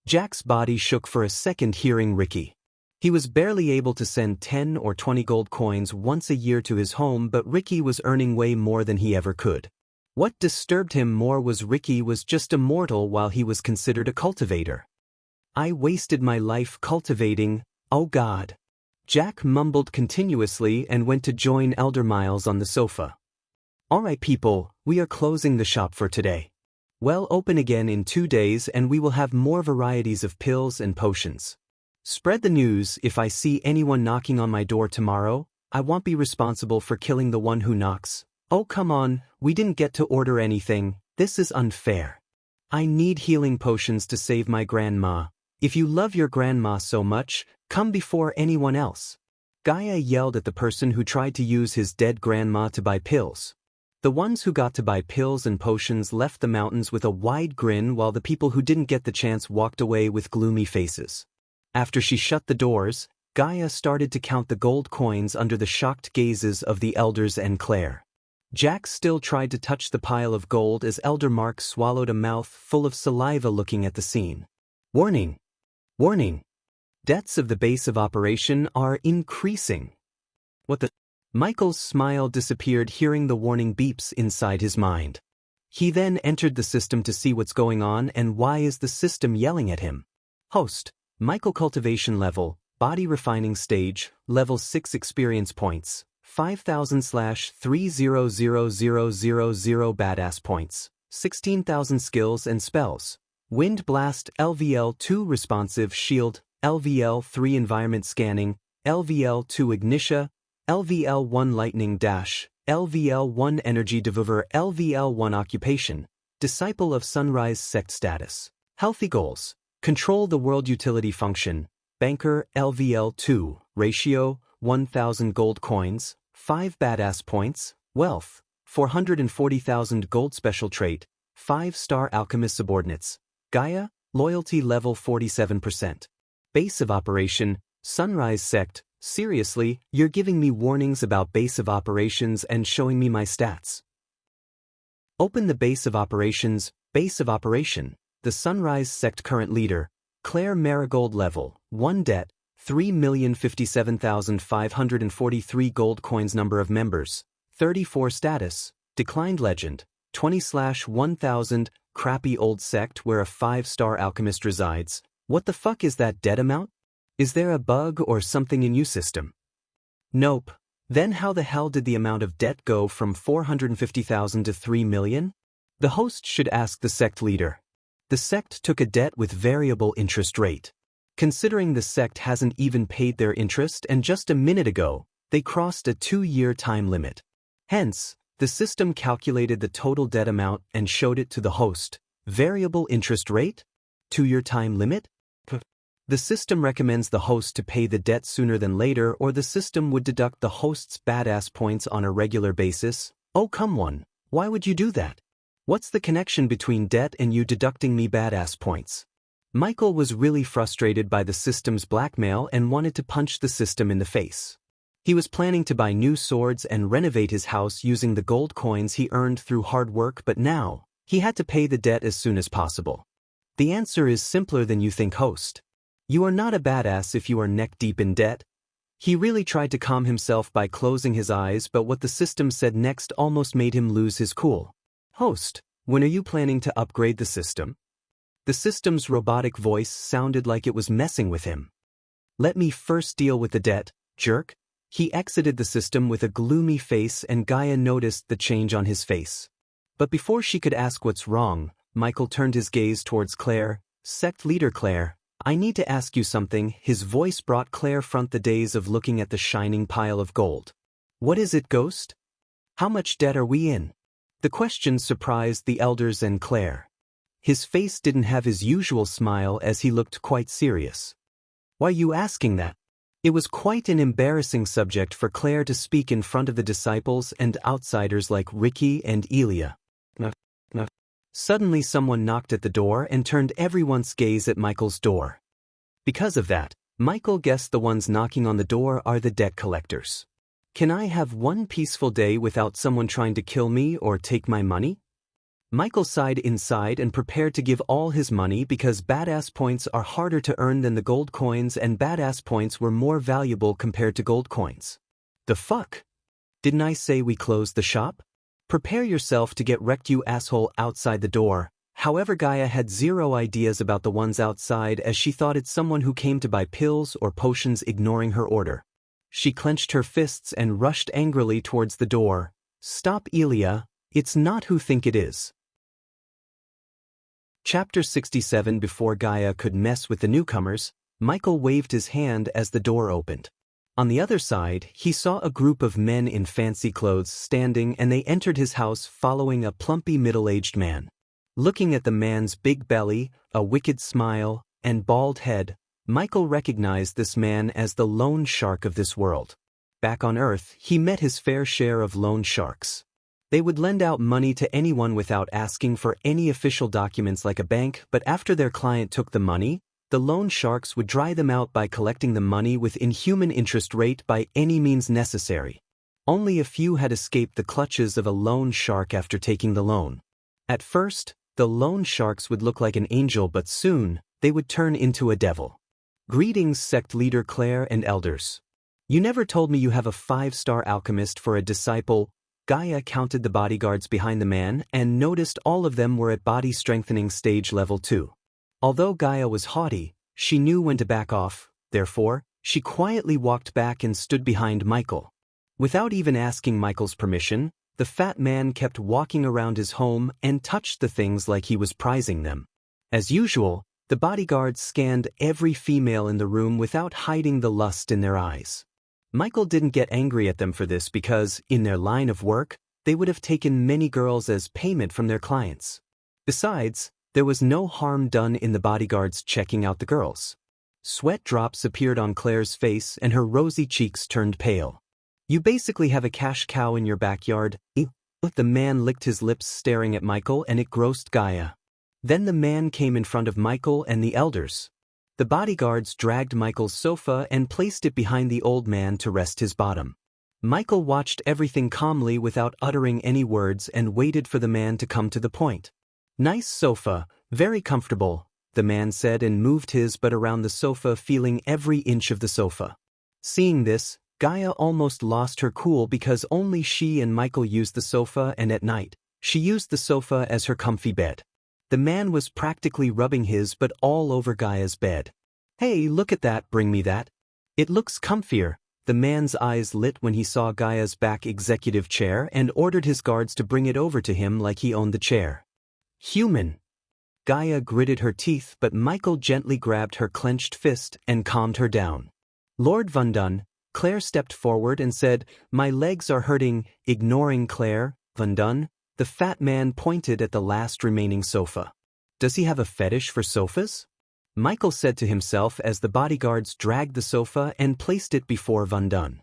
Jack's body shook for a second hearing Ricky. He was barely able to send 10 or 20 gold coins once a year to his home, but Ricky was earning way more than he ever could. What disturbed him more was Ricky was just a mortal while he was considered a cultivator. "I wasted my life cultivating, oh God." Jack mumbled continuously and went to join Elder Miles on the sofa. "Alright people, we are closing the shop for today. We'll open again in 2 days and we will have more varieties of pills and potions. Spread the news. If I see anyone knocking on my door tomorrow, I won't be responsible for killing the one who knocks. Oh come on, we didn't get to order anything, this is unfair. I need healing potions to save my grandma. If you love your grandma so much, come before anyone else." Gaia yelled at the person who tried to use his dead grandma to buy pills. The ones who got to buy pills and potions left the mountains with a wide grin while the people who didn't get the chance walked away with gloomy faces. After she shut the doors, Gaia started to count the gold coins under the shocked gazes of the elders and Claire. Jack still tried to touch the pile of gold as Elder Mark swallowed a mouth full of saliva looking at the scene. "Warning! Warning! Deaths of the base of operation are increasing." What the? Michael's smile disappeared hearing the warning beeps inside his mind. He then entered the system to see what's going on and why is the system yelling at him. Host, Michael cultivation level, body refining stage, level 6 experience points, 5,000/3000000 badass points, 16,000 skills and spells. Wind Blast LVL2 responsive shield, LVL3 environment scanning, LVL2 ignition, LVL1 lightning dash, LVL1 energy devour, LVL1 occupation, disciple of sunrise sect status. Healthy goals, control the world utility function, banker LVL2, ratio, 1,000 gold coins, 5 badass points, wealth, 440,000 gold special trait, 5-star alchemist subordinates, Gaia, loyalty level 47%. Base of operation, sunrise sect. Seriously, you're giving me warnings about base of operations and showing me my stats. Open the base of operations, base of operation, the sunrise sect current leader, Claire Marigold level, 1 debt, 3,057,543 gold coins number of members, 34 status, declined legend, 20/1000, crappy old sect where a 5-star alchemist resides. What the fuck is that debt amount? Is there a bug or something in your system? Nope. Then how the hell did the amount of debt go from 450,000 to 3 million? The host should ask the sect leader. The sect took a debt with variable interest rate. Considering the sect hasn't even paid their interest and just a minute ago, they crossed a 2-year time limit. Hence, the system calculated the total debt amount and showed it to the host. Variable interest rate? 2-year time limit? The system recommends the host to pay the debt sooner than later or the system would deduct the host's badass points on a regular basis. Oh come on, why would you do that? What's the connection between debt and you deducting me badass points? Michael was really frustrated by the system's blackmail and wanted to punch the system in the face. He was planning to buy new swords and renovate his house using the gold coins he earned through hard work, but now, he had to pay the debt as soon as possible. The answer is simpler than you think, host. You are not a badass if you are neck deep in debt. He really tried to calm himself by closing his eyes, but what the system said next almost made him lose his cool. Host, when are you planning to upgrade the system? The system's robotic voice sounded like it was messing with him. Let me first deal with the debt, jerk. He exited the system with a gloomy face and Gaia noticed the change on his face. But before she could ask what's wrong, Michael turned his gaze towards Claire. Sect leader Claire, I need to ask you something. His voice brought Claire front the days of looking at the shining pile of gold. What is it, Ghost? How much debt are we in? The question surprised the elders and Claire. His face didn't have his usual smile as he looked quite serious. Why are you asking that? It was quite an embarrassing subject for Claire to speak in front of the disciples and outsiders like Ricky and Elia. Suddenly someone knocked at the door and turned everyone's gaze at Michael's door. Because of that, Michael guessed the ones knocking on the door are the debt collectors. Can I have one peaceful day without someone trying to kill me or take my money? Michael sighed inside and prepared to give all his money because badass points are harder to earn than the gold coins and badass points were more valuable compared to gold coins. The fuck? Didn't I say we closed the shop? Prepare yourself to get wrecked, you asshole, outside the door. However, Gaia had zero ideas about the ones outside as she thought it's someone who came to buy pills or potions, ignoring her order. She clenched her fists and rushed angrily towards the door. Stop, Elia, it's not who think it is. Chapter 67. Before Gaia could mess with the newcomers, Michael waved his hand as the door opened. On the other side, he saw a group of men in fancy clothes standing and they entered his house following a plumpy middle-aged man. Looking at the man's big belly, a wicked smile, and bald head, Michael recognized this man as the loan shark of this world. Back on Earth, he met his fair share of loan sharks. They would lend out money to anyone without asking for any official documents like a bank, but after their client took the money, the loan sharks would dry them out by collecting the money with inhuman interest rate by any means necessary. Only a few had escaped the clutches of a loan shark after taking the loan. At first, the loan sharks would look like an angel, but soon, they would turn into a devil. Greetings, sect leader Claire and elders. You never told me you have a 5-star alchemist for a disciple. Gaia counted the bodyguards behind the man and noticed all of them were at body strengthening stage level 2. Although Gaia was haughty, she knew when to back off, therefore, she quietly walked back and stood behind Michael. Without even asking Michael's permission, the fat man kept walking around his home and touched the things like he was prizing them. As usual, the bodyguards scanned every female in the room without hiding the lust in their eyes. Michael didn't get angry at them for this because, in their line of work, they would have taken many girls as payment from their clients. Besides, there was no harm done in the bodyguards checking out the girls. Sweat drops appeared on Claire's face and her rosy cheeks turned pale. You basically have a cash cow in your backyard. The man licked his lips staring at Michael and it grossed Gaia. Then the man came in front of Michael and the elders. The bodyguards dragged Michael's sofa and placed it behind the old man to rest his bottom. Michael watched everything calmly without uttering any words and waited for the man to come to the point. Nice sofa, very comfortable, the man said and moved his butt around the sofa, feeling every inch of the sofa. Seeing this, Gaia almost lost her cool because only she and Michael used the sofa, and at night, she used the sofa as her comfy bed. The man was practically rubbing his butt all over Gaia's bed. Hey, look at that, bring me that. It looks comfier. The man's eyes lit when he saw Gaia's back executive chair and ordered his guards to bring it over to him like he owned the chair. Human. Gaia gritted her teeth, but Michael gently grabbed her clenched fist and calmed her down. Lord Vundun, Claire stepped forward and said, my legs are hurting. Ignoring Claire, Vundun, the fat man pointed at the last remaining sofa. Does he have a fetish for sofas? Michael said to himself as the bodyguards dragged the sofa and placed it before Vundun.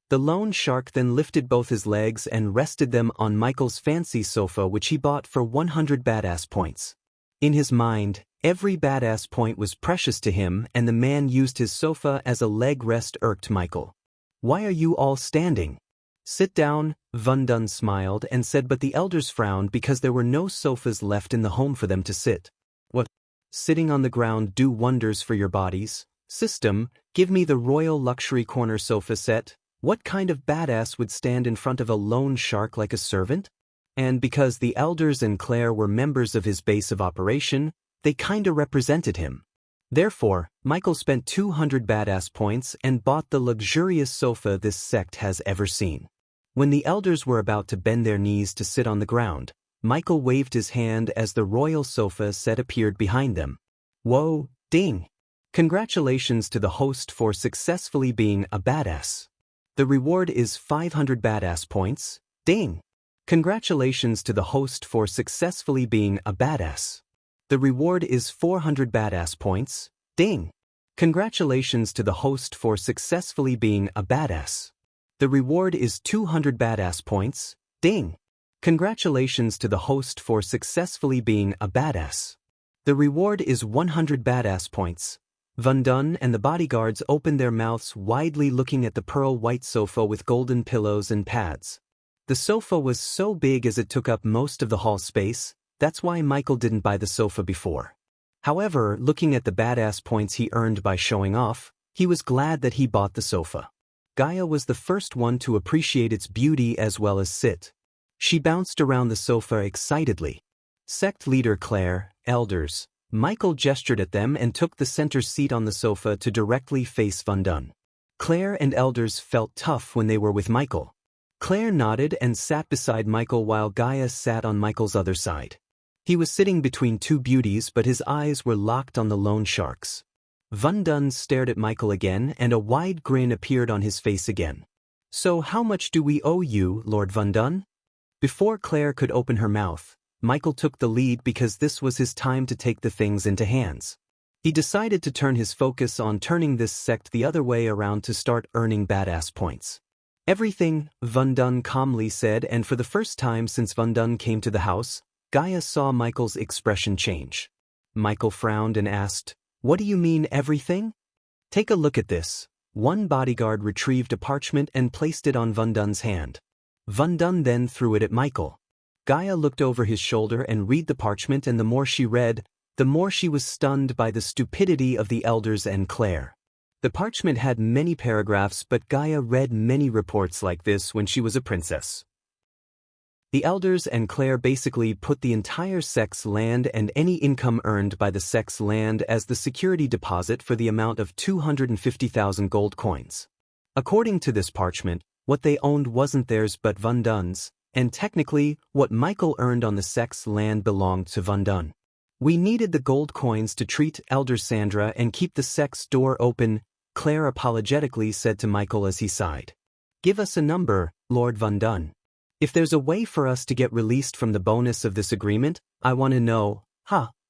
The loan shark then lifted both his legs and rested them on Michael's fancy sofa, which he bought for 100 badass points. In his mind, every badass point was precious to him, and the man used his sofa as a leg rest. Irked Michael. Why are you all standing? Sit down, Vundun smiled and said, but the elders frowned because there were no sofas left in the home for them to sit. What? Sitting on the ground do wonders for your bodies. System, give me the royal luxury corner sofa set. What kind of badass would stand in front of a loan shark like a servant? And because the elders and Claire were members of his base of operation, they kinda represented him. Therefore, Michael spent 200 badass points and bought the luxurious sofa this sect has ever seen. When the elders were about to bend their knees to sit on the ground, Michael waved his hand as the royal sofa set appeared behind them. Whoa, ding! Congratulations to the host for successfully being a badass. The reward is 500 badass points, ding! Congratulations to the host for successfully being a badass. The reward is 400 badass points, ding! Congratulations to the host for successfully being a badass. The reward is 200 badass points, ding! Congratulations to the host for successfully being a badass. The reward is 100 badass points. Van Dun and the bodyguards opened their mouths widely looking at the pearl-white sofa with golden pillows and pads. The sofa was so big as it took up most of the hall space, that's why Michael didn't buy the sofa before. However, looking at the badass points he earned by showing off, he was glad that he bought the sofa. Gaia was the first one to appreciate its beauty as well as sit. She bounced around the sofa excitedly. Sect leader Claire, elders, Michael gestured at them and took the center seat on the sofa to directly face Van Dun. Claire and elders felt tough when they were with Michael. Claire nodded and sat beside Michael while Gaia sat on Michael's other side. He was sitting between two beauties but his eyes were locked on the loan sharks. Van Dun stared at Michael again and a wide grin appeared on his face again. So how much do we owe you, Lord Van Dun? Before Claire could open her mouth, Michael took the lead because this was his time to take the things into hands. He decided to turn his focus on turning this sect the other way around to start earning badass points. Everything, Van Dun calmly said, and for the first time since Van Dun came to the house, Gaia saw Michael's expression change. Michael frowned and asked, "What do you mean everything?" "Take a look at this." One bodyguard retrieved a parchment and placed it on Van Dun's hand. Van Dun then threw it at Michael. Gaia looked over his shoulder and read the parchment, and the more she read, the more she was stunned by the stupidity of the elders and Claire. The parchment had many paragraphs, but Gaia read many reports like this when she was a princess. The elders and Claire basically put the entire sect's land and any income earned by the sect's land as the security deposit for the amount of 250,000 gold coins. According to this parchment, what they owned wasn't theirs but Van Dun's, and technically, what Michael earned on the sect's land belonged to Van Dun. "We needed the gold coins to treat Elder Sandra and keep the sect's door open," Claire apologetically said to Michael as he sighed. "Give us a number, Lord Van Dun. If there's a way for us to get released from the bonus of this agreement, I want to know."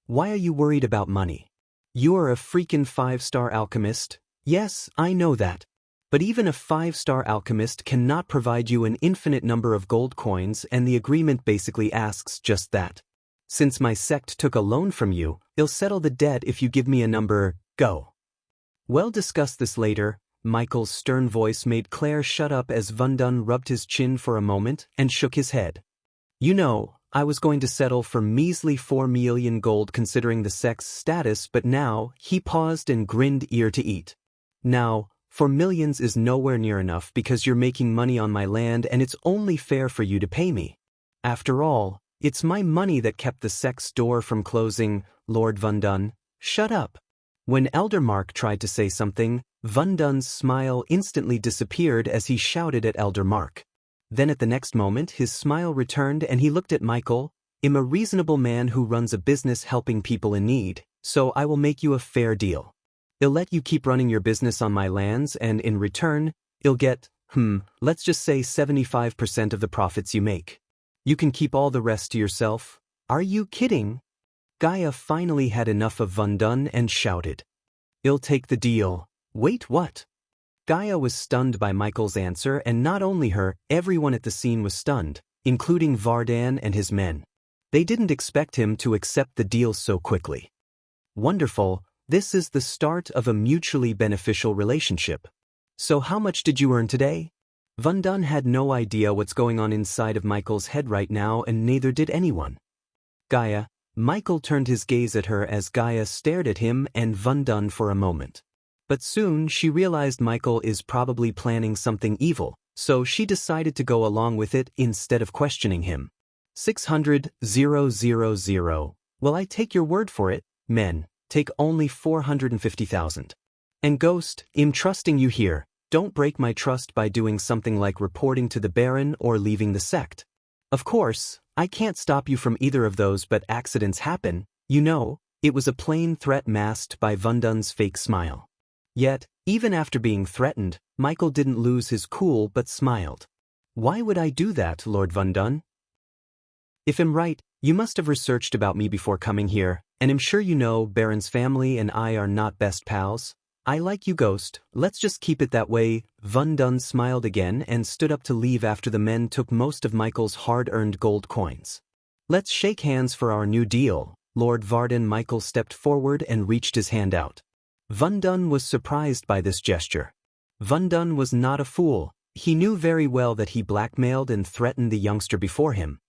Why are you worried about money? You are a freaking 5-star alchemist." "Yes, I know that. But even a 5-star alchemist cannot provide you an infinite number of gold coins, and the agreement basically asks just that. Since my sect took a loan from you, it'll settle the debt if you give me a number. Go." "We'll discuss this later." Michael's stern voice made Claire shut up as Van Dun rubbed his chin for a moment and shook his head. "You know, I was going to settle for measly 4 million gold considering the sect's status, but now," he paused and grinned ear to eat. "Now, 4 million is nowhere near enough because you're making money on my land and it's only fair for you to pay me. After all, it's my money that kept the sect's door from closing." "Lord Van Dun, shut up." When Elder Mark tried to say something, Van Dun's smile instantly disappeared as he shouted at Elder Mark. Then at the next moment his smile returned and he looked at Michael. "I'm a reasonable man who runs a business helping people in need, so I will make you a fair deal. I'll let you keep running your business on my lands, and in return, you'll get, let's just say 75% of the profits you make. You can keep all the rest to yourself." "Are you kidding?" Gaia finally had enough of Van Dun and shouted, "I'll take the deal." "Wait, what?" Gaia was stunned by Michael's answer, and not only her, everyone at the scene was stunned, including Vardan and his men. They didn't expect him to accept the deal so quickly. "Wonderful. This is the start of a mutually beneficial relationship. So how much did you earn today?" Van Dun had no idea what's going on inside of Michael's head right now, and neither did anyone. "Gaia." Michael turned his gaze at her as Gaia stared at him and Van Dun for a moment. But soon she realized Michael is probably planning something evil, so she decided to go along with it instead of questioning him. 600,000. "Well, I take your word for it, men. take only 450,000. And Ghost, I'm trusting you here, don't break my trust by doing something like reporting to the Baron or leaving the sect. Of course, I can't stop you from either of those, but accidents happen, you know. It was a plain threat masked by Vundun's fake smile. Yet, even after being threatened, Michael didn't lose his cool but smiled. Why would I do that, Lord Vundun? If I'm right, you must have researched about me before coming here, and I'm sure you know Baron's family and I are not best pals. I like you, Ghost, let's just keep it that way. Vundun smiled again and stood up to leave after the men took most of Michael's hard-earned gold coins. Let's shake hands for our new deal. Lord Varden. Michael stepped forward and reached his hand out. Vundun was surprised by this gesture. Vundun was not a fool. He knew very well that he blackmailed and threatened the youngster before him.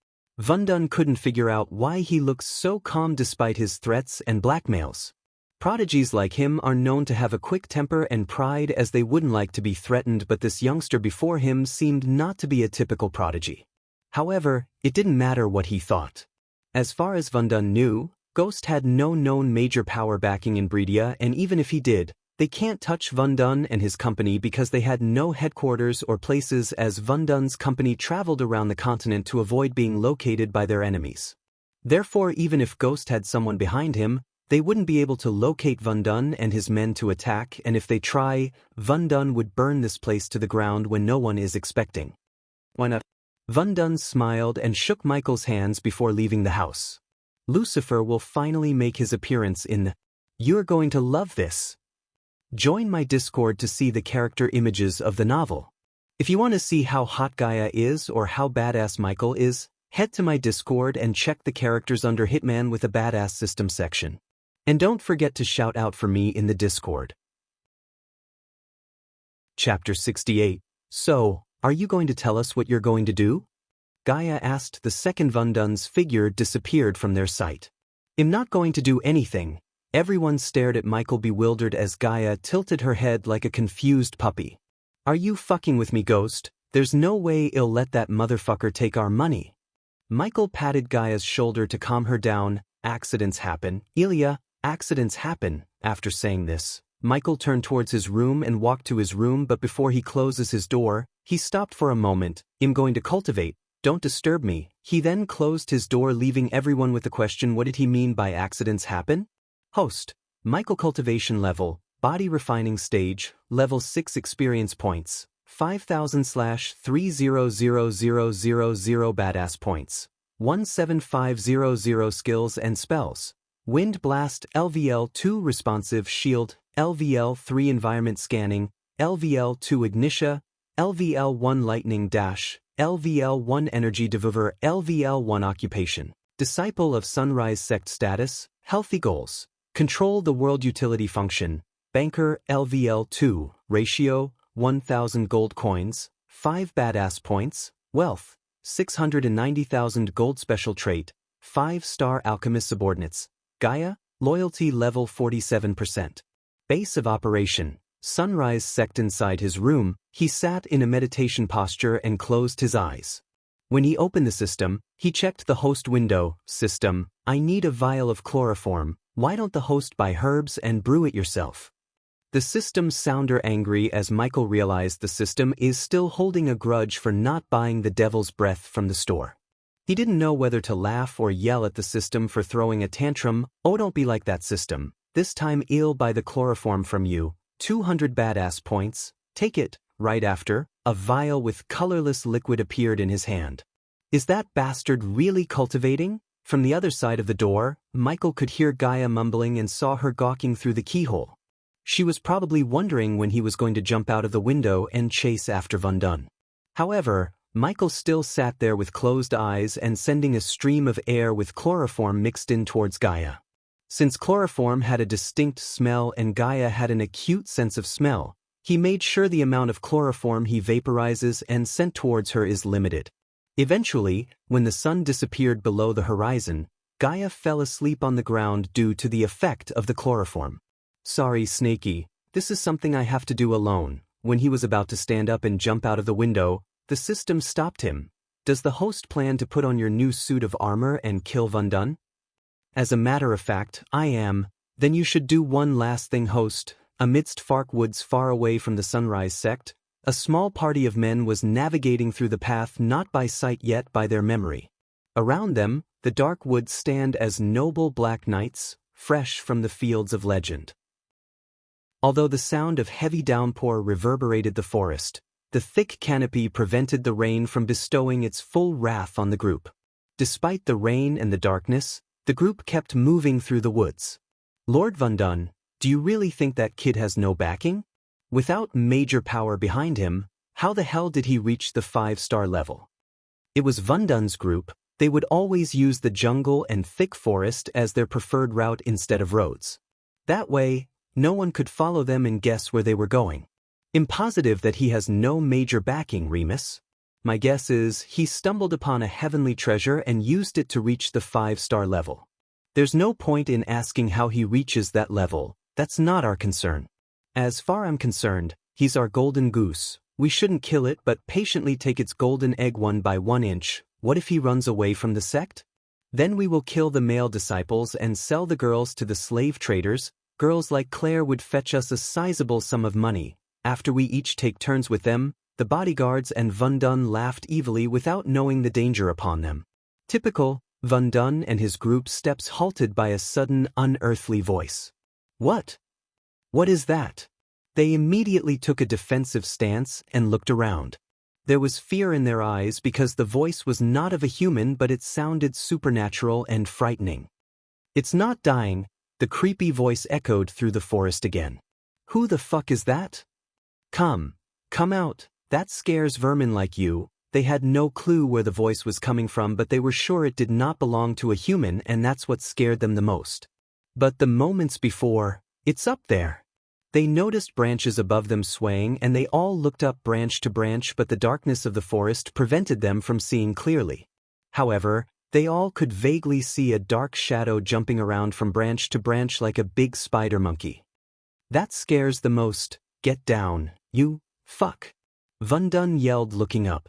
Vundun couldn't figure out why he looked so calm despite his threats and blackmails. Prodigies like him are known to have a quick temper and pride, as they wouldn't like to be threatened, but this youngster before him seemed not to be a typical prodigy. However, it didn't matter what he thought. As far as Vundun knew, Ghost had no known major power backing in Breedia, and even if he did, they can't touch Vundun and his company because they had no headquarters or places, as Vundun's company traveled around the continent to avoid being located by their enemies. Therefore, even if Ghost had someone behind him, they wouldn't be able to locate Vundun and his men to attack, and if they try, Vundun would burn this place to the ground when no one is expecting. Why not? Vundun smiled and shook Michael's hands before leaving the house. Lucifer will finally make his appearance in the... You're going to love this. Join my Discord to see the character images of the novel. If you want to see how hot Gaia is or how badass Michael is, head to my Discord and check the characters under Hitman with a badass system section. And don't forget to shout out for me in the Discord. Chapter 68. So, are you going to tell us what you're going to do? Gaia asked. The second Vundun's figure disappeared from their sight. I'm not going to do anything. Everyone stared at Michael bewildered as Gaia tilted her head like a confused puppy. Are you fucking with me, Ghost? There's no way I'll let that motherfucker take our money. Michael patted Gaia's shoulder to calm her down. Accidents happen, Ilya, accidents happen. After saying this, Michael turned towards his room and walked to his room, but before he closes his door, he stopped for a moment. I'm going to cultivate. Don't disturb me. He then closed his door, leaving everyone with the question, what did he mean by accidents happen? Host, Michael. Cultivation level, body refining stage, level 6 experience points, 5,000/3000000 badass points, 17500 skills and spells, Wind Blast, LVL2 responsive shield, LVL3 environment scanning, LVL2 ignitia, LVL1 lightning dash, LVL1 energy devour, LVL1 occupation, disciple of Sunrise sect status, healthy goals, control the world utility function, banker, LVL2, ratio, 1,000 gold coins, 5 badass points, wealth, 690,000 gold, special trait, 5-star alchemist subordinates, Gaia, loyalty level 47%. Base of operation, Sunrise sect. Inside his room, he sat in a meditation posture and closed his eyes. When he opened the system, he checked the host window. System, I need a vial of chloroform. Why don't the host buy herbs and brew it yourself? The system sounded angry as Michael realized the system is still holding a grudge for not buying the devil's breath from the store. He didn't know whether to laugh or yell at the system for throwing a tantrum. Oh, don't be like that, system. This time I'll buy the chloroform from you. 200 badass points. Take it. Right after, a vial with colorless liquid appeared in his hand. Is that bastard really cultivating? From the other side of the door, Michael could hear Gaia mumbling and saw her gawking through the keyhole. She was probably wondering when he was going to jump out of the window and chase after Vundun. However, Michael still sat there with closed eyes and sending a stream of air with chloroform mixed in towards Gaia. Since chloroform had a distinct smell and Gaia had an acute sense of smell, he made sure the amount of chloroform he vaporizes and sent towards her is limited. Eventually, when the sun disappeared below the horizon, Gaia fell asleep on the ground due to the effect of the chloroform. Sorry, Snaky, this is something I have to do alone. When he was about to stand up and jump out of the window, the system stopped him. Does the host plan to put on your new suit of armor and kill Vundun? As a matter of fact, I am. Then you should do one last thing, host. Amidst Fark woods far away from the Sunrise sect, a small party of men was navigating through the path not by sight yet by their memory. Around them, the dark woods stand as noble black knights, fresh from the fields of legend. Although the sound of heavy downpour reverberated the forest, the thick canopy prevented the rain from bestowing its full wrath on the group. Despite the rain and the darkness, the group kept moving through the woods. Lord Vundun, do you really think that kid has no backing? Without major power behind him, how the hell did he reach the 5-star level? It was Vundun's group. They would always use the jungle and thick forest as their preferred route instead of roads. That way, no one could follow them and guess where they were going. Impositive that he has no major backing, Remus. My guess is he stumbled upon a heavenly treasure and used it to reach the 5-star level. There's no point in asking how he reaches that level. That's not our concern. As far as I'm concerned, he's our golden goose. We shouldn't kill it but patiently take its golden egg 1 by 1 inch. What if he runs away from the sect? Then we will kill the male disciples and sell the girls to the slave traders. Girls like Claire would fetch us a sizable sum of money. After we each take turns with them, the bodyguards and Vundun laughed evilly without knowing the danger upon them. Typical, Vundun and his group steps halted by a sudden unearthly voice. What? What is that? They immediately took a defensive stance and looked around. There was fear in their eyes because the voice was not of a human but it sounded supernatural and frightening. It's not dying, the creepy voice echoed through the forest again. Who the fuck is that? Come out, that scares vermin like you. They had no clue where the voice was coming from but they were sure it did not belong to a human and that's what scared them the most. But the moments before, it's up there. They noticed branches above them swaying and they all looked up branch to branch but the darkness of the forest prevented them from seeing clearly. However, they all could vaguely see a dark shadow jumping around from branch to branch like a big spider monkey. That scares the most. Get down, you fuck. Vundun yelled looking up.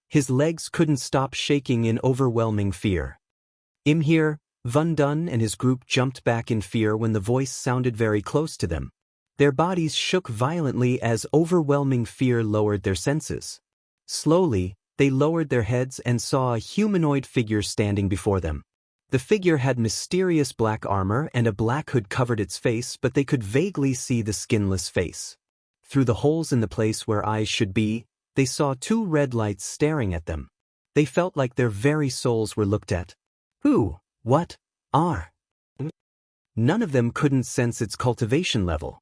His legs couldn't stop shaking in overwhelming fear. "I'm here." Vundun and his group jumped back in fear when the voice sounded very close to them. Their bodies shook violently as overwhelming fear lowered their senses. Slowly, they lowered their heads and saw a humanoid figure standing before them. The figure had mysterious black armor and a black hood covered its face but they could vaguely see the skinless face. Through the holes in the place where eyes should be, they saw 2 red lights staring at them. They felt like their very souls were looked at. Who? What? Are? None of them couldn't sense its cultivation level.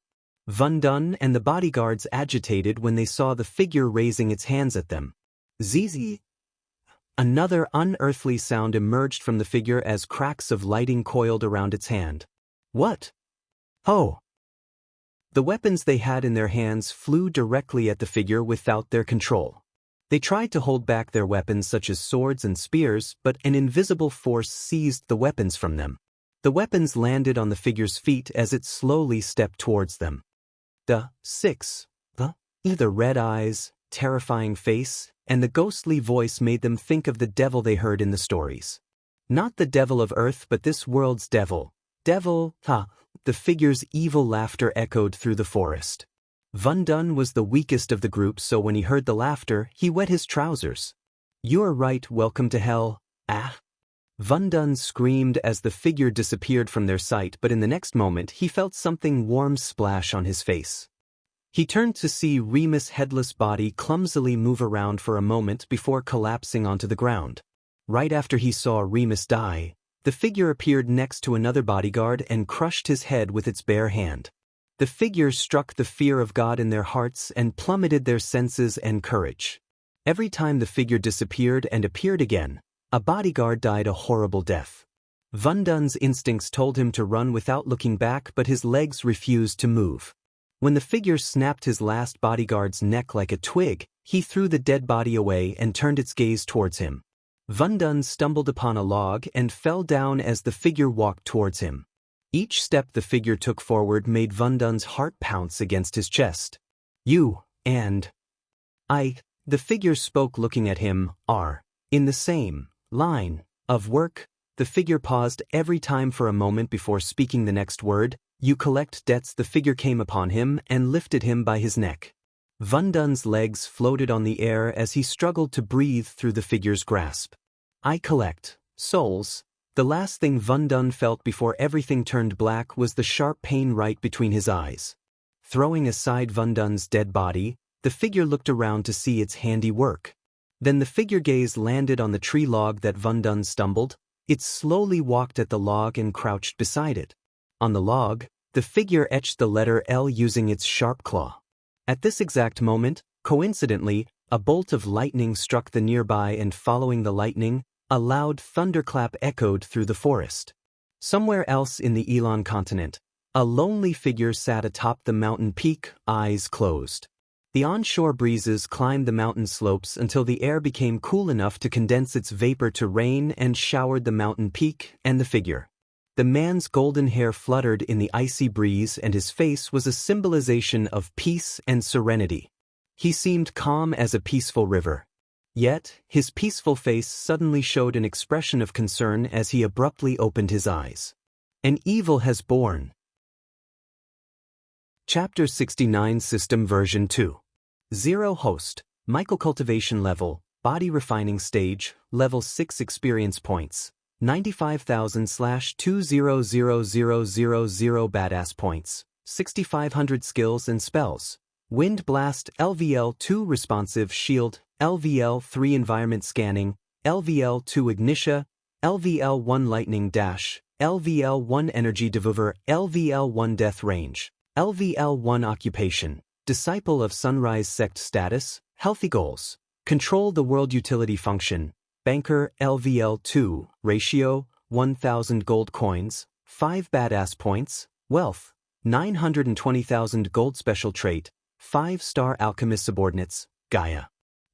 Vundun and the bodyguards agitated when they saw the figure raising its hands at them. Zizi. Another unearthly sound emerged from the figure as cracks of lighting coiled around its hand. What? Oh! The weapons they had in their hands flew directly at the figure without their control. They tried to hold back their weapons such as swords and spears, but an invisible force seized the weapons from them. The weapons landed on the figure's feet as it slowly stepped towards them. The red eyes, terrifying face, and the ghostly voice made them think of the devil they heard in the stories. Not the devil of Earth but this world's devil. Devil, The figure's evil laughter echoed through the forest. Vundun was the weakest of the group so when he heard the laughter, he wet his trousers. "You're right, welcome to hell, ah." Vundun screamed as the figure disappeared from their sight but in the next moment he felt something warm splash on his face. He turned to see Remus' headless body clumsily move around for a moment before collapsing onto the ground. Right after he saw Remus die, the figure appeared next to another bodyguard and crushed his head with its bare hand. The figure struck the fear of God in their hearts and plummeted their senses and courage. Every time the figure disappeared and appeared again, a bodyguard died a horrible death. Vundun's instincts told him to run without looking back but his legs refused to move. When the figure snapped his last bodyguard's neck like a twig, he threw the dead body away and turned its gaze towards him. Vundun stumbled upon a log and fell down as the figure walked towards him. Each step the figure took forward made Vundun's heart pounce against his chest. "You, and I," the figure spoke looking at him, "are in the same line of work. The figure paused every time for a moment before speaking the next word. You collect debts. The figure came upon him and lifted him by his neck. Van Dun's legs floated on the air as he struggled to breathe through the figure's grasp. I collect souls. The last thing Van Dun felt before everything turned black was the sharp pain right between his eyes. Throwing aside Van Dun's dead body, the figure looked around to see its handiwork. Then the figure gaze landed on the tree log that Van Dun stumbled. It slowly walked at the log and crouched beside it. On the log, the figure etched the letter L using its sharp claw. At this exact moment, coincidentally, a bolt of lightning struck the nearby, and following the lightning, a loud thunderclap echoed through the forest. Somewhere else in the Elan continent, a lonely figure sat atop the mountain peak, eyes closed. The onshore breezes climbed the mountain slopes until the air became cool enough to condense its vapor to rain and showered the mountain peak and the figure. The man's golden hair fluttered in the icy breeze, and his face was a symbolization of peace and serenity. He seemed calm as a peaceful river. Yet, his peaceful face suddenly showed an expression of concern as he abruptly opened his eyes. An evil has born. Chapter 69 System Version 2. 0 Host, Michael Cultivation Level, Body Refining Stage, Level 6 Experience Points, 95,000/200,000 Badass Points, 6,500 Skills and Spells, Wind Blast, LVL2 Responsive Shield, LVL3 Environment Scanning, LVL2 Ignitia, LVL1 Lightning Dash, LVL1 Energy Devour, LVL1 Death Range, LVL1 Occupation, Disciple of Sunrise Sect Status, Healthy Goals, Control the World Utility Function, Banker, LVL2, Ratio, 1,000 Gold Coins, 5 Badass Points, Wealth, 920,000 Gold Special Trait, 5-star Alchemist Subordinates, Gaia.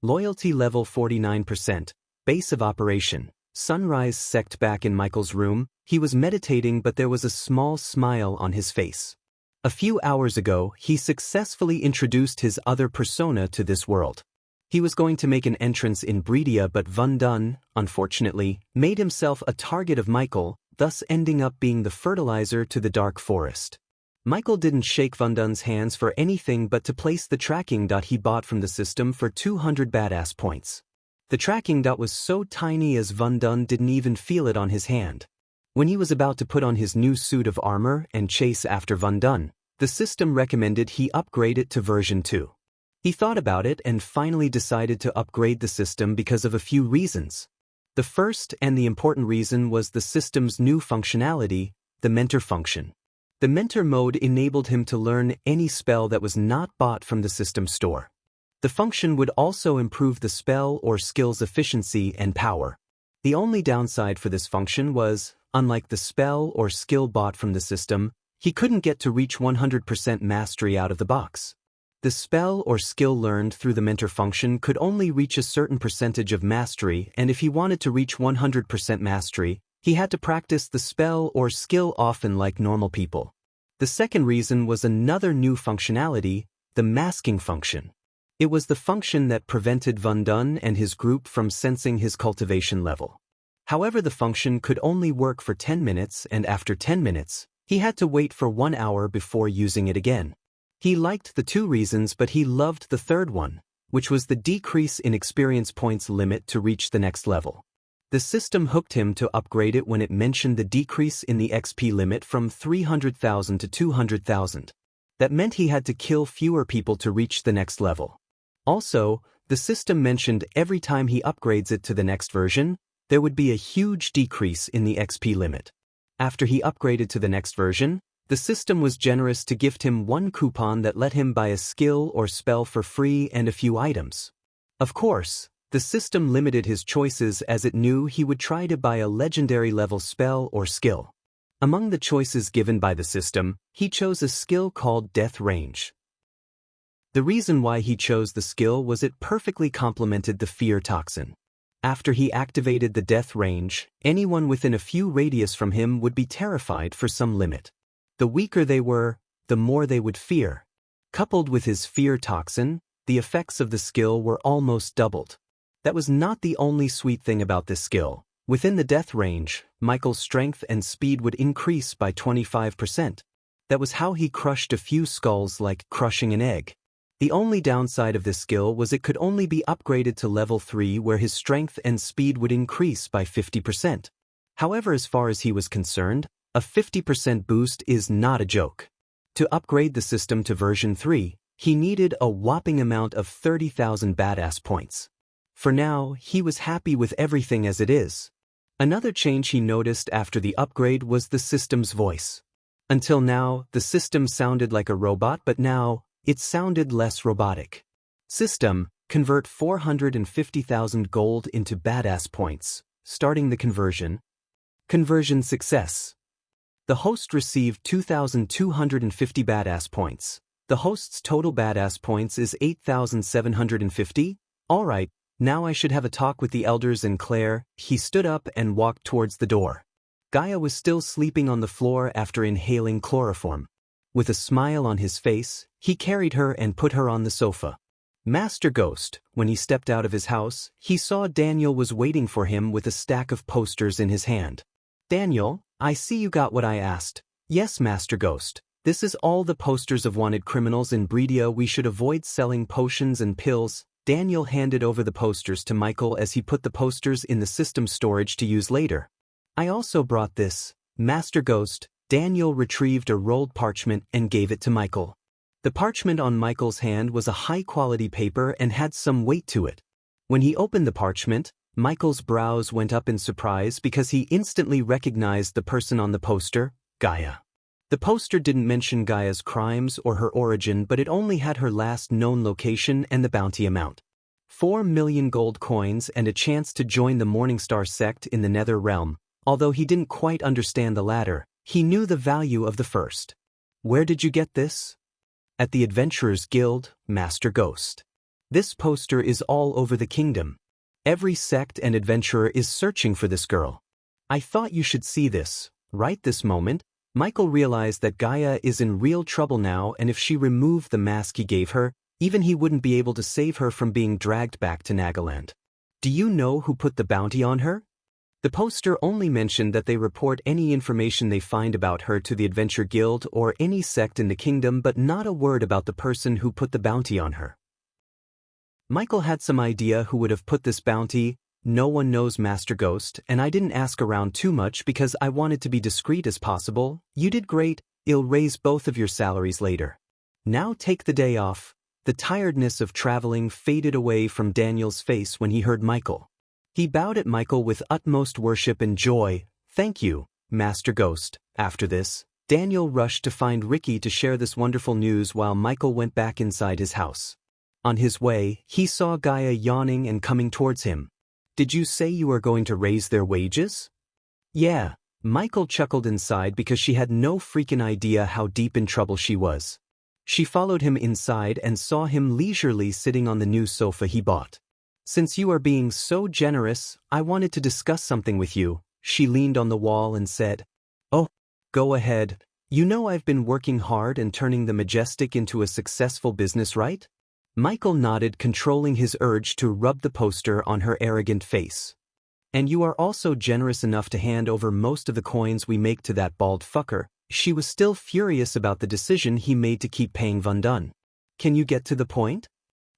Loyalty Level 49%, Base of Operation, Sunrise Sect. Back in Michael's room, he was meditating, but there was a small smile on his face. A few hours ago, he successfully introduced his other persona to this world. He was going to make an entrance in Breedia, but Van Dun, unfortunately, made himself a target of Michael, thus ending up being the fertilizer to the Dark Forest. Michael didn't shake Van Dun's hands for anything but to place the tracking dot he bought from the system for 200 badass points. The tracking dot was so tiny as Van Dun didn't even feel it on his hand. When he was about to put on his new suit of armor and chase after Van Dun, the system recommended he upgrade it to version 2. He thought about it and finally decided to upgrade the system because of a few reasons. The first and the important reason was the system's new functionality, the mentor function. The mentor mode enabled him to learn any spell that was not bought from the system store. The function would also improve the spell or skill's efficiency and power. The only downside for this function was, unlike the spell or skill bought from the system, he couldn't get to reach 100% mastery out of the box. The spell or skill learned through the mentor function could only reach a certain percentage of mastery, and if he wanted to reach 100% mastery, he had to practice the spell or skill often like normal people. The second reason was another new functionality, the masking function. It was the function that prevented Van Dun and his group from sensing his cultivation level. However, the function could only work for 10 minutes, and after 10 minutes, he had to wait for 1 hour before using it again. He liked the two reasons, but he loved the third one, which was the decrease in experience points limit to reach the next level. The system hooked him to upgrade it when it mentioned the decrease in the XP limit from 300,000 to 200,000. That meant he had to kill fewer people to reach the next level. Also, the system mentioned every time he upgrades it to the next version, there would be a huge decrease in the XP limit. After he upgraded to the next version, the system was generous to gift him one coupon that let him buy a skill or spell for free and a few items. Of course, the system limited his choices as it knew he would try to buy a legendary level spell or skill. Among the choices given by the system, he chose a skill called Death Range. The reason why he chose the skill was it perfectly complemented the fear toxin. After he activated the Death Range, anyone within a few radius from him would be terrified for some limit. The weaker they were, the more they would fear. Coupled with his fear toxin, the effects of the skill were almost doubled. That was not the only sweet thing about this skill. Within the death range, Michael's strength and speed would increase by 25%. That was how he crushed a few skulls like crushing an egg. The only downside of this skill was it could only be upgraded to level 3 where his strength and speed would increase by 50%. However, as far as he was concerned, a 50% boost is not a joke. To upgrade the system to version 3, he needed a whopping amount of 30,000 badass points. For now, he was happy with everything as it is. Another change he noticed after the upgrade was the system's voice. Until now, the system sounded like a robot, but now, it sounded less robotic. System, convert 450,000 gold into badass points, starting the conversion. Conversion success. The host received 2,250 badass points. The host's total badass points is 8,750. Alright, now I should have a talk with the elders and Claire. He stood up and walked towards the door. Gaia was still sleeping on the floor after inhaling chloroform. With a smile on his face, he carried her and put her on the sofa. Master Ghost, when he stepped out of his house, he saw Daniel was waiting for him with a stack of posters in his hand. Daniel, I see you got what I asked. Yes, Master Ghost. This is all the posters of wanted criminals in Bredia. We should avoid selling potions and pills. Daniel handed over the posters to Michael as he put the posters in the system storage to use later. I also brought this, Master Ghost. Daniel retrieved a rolled parchment and gave it to Michael. The parchment on Michael's hand was a high-quality paper and had some weight to it. When he opened the parchment, Michael's brows went up in surprise because he instantly recognized the person on the poster, Gaia. The poster didn't mention Gaia's crimes or her origin, but it only had her last known location and the bounty amount. 4 million gold coins and a chance to join the Morningstar sect in the Nether Realm. Although he didn't quite understand the latter, he knew the value of the first. Where did you get this? At the Adventurers Guild, Master Ghost. This poster is all over the kingdom. Every sect and adventurer is searching for this girl. I thought you should see this. Right this moment, Michael realized that Gaia is in real trouble now, and if she removed the mask he gave her, even he wouldn't be able to save her from being dragged back to Nagaland. Do you know who put the bounty on her? The poster only mentioned that they report any information they find about her to the Adventure Guild or any sect in the kingdom, but not a word about the person who put the bounty on her. Michael had some idea who would have put this bounty. No one knows, Master Ghost, and I didn't ask around too much because I wanted to be discreet as possible. You did great. I'll raise both of your salaries later. Now take the day off. The tiredness of traveling faded away from Daniel's face when he heard Michael. He bowed at Michael with utmost worship and joy. Thank you, Master Ghost. After this, Daniel rushed to find Ricky to share this wonderful news while Michael went back inside his house. On his way, he saw Gaia yawning and coming towards him. Did you say you are going to raise their wages? Yeah, Michael chuckled inside because she had no freaking idea how deep in trouble she was. She followed him inside and saw him leisurely sitting on the new sofa he bought. Since you are being so generous, I wanted to discuss something with you. She leaned on the wall and said, Oh, go ahead. You know I've been working hard and turning the Majestic into a successful business, right? Michael nodded, controlling his urge to rub the poster on her arrogant face. And you are also generous enough to hand over most of the coins we make to that bald fucker. She was still furious about the decision he made to keep paying Van Dun. Can you get to the point?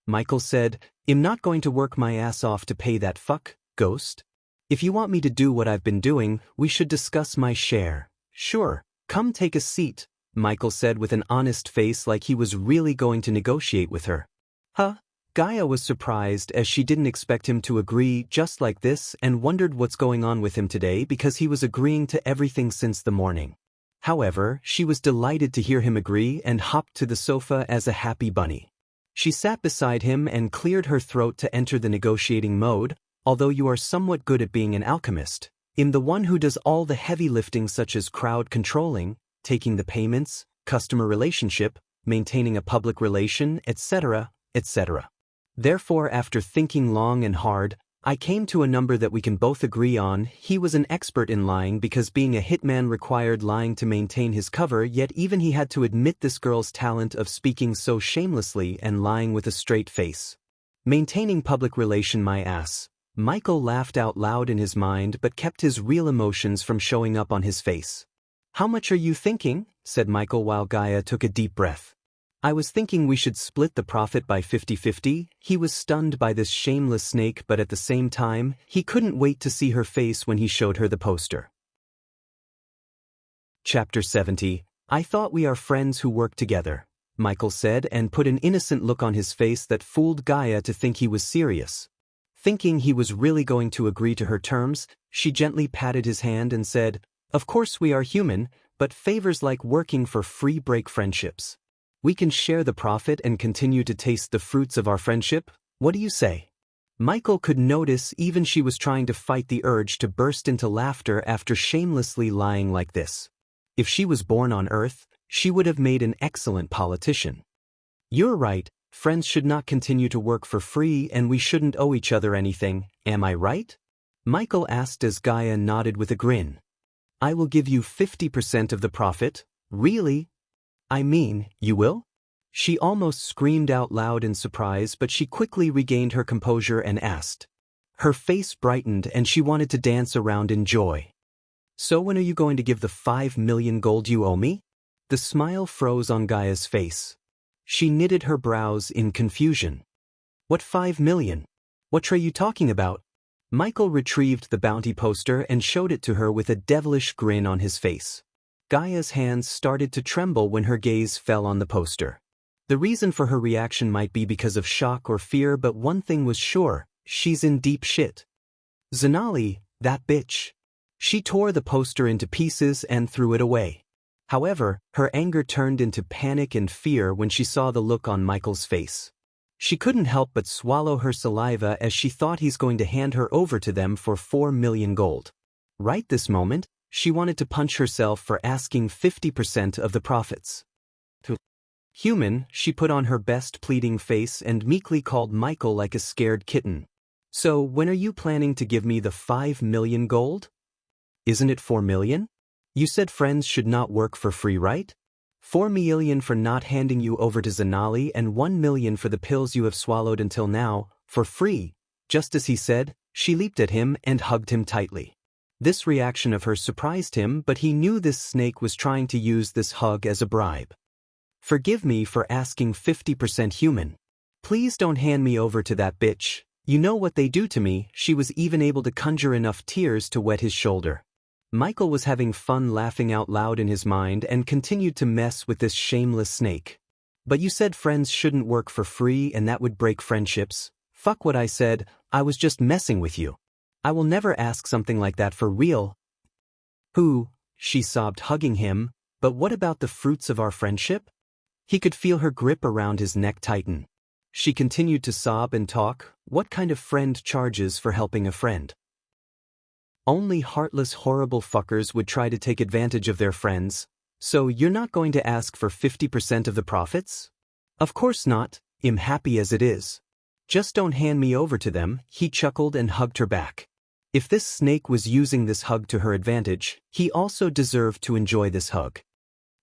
Michael said, I'm not going to work my ass off to pay that fuck, Ghost. If you want me to do what I've been doing, we should discuss my share. Sure, come take a seat, Michael said with an honest face like he was really going to negotiate with her. Huh? Gaia was surprised as she didn't expect him to agree just like this and wondered what's going on with him today because he was agreeing to everything since the morning. However, she was delighted to hear him agree and hopped to the sofa as a happy bunny. She sat beside him and cleared her throat to enter the negotiating mode. Although you are somewhat good at being an alchemist, I'm the one who does all the heavy lifting such as crowd controlling, taking the payments, customer relationship, maintaining a public relation, etc., etc. Therefore, after thinking long and hard, I came to a number that we can both agree on. He was an expert in lying because being a hitman required lying to maintain his cover, yet even he had to admit this girl's talent of speaking so shamelessly and lying with a straight face. Maintaining public relation, my ass. Michael laughed out loud in his mind but kept his real emotions from showing up on his face. "How much are you thinking?" said Michael while Gaia took a deep breath. "I was thinking we should split the profit by 50-50. He was stunned by this shameless snake, but at the same time, he couldn't wait to see her face when he showed her the poster. Chapter 70. I thought we are friends who work together, Michael said and put an innocent look on his face that fooled Gaia to think he was serious. Thinking he was really going to agree to her terms, she gently patted his hand and said, "Of course we are human, but favors like working for free break friendships. We can share the profit and continue to taste the fruits of our friendship. What do you say?" Michael could notice even she was trying to fight the urge to burst into laughter after shamelessly lying like this. If she was born on Earth, she would have made an excellent politician. "You're right, friends should not continue to work for free and we shouldn't owe each other anything, am I right?" Michael asked as Gaia nodded with a grin. "I will give you 50% of the profit." "Really? I mean, you will?" She almost screamed out loud in surprise, but she quickly regained her composure and asked. Her face brightened and she wanted to dance around in joy. "So when are you going to give the 5 million gold you owe me?" The smile froze on Gaia's face. She knitted her brows in confusion. "What 5 million? What are you talking about?" Michael retrieved the bounty poster and showed it to her with a devilish grin on his face. Gaia's hands started to tremble when her gaze fell on the poster. The reason for her reaction might be because of shock or fear, but one thing was sure, she's in deep shit. Zanali, that bitch. She tore the poster into pieces and threw it away. However, her anger turned into panic and fear when she saw the look on Michael's face. She couldn't help but swallow her saliva as she thought he's going to hand her over to them for 4 million gold. Right this moment, she wanted to punch herself for asking 50% of the profits. "Human," she put on her best pleading face and meekly called Michael like a scared kitten. "So when are you planning to give me the 5 million gold? Isn't it 4 million? You said friends should not work for free, right? 4 million for not handing you over to Zanali and 1 million for the pills you have swallowed until now, for free." Just as he said, she leaped at him and hugged him tightly. This reaction of hers surprised him, but he knew this snake was trying to use this hug as a bribe. "Forgive me for asking 50% human. Please don't hand me over to that bitch. You know what they do to me." She was even able to conjure enough tears to wet his shoulder. Michael was having fun laughing out loud in his mind and continued to mess with this shameless snake. "But you said friends shouldn't work for free and that would break friendships." "Fuck what I said, I was just messing with you. I will never ask something like that for real." "Who?" she sobbed, hugging him. "But what about the fruits of our friendship?" He could feel her grip around his neck tighten. She continued to sob and talk. "What kind of friend charges for helping a friend? Only heartless, horrible fuckers would try to take advantage of their friends. So you're not going to ask for 50% of the profits?" "Of course not, I'm happy as it is. Just don't hand me over to them." He chuckled and hugged her back. If this snake was using this hug to her advantage, he also deserved to enjoy this hug.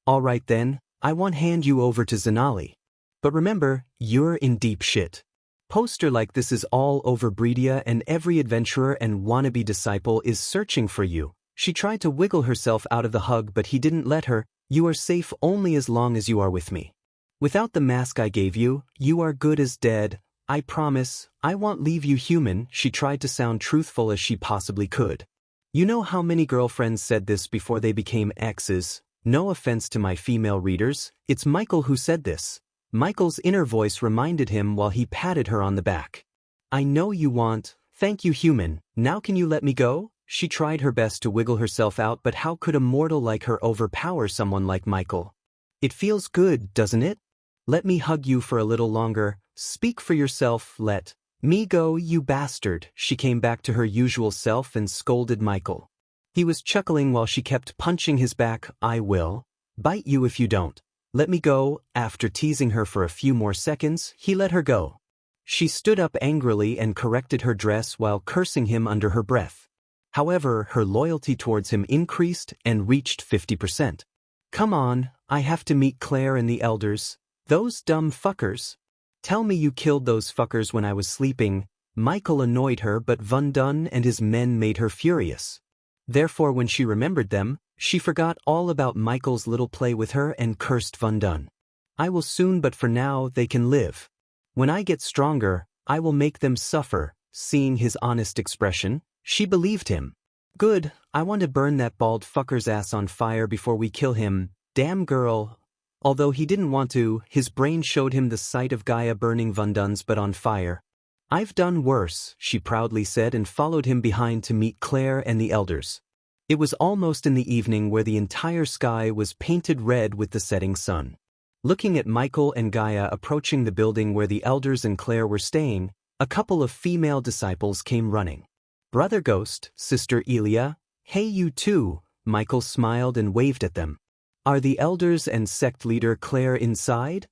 "All right then, I won't hand you over to Zanali. But remember, you're in deep shit. Poster like this is all over Breedia and every adventurer and wannabe disciple is searching for you." She tried to wiggle herself out of the hug, but he didn't let her. "You are safe only as long as you are with me. Without the mask I gave you, you are good as dead. I promise, I won't leave you human." She tried to sound truthful as she possibly could. You know how many girlfriends said this before they became exes? No offense to my female readers, it's Michael who said this. Michael's inner voice reminded him while he patted her on the back. "I know you want. Thank you, human. Now can you let me go?" She tried her best to wiggle herself out, but how could a mortal like her overpower someone like Michael? "It feels good, doesn't it? Let me hug you for a little longer. Speak for yourself. Let me go, you bastard." She came back to her usual self and scolded Michael. He was chuckling while she kept punching his back. "I will bite you if you don't. Let me go." After teasing her for a few more seconds, he let her go. She stood up angrily and corrected her dress while cursing him under her breath. However, her loyalty towards him increased and reached 50%. "Come on, I have to meet Claire and the elders. Those dumb fuckers. Tell me you killed those fuckers when I was sleeping. Michael annoyed her, but Van Dun and his men made her furious. Therefore, when she remembered them, she forgot all about Michael's little play with her and cursed Van Dun. I will soon, but for now they can live. When I get stronger, I will make them suffer. Seeing his honest expression, she believed him. Good, I want to burn that bald fucker's ass on fire before we kill him. Damn girl. Although he didn't want to, his brain showed him the sight of Gaia burning Van Dun's but on fire. I've done worse, she proudly said, and followed him behind to meet Claire and the elders. It was almost in the evening, where the entire sky was painted red with the setting sun. Looking at Michael and Gaia approaching the building where the elders and Claire were staying, a couple of female disciples came running. Brother Ghost, Sister Elia, hey you too, Michael smiled and waved at them. Are the elders and sect leader Claire inside?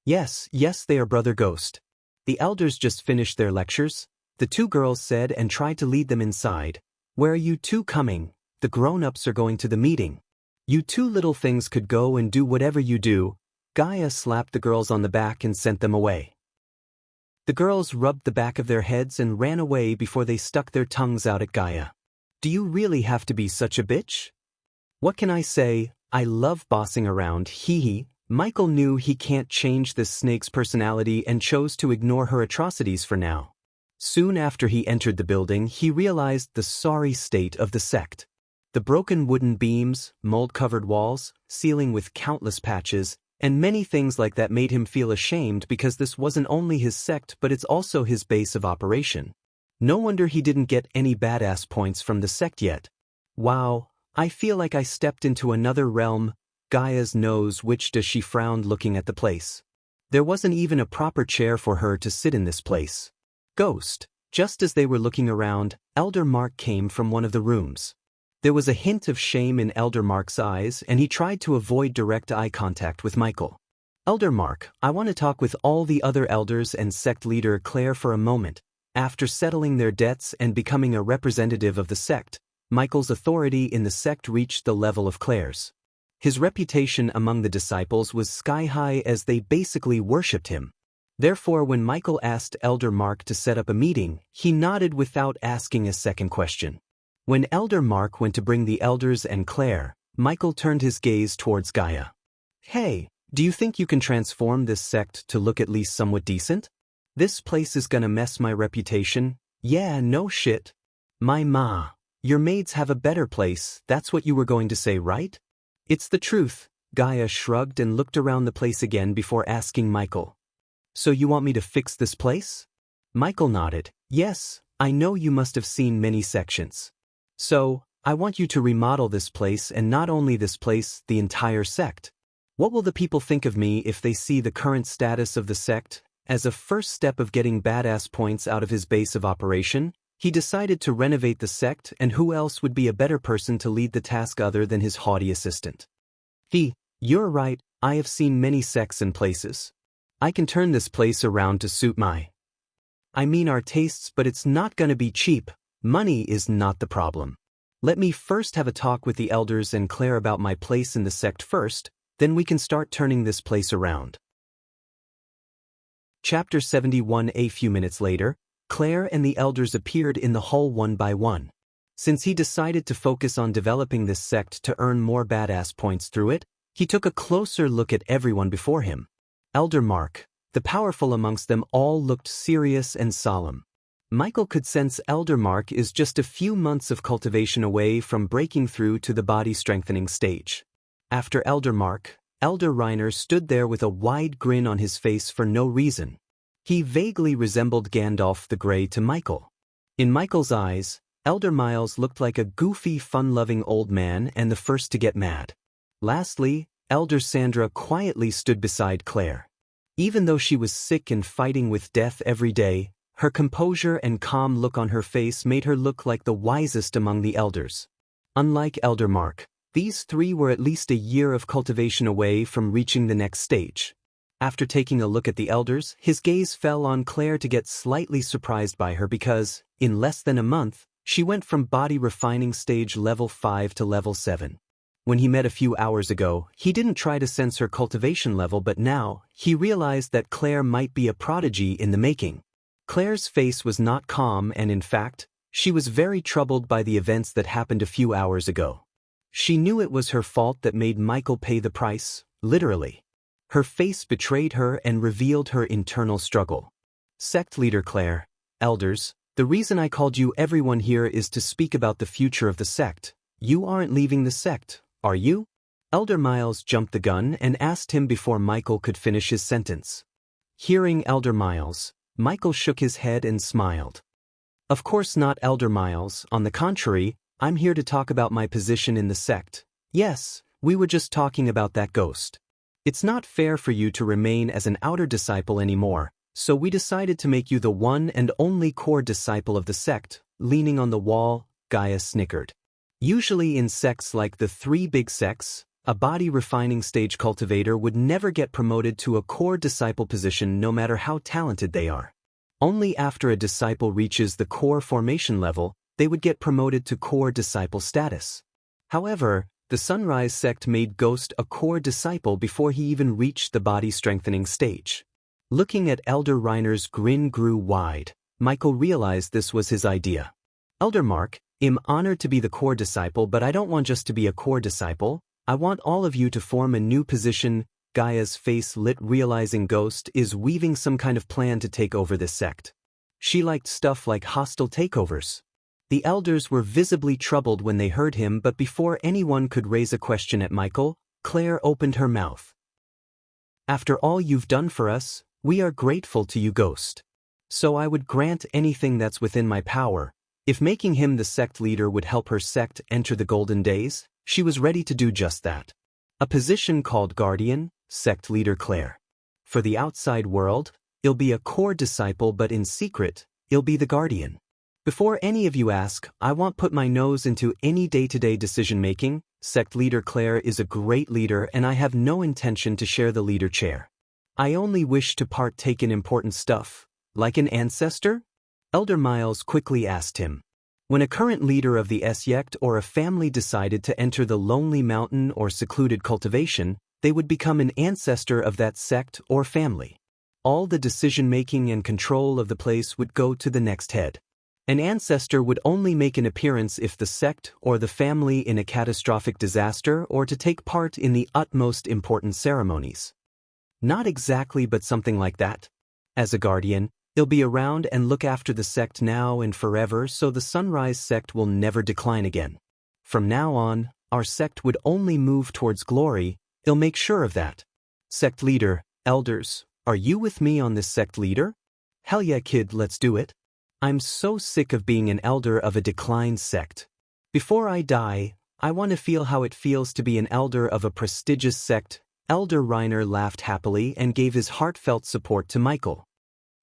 Yes, they are, Brother Ghost. The elders just finished their lectures, the two girls said, and tried to lead them inside. Where are you two coming? The grown-ups are going to the meeting. You two little things could go and do whatever you do. Gaia slapped the girls on the back and sent them away. The girls rubbed the back of their heads and ran away before they stuck their tongues out at Gaia. Do you really have to be such a bitch? What can I say? I love bossing around, hee. Michael knew he can't change this snake's personality and chose to ignore her atrocities for now. Soon after he entered the building, he realized the sorry state of the sect. The broken wooden beams, mold-covered walls, ceiling with countless patches, and many things like that made him feel ashamed, because this wasn't only his sect but it's also his base of operation. No wonder he didn't get any badass points from the sect yet. Wow, I feel like I stepped into another realm. Gaia's nose twitched as she frowned looking at the place. There wasn't even a proper chair for her to sit in this place. Ghost. Just as they were looking around, Elder Mark came from one of the rooms. There was a hint of shame in Elder Mark's eyes, and he tried to avoid direct eye contact with Michael. Elder Mark, I want to talk with all the other elders and sect leader Claire for a moment. After settling their debts and becoming a representative of the sect, Michael's authority in the sect reached the level of Claire's. His reputation among the disciples was sky-high, as they basically worshipped him. Therefore, when Michael asked Elder Mark to set up a meeting, he nodded without asking a second question. When Elder Mark went to bring the elders and Claire, Michael turned his gaze towards Gaia. Hey, do you think you can transform this sect to look at least somewhat decent? This place is gonna mess my reputation. Yeah, no shit. My ma. Your maids have a better place, that's what you were going to say, right? It's the truth. Gaia shrugged and looked around the place again before asking Michael. So you want me to fix this place? Michael nodded. Yes, I know you must have seen many sections. So, I want you to remodel this place, and not only this place, the entire sect. What will the people think of me if they see the current status of the sect? As a first step of getting badass points out of his base of operation, he decided to renovate the sect, and who else would be a better person to lead the task other than his haughty assistant? You're right, I have seen many sects and places. I can turn this place around to suit our tastes, but it's not gonna be cheap. Money is not the problem. Let me first have a talk with the elders and Claire about my place in the sect first, then we can start turning this place around. Chapter 71. A few minutes later, Claire and the elders appeared in the hall one by one. Since he decided to focus on developing this sect to earn more badass points through it, he took a closer look at everyone before him. Elder Mark, the powerful amongst them all, looked serious and solemn. Michael could sense Elder Mark is just a few months of cultivation away from breaking through to the body-strengthening stage. After Elder Mark, Elder Reiner stood there with a wide grin on his face for no reason. He vaguely resembled Gandalf the Grey to Michael. In Michael's eyes, Elder Miles looked like a goofy, fun-loving old man and the first to get mad. Lastly, Elder Sandra quietly stood beside Claire. Even though she was sick and fighting with death every day, her composure and calm look on her face made her look like the wisest among the elders. Unlike Elder Mark, these three were at least a year of cultivation away from reaching the next stage. After taking a look at the elders, his gaze fell on Claire to get slightly surprised by her because, in less than a month, she went from body refining stage level 5 to level 7. When he met a few hours ago, he didn't try to sense her cultivation level, but now, he realized that Claire might be a prodigy in the making. Claire's face was not calm and in fact, she was very troubled by the events that happened a few hours ago. She knew it was her fault that made Michael pay the price, literally. Her face betrayed her and revealed her internal struggle. Sect leader Claire, elders, the reason I called you everyone here is to speak about the future of the sect. You aren't leaving the sect, are you? Elder Miles jumped the gun and asked him before Michael could finish his sentence. Hearing Elder Miles, Michael shook his head and smiled. Of course not, Elder Miles, on the contrary, I'm here to talk about my position in the sect. Yes, we were just talking about that ghost. It's not fair for you to remain as an outer disciple anymore, so we decided to make you the one and only core disciple of the sect. Leaning on the wall, Gaia snickered. Usually in sects like the three big sects, a body refining stage cultivator would never get promoted to a core disciple position no matter how talented they are. Only after a disciple reaches the core formation level, they would get promoted to core disciple status. However, the Sunrise sect made Ghost a core disciple before he even reached the body strengthening stage. Looking at Elder Reiner's grin grew wide, Michael realized this was his idea. Elder Mark, I'm honored to be the core disciple, but I don't want just to be a core disciple. I want all of you to form a new position. Gaia's face lit, realizing Ghost is weaving some kind of plan to take over this sect. She liked stuff like hostile takeovers. The elders were visibly troubled when they heard him, but before anyone could raise a question at Michael, Claire opened her mouth. After all you've done for us, we are grateful to you, Ghost. So I would grant anything that's within my power. If making him the sect leader would help her sect enter the golden days, she was ready to do just that. A position called Guardian, sect leader Claire. For the outside world, he'll be a core disciple, but in secret, he'll be the Guardian. Before any of you ask, I won't put my nose into any day-to-day decision-making. Sect leader Claire is a great leader and I have no intention to share the leader chair. I only wish to partake in important stuff, like an ancestor? Elder Miles quickly asked him. When a current leader of the sect or a family decided to enter the lonely mountain or secluded cultivation, they would become an ancestor of that sect or family. All the decision-making and control of the place would go to the next head. An ancestor would only make an appearance if the sect or the family in a catastrophic disaster or to take part in the utmost important ceremonies. Not exactly, but something like that. As a guardian, he'll be around and look after the sect now and forever, so the Sunrise sect will never decline again. From now on, our sect would only move towards glory. He'll make sure of that. Sect leader, elders, are you with me on this, sect leader? Hell yeah, kid, let's do it. I'm so sick of being an elder of a declined sect. Before I die, I want to feel how it feels to be an elder of a prestigious sect. Elder Reiner laughed happily and gave his heartfelt support to Michael.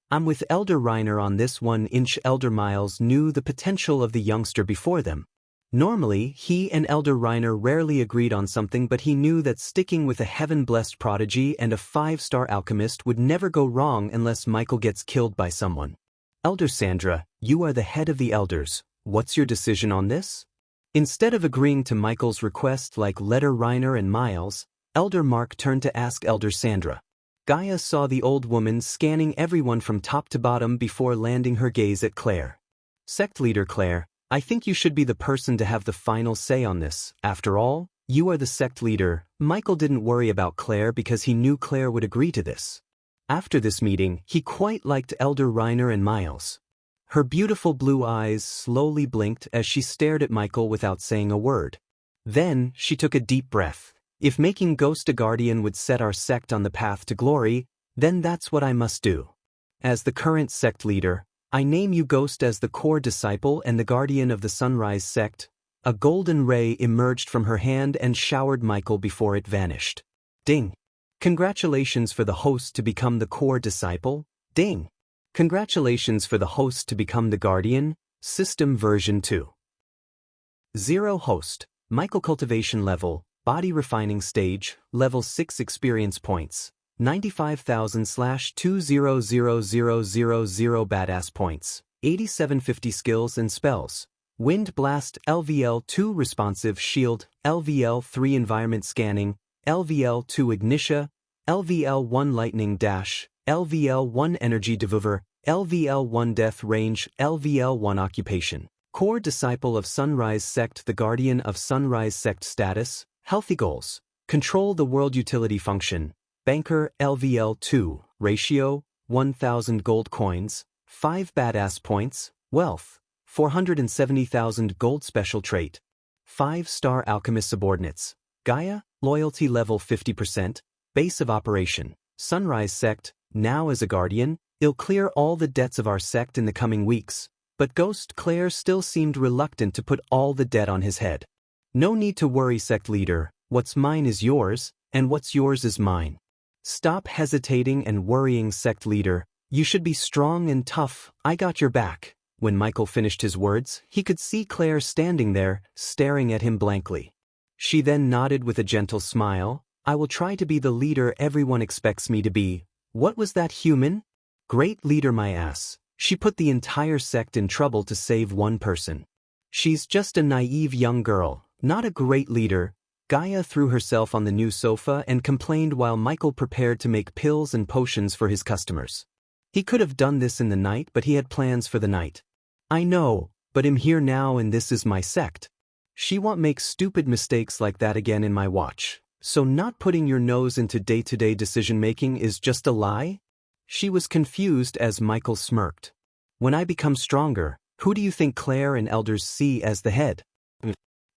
I'm with Elder Reiner on this one. Elder Miles knew the potential of the youngster before them. Normally, he and Elder Reiner rarely agreed on something, but he knew that sticking with a heaven-blessed prodigy and a 5-star alchemist would never go wrong unless Michael gets killed by someone. Elder Sandra, you are the head of the elders. What's your decision on this? Instead of agreeing to Michael's request like Elder Reiner and Miles, Elder Mark turned to ask Elder Sandra. Gaia saw the old woman scanning everyone from top to bottom before landing her gaze at Claire. Sect leader Claire, I think you should be the person to have the final say on this. After all, you are the sect leader. Michael didn't worry about Claire because he knew Claire would agree to this. After this meeting, he quite liked Elder Reiner and Miles. Her beautiful blue eyes slowly blinked as she stared at Michael without saying a word. Then, she took a deep breath. If making Ghost a guardian would set our sect on the path to glory, then that's what I must do. As the current sect leader, I name you Ghost as the core disciple and the guardian of the Sunrise sect. A golden ray emerged from her hand and showered Michael before it vanished. Ding! Congratulations for the host to become the core disciple. Ding! Congratulations for the host to become the guardian. System version 2. 0 host, Michael cultivation level, body refining stage, level 6 experience points, 95,000/200,000 badass points, 8750 skills and spells. Wind Blast, LVL2 responsive shield, LVL3 environment scanning, LVL2 Ignitia, LVL1 Lightning Dash, LVL1 Energy Devour, LVL1 Death Range, LVL1 Occupation. Core Disciple of Sunrise Sect, the Guardian of Sunrise Sect Status, Healthy Goals. Control the World Utility Function. Banker, LVL2, Ratio, 1,000 Gold Coins, 5 Badass Points, Wealth, 470,000 Gold Special Trait. 5-Star Alchemist Subordinates. Gaia, Loyalty Level 50%, Base of Operation. Sunrise Sect, now as a Guardian, I'll clear all the debts of our sect in the coming weeks, but Ghost Claire still seemed reluctant to put all the debt on his head. No need to worry, Sect Leader, what's mine is yours, and what's yours is mine. Stop hesitating and worrying, Sect Leader, you should be strong and tough, I got your back. When Michael finished his words, he could see Claire standing there, staring at him blankly. She then nodded with a gentle smile. I will try to be the leader everyone expects me to be. What was that, human? Great leader, my ass. She put the entire sect in trouble to save one person. She's just a naive young girl, not a great leader. Gaia threw herself on the new sofa and complained while Michael prepared to make pills and potions for his customers. He could have done this in the night, but he had plans for the night. I know, but I'm here now and this is my sect. She won't make stupid mistakes like that again in my watch. So not putting your nose into day-to-day decision-making is just a lie? She was confused as Michael smirked. When I become stronger, who do you think Claire and elders see as the head?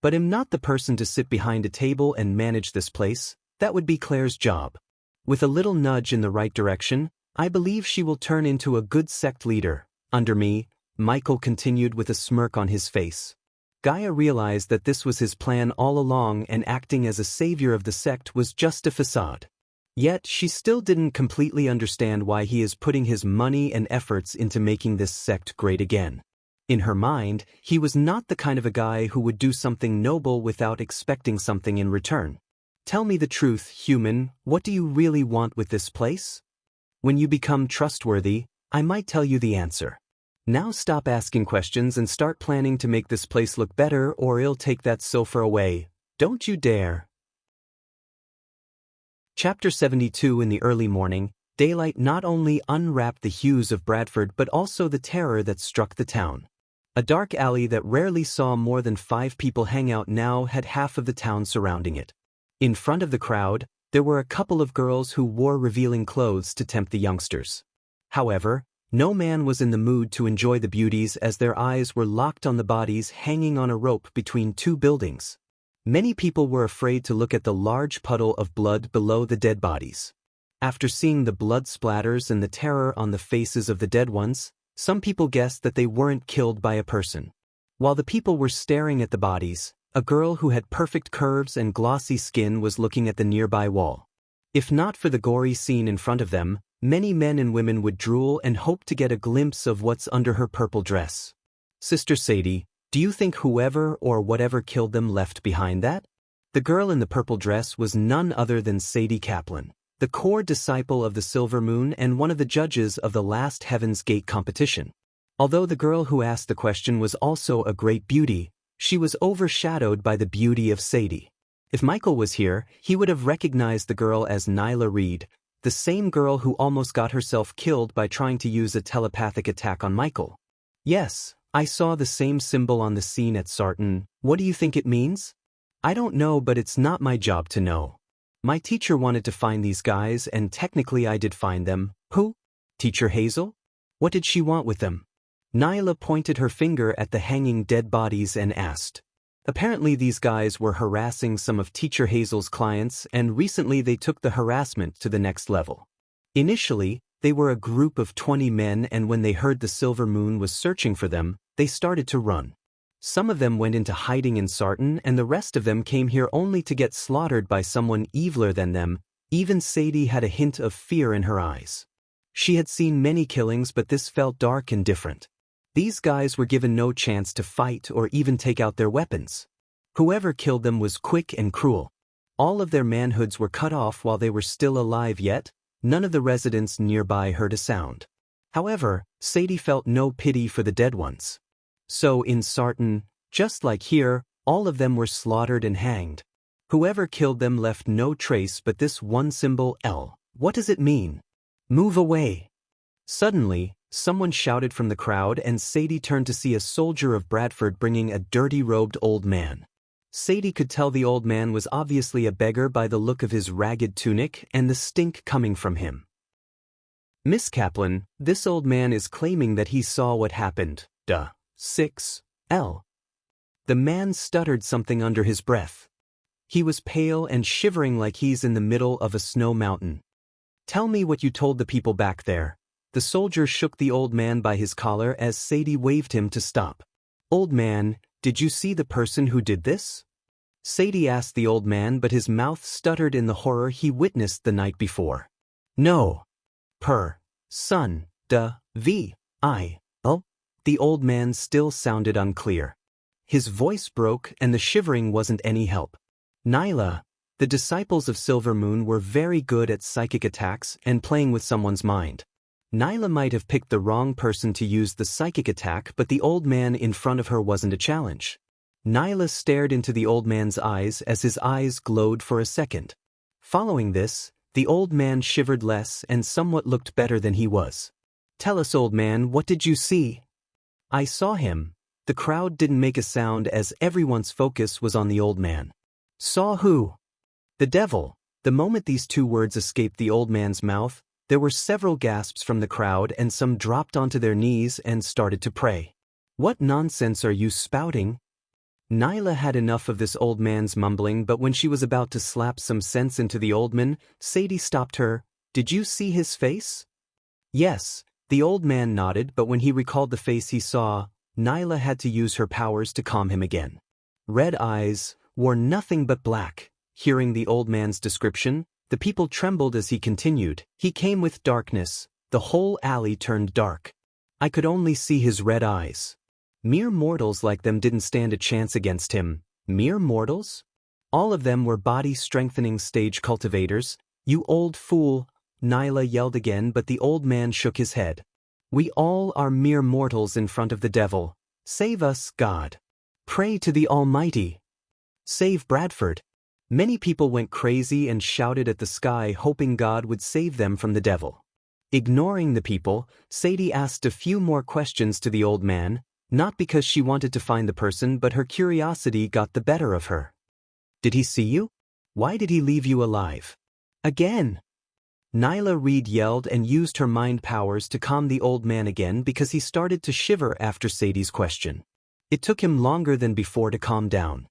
But I'm not the person to sit behind a table and manage this place. That would be Claire's job. With a little nudge in the right direction, I believe she will turn into a good sect leader. Under me, Michael continued with a smirk on his face. Gaia realized that this was his plan all along, and acting as a savior of the sect was just a facade. Yet she still didn't completely understand why he is putting his money and efforts into making this sect great again. In her mind, he was not the kind of a guy who would do something noble without expecting something in return. Tell me the truth, human, what do you really want with this place? When you become trustworthy, I might tell you the answer. Now stop asking questions and start planning to make this place look better, or I'll take that sofa away. Don't you dare. Chapter 72. In the early morning, daylight not only unwrapped the hues of Bradford but also the terror that struck the town. A dark alley that rarely saw more than 5 people hang out now had half of the town surrounding it. In front of the crowd, there were a couple of girls who wore revealing clothes to tempt the youngsters. However, no man was in the mood to enjoy the beauties as their eyes were locked on the bodies hanging on a rope between 2 buildings. Many people were afraid to look at the large puddle of blood below the dead bodies. After seeing the blood splatters and the terror on the faces of the dead ones, some people guessed that they weren't killed by a person. While the people were staring at the bodies, a girl who had perfect curves and glossy skin was looking at the nearby wall. If not for the gory scene in front of them, many men and women would drool and hope to get a glimpse of what's under her purple dress. Sister Sadie, do you think whoever or whatever killed them left behind that? The girl in the purple dress was none other than Sadie Kaplan, the core disciple of the Silver Moon and one of the judges of the last Heaven's Gate competition. Although the girl who asked the question was also a great beauty, she was overshadowed by the beauty of Sadie. If Michael was here, he would have recognized the girl as Nyla Reed, the same girl who almost got herself killed by trying to use a telepathic attack on Michael. Yes, I saw the same symbol on the scene at Sarton. What do you think it means? I don't know, but it's not my job to know. My teacher wanted to find these guys and technically I did find them. Who? Teacher Hazel? What did she want with them? Nyla pointed her finger at the hanging dead bodies and asked. Apparently these guys were harassing some of Teacher Hazel's clients, and recently they took the harassment to the next level. Initially, they were a group of 20 men, and when they heard the Silver Moon was searching for them, they started to run. Some of them went into hiding in Sarton, and the rest of them came here only to get slaughtered by someone eviler than them. Even Sadie had a hint of fear in her eyes. She had seen many killings, but this felt dark and different. These guys were given no chance to fight or even take out their weapons. Whoever killed them was quick and cruel. All of their manhoods were cut off while they were still alive, yet none of the residents nearby heard a sound. However, Sadie felt no pity for the dead ones. So in Sarton, just like here, all of them were slaughtered and hanged. Whoever killed them left no trace but this one symbol, L. What does it mean? Move away. Suddenly, Someone shouted from the crowd and Sadie turned to see a soldier of Bradford bringing a dirty-robed old man. Sadie could tell the old man was obviously a beggar by the look of his ragged tunic and the stink coming from him. "Miss Kaplan, this old man is claiming that he saw what happened. 6L. The man stuttered something under his breath. He was pale and shivering like he's in the middle of a snow mountain. "Tell me what you told the people back there." The soldier shook the old man by his collar as Sadie waved him to stop. "Old man, did you see the person who did this?" Sadie asked the old man, but his mouth stuttered in the horror he witnessed the night before. "No. Son, V.I.L." The old man still sounded unclear. His voice broke and the shivering wasn't any help. "Nyla, the disciples of Silver Moon were very good at psychic attacks and playing with someone's mind. Nyla might have picked the wrong person to use the psychic attack, but the old man in front of her wasn't a challenge." Nyla stared into the old man's eyes as his eyes glowed for a second. Following this, the old man shivered less and somewhat looked better than he was. "Tell us, old man, what did you see?" "I saw him." The crowd didn't make a sound as everyone's focus was on the old man. "Saw who?" "The devil." The moment these two words escaped the old man's mouth, there were several gasps from the crowd and some dropped onto their knees and started to pray. "What nonsense are you spouting?" Nyla had enough of this old man's mumbling, but when she was about to slap some sense into the old man, Sadie stopped her. "Did you see his face?" "Yes." The old man nodded, but when he recalled the face he saw, Nyla had to use her powers to calm him again. "Red eyes, wore nothing but black." Hearing the old man's description, the people trembled as he continued. "He came with darkness. The whole alley turned dark. I could only see his red eyes. Mere mortals like them didn't stand a chance against him." "Mere mortals?" "All of them were body-strengthening stage cultivators." "You old fool," Nyla yelled again, but the old man shook his head. "We all are mere mortals in front of the devil. Save us, God. Pray to the Almighty. Save Bradford." Many people went crazy and shouted at the sky, hoping God would save them from the devil. Ignoring the people, Sadie asked a few more questions to the old man, not because she wanted to find the person, but her curiosity got the better of her. "Did he see you? Why did he leave you alive?" "Again!" Nyla Reed yelled and used her mind powers to calm the old man again because he started to shiver after Sadie's question. It took him longer than before to calm down.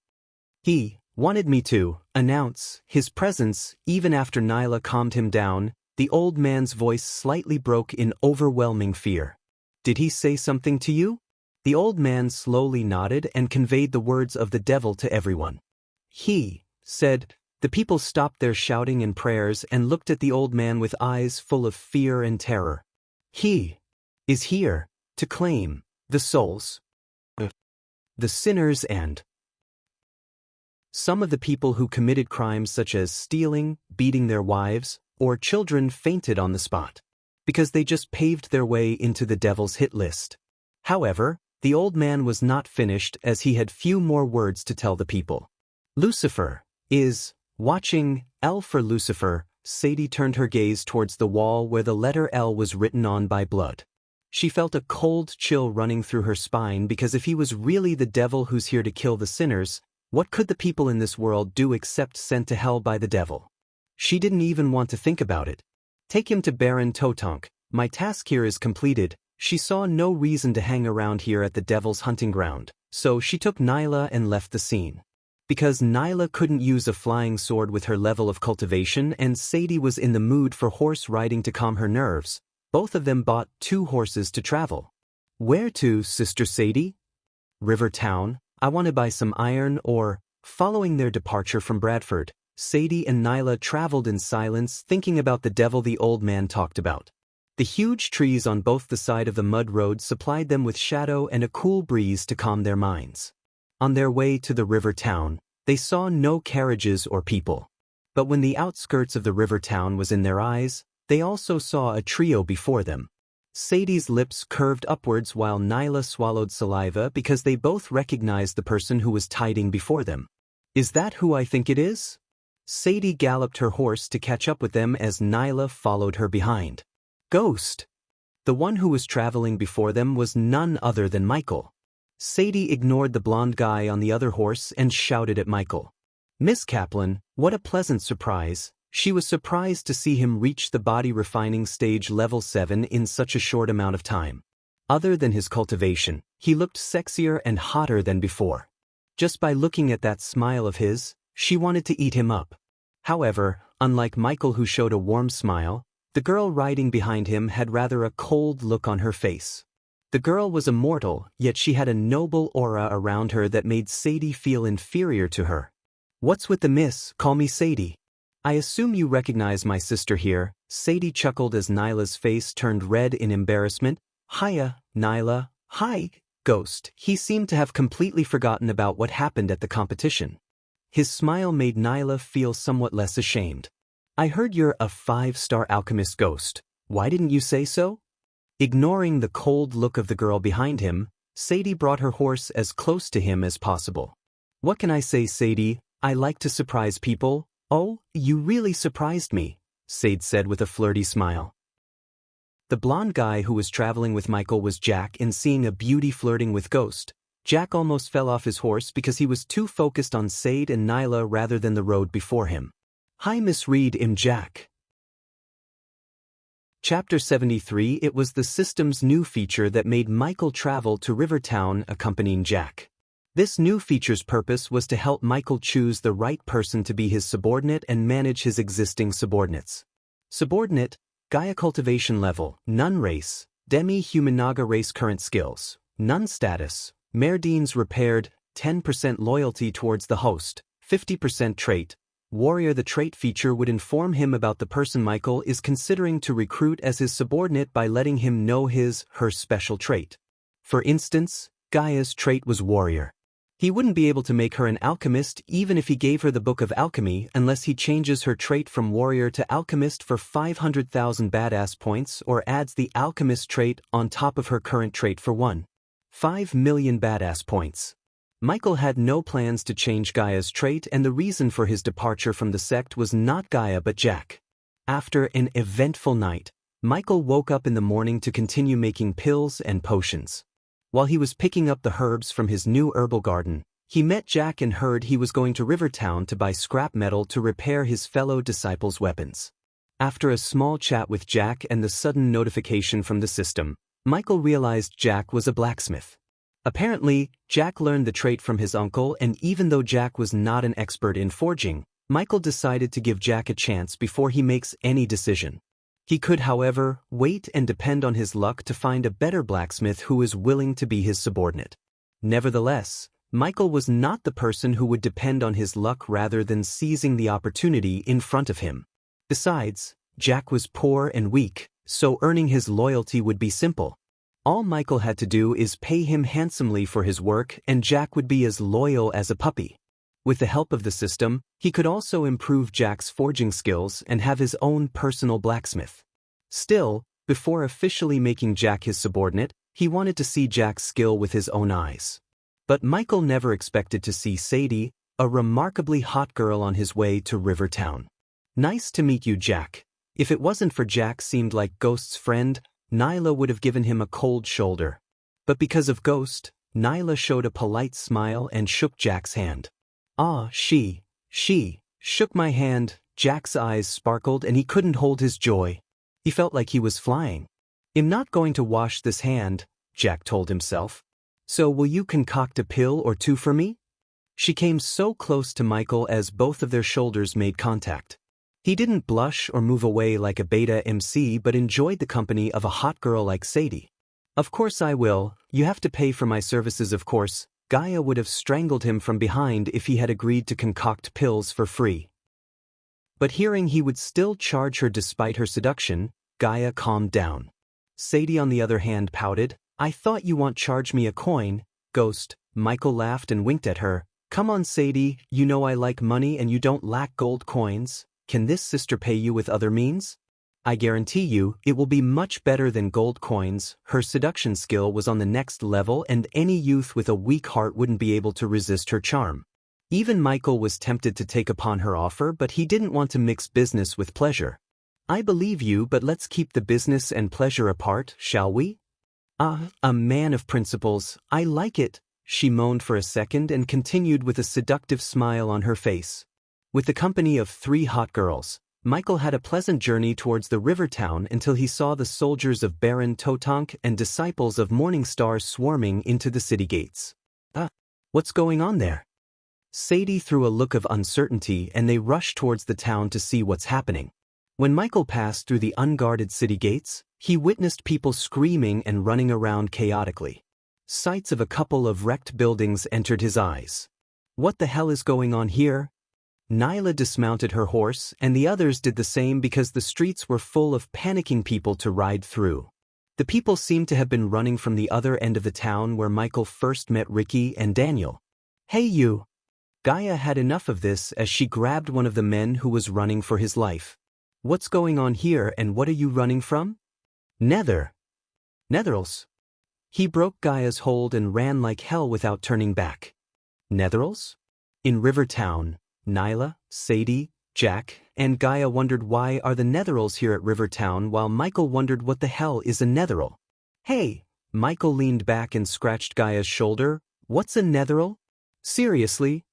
"He wanted me to announce his presence." Even after Nyla calmed him down, the old man's voice slightly broke in overwhelming fear. "Did he say something to you?" The old man slowly nodded and conveyed the words of the devil to everyone. "He said." The people stopped their shouting and prayers and looked at the old man with eyes full of fear and terror. "He is here to claim the souls, the sinners and..." Some of the people who committed crimes such as stealing, beating their wives, or children fainted on the spot, because they just paved their way into the devil's hit list. However, the old man was not finished as he had few more words to tell the people. "Lucifer is watching." L for Lucifer. Sadie turned her gaze towards the wall where the letter L was written on by blood. She felt a cold chill running through her spine because if he was really the devil who's here to kill the sinners, what could the people in this world do except sent to hell by the devil? She didn't even want to think about it. "Take him to Baron Totonk. My task here is completed." She saw no reason to hang around here at the devil's hunting ground, so she took Nyla and left the scene. Because Nyla couldn't use a flying sword with her level of cultivation and Sadie was in the mood for horse riding to calm her nerves, both of them bought 2 horses to travel. "Where to, Sister Sadie?" "River Town. I want to buy some iron or..." Following their departure from Bradford, Sadie and Nyla traveled in silence, thinking about the devil the old man talked about. The huge trees on both the side of the mud road supplied them with shadow and a cool breeze to calm their minds. On their way to the river town, they saw no carriages or people. But when the outskirts of the river town was in their eyes, they also saw a trio before them. Sadie's lips curved upwards while Nyla swallowed saliva because they both recognized the person who was tiding before them. "Is that who I think it is?" Sadie galloped her horse to catch up with them as Nyla followed her behind. "Ghost!" The one who was traveling before them was none other than Michael. Sadie ignored the blonde guy on the other horse and shouted at Michael. Miss Kaplan, what a pleasant surprise. She was surprised to see him reach the body refining stage level 7 in such a short amount of time. Other than his cultivation, he looked sexier and hotter than before. Just by looking at that smile of his, she wanted to eat him up. However, unlike Michael who showed a warm smile, the girl riding behind him had rather a cold look on her face. The girl was a mortal, yet she had a noble aura around her that made Sadie feel inferior to her. What's with the miss? Call me Sadie. I assume you recognize my sister here. Sadie chuckled as Nyla's face turned red in embarrassment. Hiya, Nyla. Hi, Ghost. He seemed to have completely forgotten about what happened at the competition. His smile made Nyla feel somewhat less ashamed. I heard you're a 5-star alchemist, Ghost. Why didn't you say so? Ignoring the cold look of the girl behind him, Sadie brought her horse as close to him as possible. What can I say, Sadie? I like to surprise people. Oh, you really surprised me, Sadie said with a flirty smile. The blonde guy who was traveling with Michael was Jack, and seeing a beauty flirting with Ghost, Jack almost fell off his horse because he was too focused on Sadie and Nyla rather than the road before him. Hi, Miss Reed. I'm Jack. Chapter 73. It was the system's new feature that made Michael travel to Rivertown accompanying Jack. This new feature's purpose was to help Michael choose the right person to be his subordinate and manage his existing subordinates. Subordinate, Gaia cultivation level, none race, demi-human Naga race current skills, none status, Merdine's repaired, 10% loyalty towards the host, 50% trait, warrior. The trait feature would inform him about the person Michael is considering to recruit as his subordinate by letting him know her special trait. For instance, Gaia's trait was warrior. He wouldn't be able to make her an alchemist even if he gave her the Book of Alchemy unless he changes her trait from warrior to alchemist for 500,000 badass points or adds the alchemist trait on top of her current trait for 1.5 million badass points. Michael had no plans to change Gaia's trait, and the reason for his departure from the sect was not Gaia but Jack. After an eventful night, Michael woke up in the morning to continue making pills and potions. While he was picking up the herbs from his new herbal garden, he met Jack and heard he was going to Rivertown to buy scrap metal to repair his fellow disciples' weapons. After a small chat with Jack and the sudden notification from the system, Michael realized Jack was a blacksmith. Apparently, Jack learned the trait from his uncle, and even though Jack was not an expert in forging, Michael decided to give Jack a chance before he makes any decision. He could, however, wait and depend on his luck to find a better blacksmith who is willing to be his subordinate. Nevertheless, Michael was not the person who would depend on his luck rather than seizing the opportunity in front of him. Besides, Jack was poor and weak, so earning his loyalty would be simple. All Michael had to do is pay him handsomely for his work, and Jack would be as loyal as a puppy. With the help of the system, he could also improve Jack's forging skills and have his own personal blacksmith. Still, before officially making Jack his subordinate, he wanted to see Jack's skill with his own eyes. But Michael never expected to see Sadie, a remarkably hot girl, on his way to Rivertown. Nice to meet you, Jack. If it wasn't for Jack seemed like Ghost's friend, Nyla would have given him a cold shoulder. But because of Ghost, Nyla showed a polite smile and shook Jack's hand. She shook my hand. Jack's eyes sparkled and he couldn't hold his joy. He felt like he was flying. I'm not going to wash this hand, Jack told himself. So will you concoct a pill or two for me? She came so close to Michael as both of their shoulders made contact. He didn't blush or move away like a beta MC but enjoyed the company of a hot girl like Sadie. Of course I will. You have to pay for my services, of course. Gaia would have strangled him from behind if he had agreed to concoct pills for free. But hearing he would still charge her despite her seduction, Gaia calmed down. Sadie, on the other hand, pouted. I thought you won't charge me a coin, Ghost. Michael laughed and winked at her. Come on, Sadie, you know I like money and you don't lack gold coins. Can this sister pay you with other means? I guarantee you, it will be much better than gold coins. Her seduction skill was on the next level and any youth with a weak heart wouldn't be able to resist her charm. Even Michael was tempted to take upon her offer, but he didn't want to mix business with pleasure. I believe you, but let's keep the business and pleasure apart, shall we? Ah, a man of principles, I like it, she moaned for a second and continued with a seductive smile on her face. With the company of 3 hot girls, Michael had a pleasant journey towards the river town until he saw the soldiers of Baron Totonk and disciples of Morningstar swarming into the city gates. What's going on there? Sadie threw a look of uncertainty and they rushed towards the town to see what's happening. When Michael passed through the unguarded city gates, he witnessed people screaming and running around chaotically. Sights of a couple of wrecked buildings entered his eyes. What the hell is going on here? Nyla dismounted her horse and the others did the same because the streets were full of panicking people to ride through. The people seemed to have been running from the other end of the town where Michael first met Ricky and Daniel. Hey you! Gaia had enough of this as she grabbed one of the men who was running for his life. What's going on here and what are you running from? Netherals. He broke Gaia's hold and ran like hell without turning back. Netherals? In Rivertown, Nyla, Sadie, Jack, and Gaia wondered why are the Netherals here at Rivertown while Michael wondered what the hell is a Netheral. Hey, Michael leaned back and scratched Gaia's shoulder. What's a Netheral? Seriously?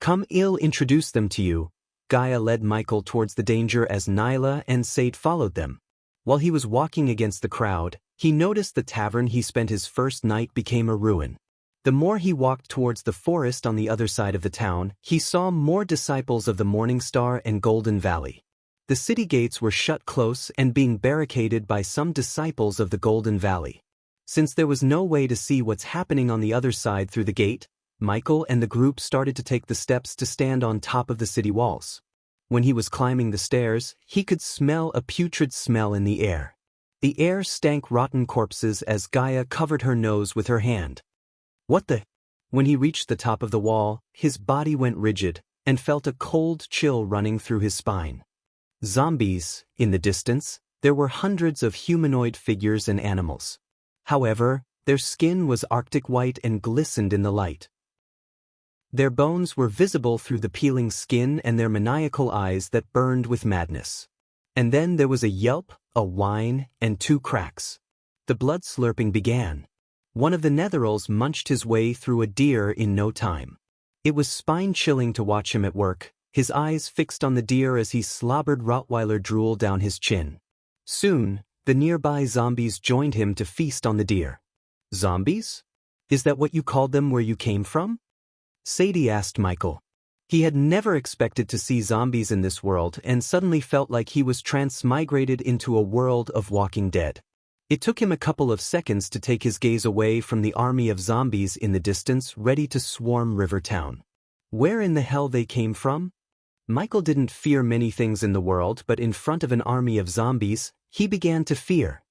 Come I'll introduce them to you. Gaia led Michael towards the danger as Nyla and Sade followed them. While he was walking against the crowd, he noticed the tavern he spent his first night became a ruin. The more he walked towards the forest on the other side of the town, he saw more disciples of the Morningstar and Golden Valley. The city gates were shut close and being barricaded by some disciples of the Golden Valley. Since there was no way to see what's happening on the other side through the gate, Michael and the group started to take the steps to stand on top of the city walls. When he was climbing the stairs, he could smell a putrid smell in the air. The air stank rotten corpses as Gaia covered her nose with her hand. What the? When he reached the top of the wall, his body went rigid and felt a cold chill running through his spine. Zombies, in the distance, there were hundreds of humanoid figures and animals. However, their skin was arctic white and glistened in the light. Their bones were visible through the peeling skin and their maniacal eyes that burned with madness. And then there was a yelp, a whine, and 2 cracks. The blood slurping began. One of the Netherals munched his way through a deer in no time. It was spine-chilling to watch him at work, his eyes fixed on the deer as he slobbered Rottweiler drool down his chin. Soon, the nearby zombies joined him to feast on the deer. Zombies? Is that what you called them where you came from? Sadie asked Michael. He had never expected to see zombies in this world and suddenly felt like he was transmigrated into a world of Walking Dead. It took him a couple of seconds to take his gaze away from the army of zombies in the distance ready to swarm Rivertown. Where in the hell they came from? Michael didn't fear many things in the world, but in front of an army of zombies, he began to fear.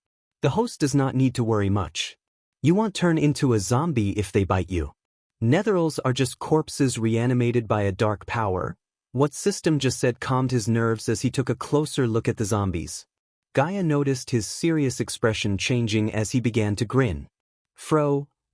The host does not need to worry much. You won't turn into a zombie if they bite you. Netherals are just corpses reanimated by a dark power. What System just said calmed his nerves as he took a closer look at the zombies. Gaia noticed his serious expression changing as he began to grin.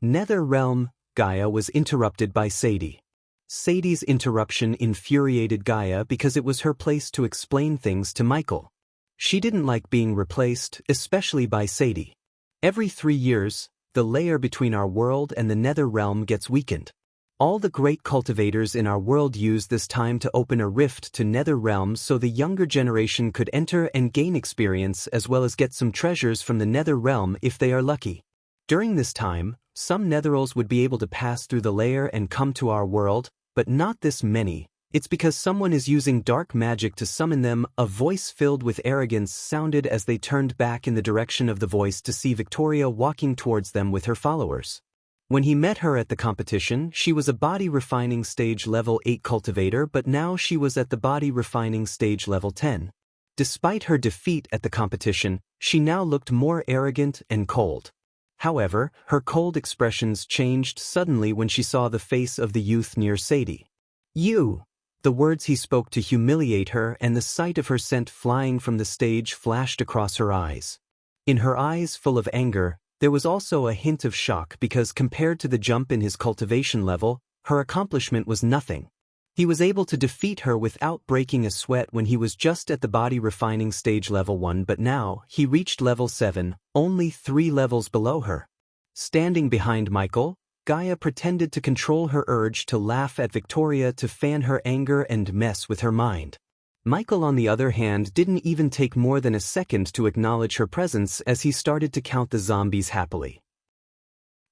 Nether Realm, Gaia was interrupted by Sadie. Sadie's interruption infuriated Gaia because it was her place to explain things to Michael. She didn't like being replaced, especially by Sadie. Every 3 years, the layer between our world and the Nether Realm gets weakened. All the great cultivators in our world use this time to open a rift to Nether Realms so the younger generation could enter and gain experience as well as get some treasures from the Nether Realm if they are lucky. During this time, some Netherals would be able to pass through the layer and come to our world, but not this many. It's because someone is using dark magic to summon them. A voice filled with arrogance sounded as they turned back in the direction of the voice to see Victoria walking towards them with her followers. When he met her at the competition, she was a body refining stage level 8 cultivator, but now she was at the body refining stage level 10. Despite her defeat at the competition, she now looked more arrogant and cold. However, her cold expressions changed suddenly when she saw the face of the youth near Sadie. You! The words he spoke to humiliate her, and the sight of her scent flying from the stage flashed across her eyes. In her eyes full of anger, there was also a hint of shock because compared to the jump in his cultivation level, her accomplishment was nothing. He was able to defeat her without breaking a sweat when he was just at the body refining stage level 1, but now he reached level 7, only 3 levels below her. Standing behind Michael, Gaia pretended to control her urge to laugh at Victoria to fan her anger and mess with her mind. Michael, on the other hand, didn't even take more than a second to acknowledge her presence as he started to count the zombies happily.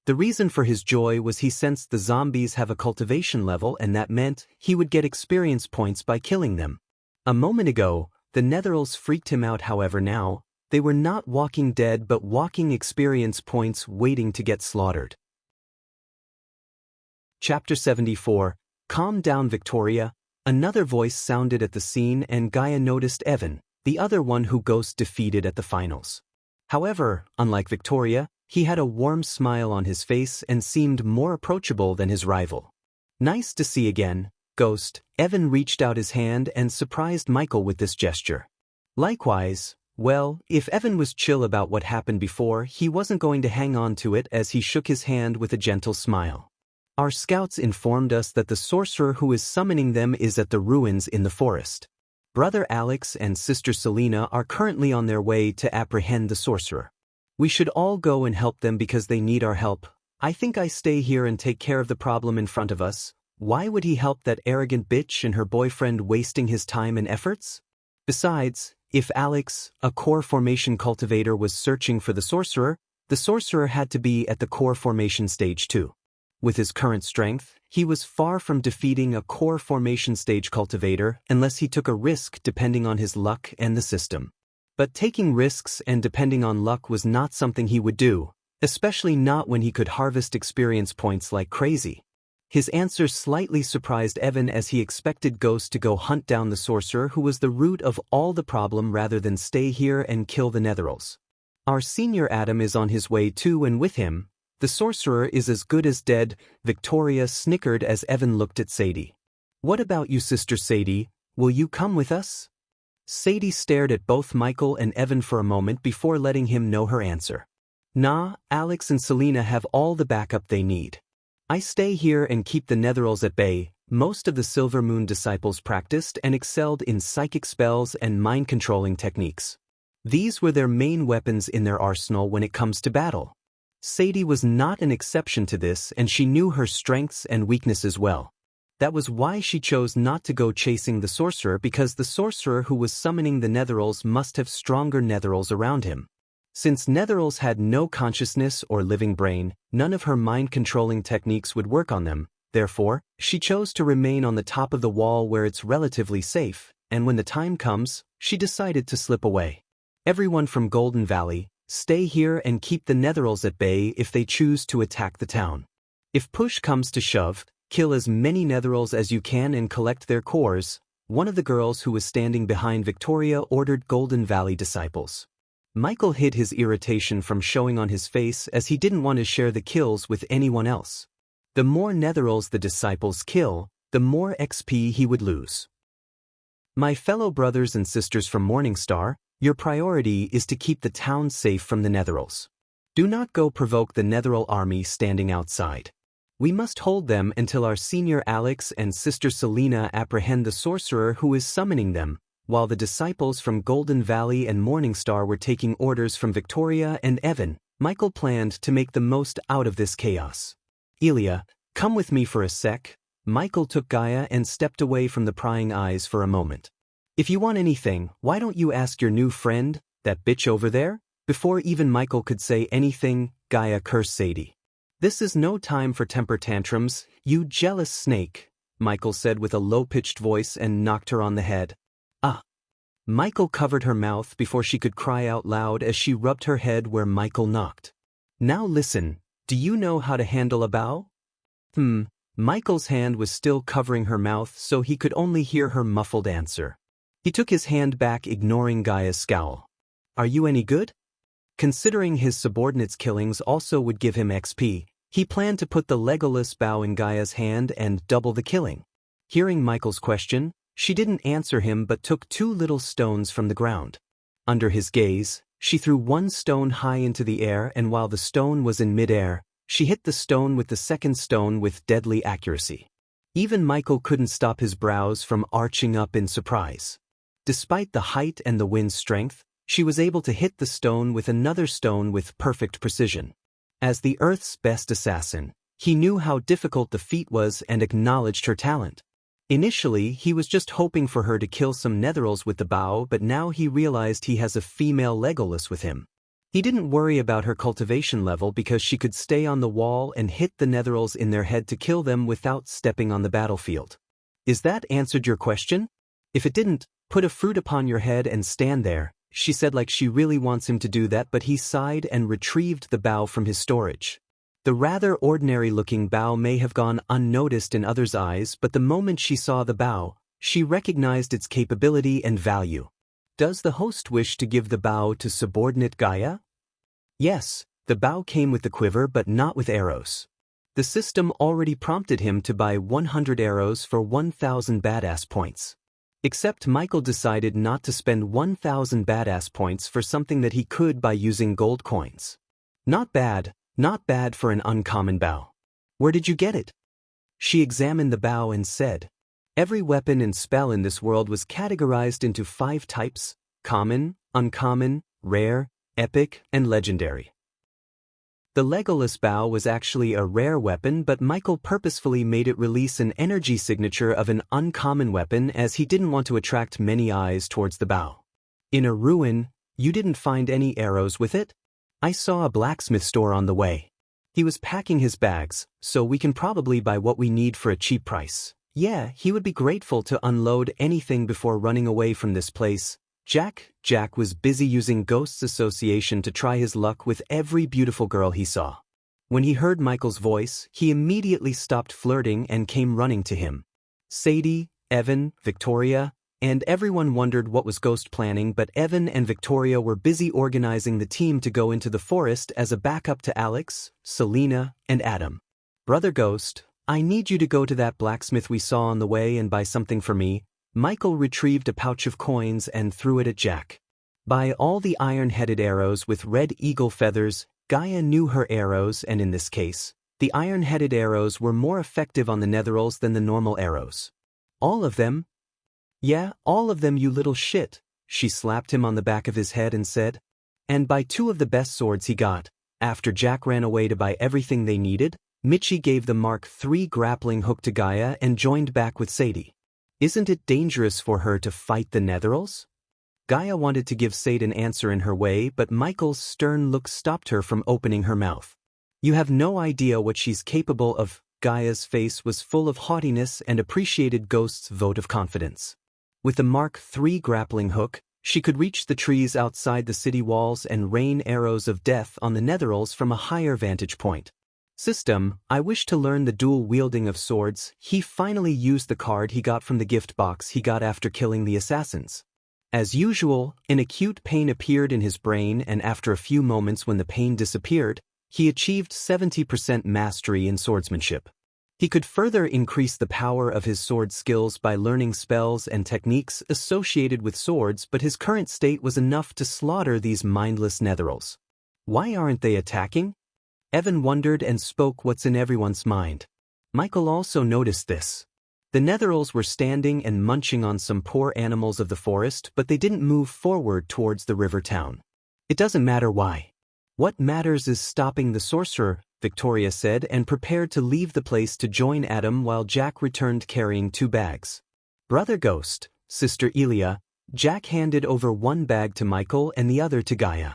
The reason for his joy was he sensed the zombies have a cultivation level, and that meant he would get experience points by killing them. A moment ago, the Netherals freaked him out. However, now, they were not walking dead but walking experience points waiting to get slaughtered. Chapter 74. Calm down, Victoria. Another voice sounded at the scene, and Gaia noticed Evan, the other one who Ghost defeated at the finals. However, unlike Victoria, he had a warm smile on his face and seemed more approachable than his rival. Nice to see again, Ghost. Evan reached out his hand and surprised Michael with this gesture. Likewise. Well, if Evan was chill about what happened before, he wasn't going to hang on to it as he shook his hand with a gentle smile. Our scouts informed us that the sorcerer who is summoning them is at the ruins in the forest. Brother Alex and Sister Selena are currently on their way to apprehend the sorcerer. We should all go and help them because they need our help. I think I stay here and take care of the problem in front of us. Why would he help that arrogant bitch and her boyfriend wasting his time and efforts? Besides, if Alex, a core formation cultivator, was searching for the sorcerer had to be at the core formation stage too. With his current strength, he was far from defeating a core formation stage cultivator unless he took a risk depending on his luck and the system. But taking risks and depending on luck was not something he would do, especially not when he could harvest experience points like crazy. His answer slightly surprised Evan as he expected Ghost to go hunt down the sorcerer who was the root of all the problem rather than stay here and kill the Netherals. Our senior Adam is on his way too, and with him, the sorcerer is as good as dead. Victoria snickered as Evan looked at Sadie. What about you, Sister Sadie? Will you come with us? Sadie stared at both Michael and Evan for a moment before letting him know her answer. Nah, Alex and Selena have all the backup they need. I stay here and keep the Netherals at bay. Most of the Silver Moon disciples practiced and excelled in psychic spells and mind-controlling techniques. These were their main weapons in their arsenal when it comes to battle. Sadie was not an exception to this, and she knew her strengths and weaknesses well. That was why she chose not to go chasing the sorcerer, because the sorcerer who was summoning the Netherals must have stronger Netherals around him. Since Netherals had no consciousness or living brain, none of her mind-controlling techniques would work on them. Therefore, she chose to remain on the top of the wall where it's relatively safe, and when the time comes, she decided to slip away. Everyone from Golden Valley, stay here and keep the Netherals at bay if they choose to attack the town. If push comes to shove, kill as many Netherals as you can and collect their cores, one of the girls who was standing behind Victoria ordered Golden Valley disciples. Michael hid his irritation from showing on his face as he didn't want to share the kills with anyone else. The more Netherals the disciples kill, the more XP he would lose. My fellow brothers and sisters from Morningstar, your priority is to keep the town safe from the Netherals. Do not go provoke the Netheral army standing outside. We must hold them until our senior Alex and Sister Selena apprehend the sorcerer who is summoning them, while the disciples from Golden Valley and Morningstar were taking orders from Victoria and Evan. Michael planned to make the most out of this chaos. Ilya, come with me for a sec. Michael took Gaia and stepped away from the prying eyes for a moment. If you want anything, why don't you ask your new friend, that bitch over there? Before even Michael could say anything, Gaia cursed Sadie. This is no time for temper tantrums, you jealous snake, Michael said with a low-pitched voice and knocked her on the head. Ah! Michael covered her mouth before she could cry out loud as she rubbed her head where Michael knocked. Now listen, do you know how to handle a bow? Michael's hand was still covering her mouth so he could only hear her muffled answer. He took his hand back, ignoring Gaia's scowl. Are you any good? Considering his subordinates' killings also would give him XP, he planned to put the Legolas bow in Gaia's hand and double the killing. Hearing Michael's question, she didn't answer him but took 2 little stones from the ground. Under his gaze, she threw one stone high into the air, and while the stone was in midair, she hit the stone with the second stone with deadly accuracy. Even Michael couldn't stop his brows from arching up in surprise. Despite the height and the wind's strength, she was able to hit the stone with another stone with perfect precision. As the Earth's best assassin, he knew how difficult the feat was and acknowledged her talent. Initially, he was just hoping for her to kill some netherils with the bow, but now he realized he has a female Legolas with him. He didn't worry about her cultivation level because she could stay on the wall and hit the netherils in their head to kill them without stepping on the battlefield. Is that answered your question? If it didn't, put a fruit upon your head and stand there, she said like she really wants him to do that, but he sighed and retrieved the bow from his storage. The rather ordinary-looking bow may have gone unnoticed in others' eyes, but the moment she saw the bow, she recognized its capability and value. Does the host wish to give the bow to subordinate Gaia? Yes, the bow came with the quiver but not with arrows. The system already prompted him to buy 100 arrows for 1,000 badass points. Except Michael decided not to spend 1,000 badass points for something that he could by using gold coins. Not bad for an uncommon bow. Where did you get it? She examined the bow and said, every weapon and spell in this world was categorized into 5 types: common, uncommon, rare, epic, and legendary. The Legolas bow was actually a rare weapon, but Michael purposefully made it release an energy signature of an uncommon weapon as he didn't want to attract many eyes towards the bow. In a ruin, you didn't find any arrows with it? I saw a blacksmith store on the way. He was packing his bags, so we can probably buy what we need for a cheap price. Yeah, he would be grateful to unload anything before running away from this place. Jack was busy using Ghosts Association to try his luck with every beautiful girl he saw. When he heard Michael's voice, he immediately stopped flirting and came running to him. Sadie, Evan, Victoria, and everyone wondered what was Ghost planning, but Evan and Victoria were busy organizing the team to go into the forest as a backup to Alex, Selena, and Adam. Brother Ghost, I need you to go to that blacksmith we saw on the way and buy something for me. Michael retrieved a pouch of coins and threw it at Jack. Buy all the iron-headed arrows with red eagle feathers. Gaia knew her arrows, and in this case, the iron-headed arrows were more effective on the netherils than the normal arrows. All of them? Yeah, all of them, you little shit. She slapped him on the back of his head and said. And buy 2 of the best swords he got. After Jack ran away to buy everything they needed, Mitchie gave the Mark III grappling hook to Gaia and joined back with Sadie. Isn't it dangerous for her to fight the netherils? Gaia wanted to give Sadie an answer in her way, but Michael's stern look stopped her from opening her mouth. You have no idea what she's capable of. Gaia's face was full of haughtiness and appreciated Ghost's vote of confidence. With the Mark III grappling hook, she could reach the trees outside the city walls and rain arrows of death on the netherils from a higher vantage point. System, I wish to learn the dual wielding of swords. He finally used the card he got from the gift box he got after killing the assassins. As usual, an acute pain appeared in his brain, and after a few moments when the pain disappeared, he achieved 70% mastery in swordsmanship. He could further increase the power of his sword skills by learning spells and techniques associated with swords, but his current state was enough to slaughter these mindless netherils. Why aren't they attacking? Evan wondered and spoke what's in everyone's mind. Michael also noticed this. The netherils were standing and munching on some poor animals of the forest, but they didn't move forward towards the river town. It doesn't matter why. What matters is stopping the sorcerer, Victoria said, and prepared to leave the place to join Adam while Jack returned carrying 2 bags. Brother Ghost, Sister Elia, Jack handed over 1 bag to Michael and the other to Gaia.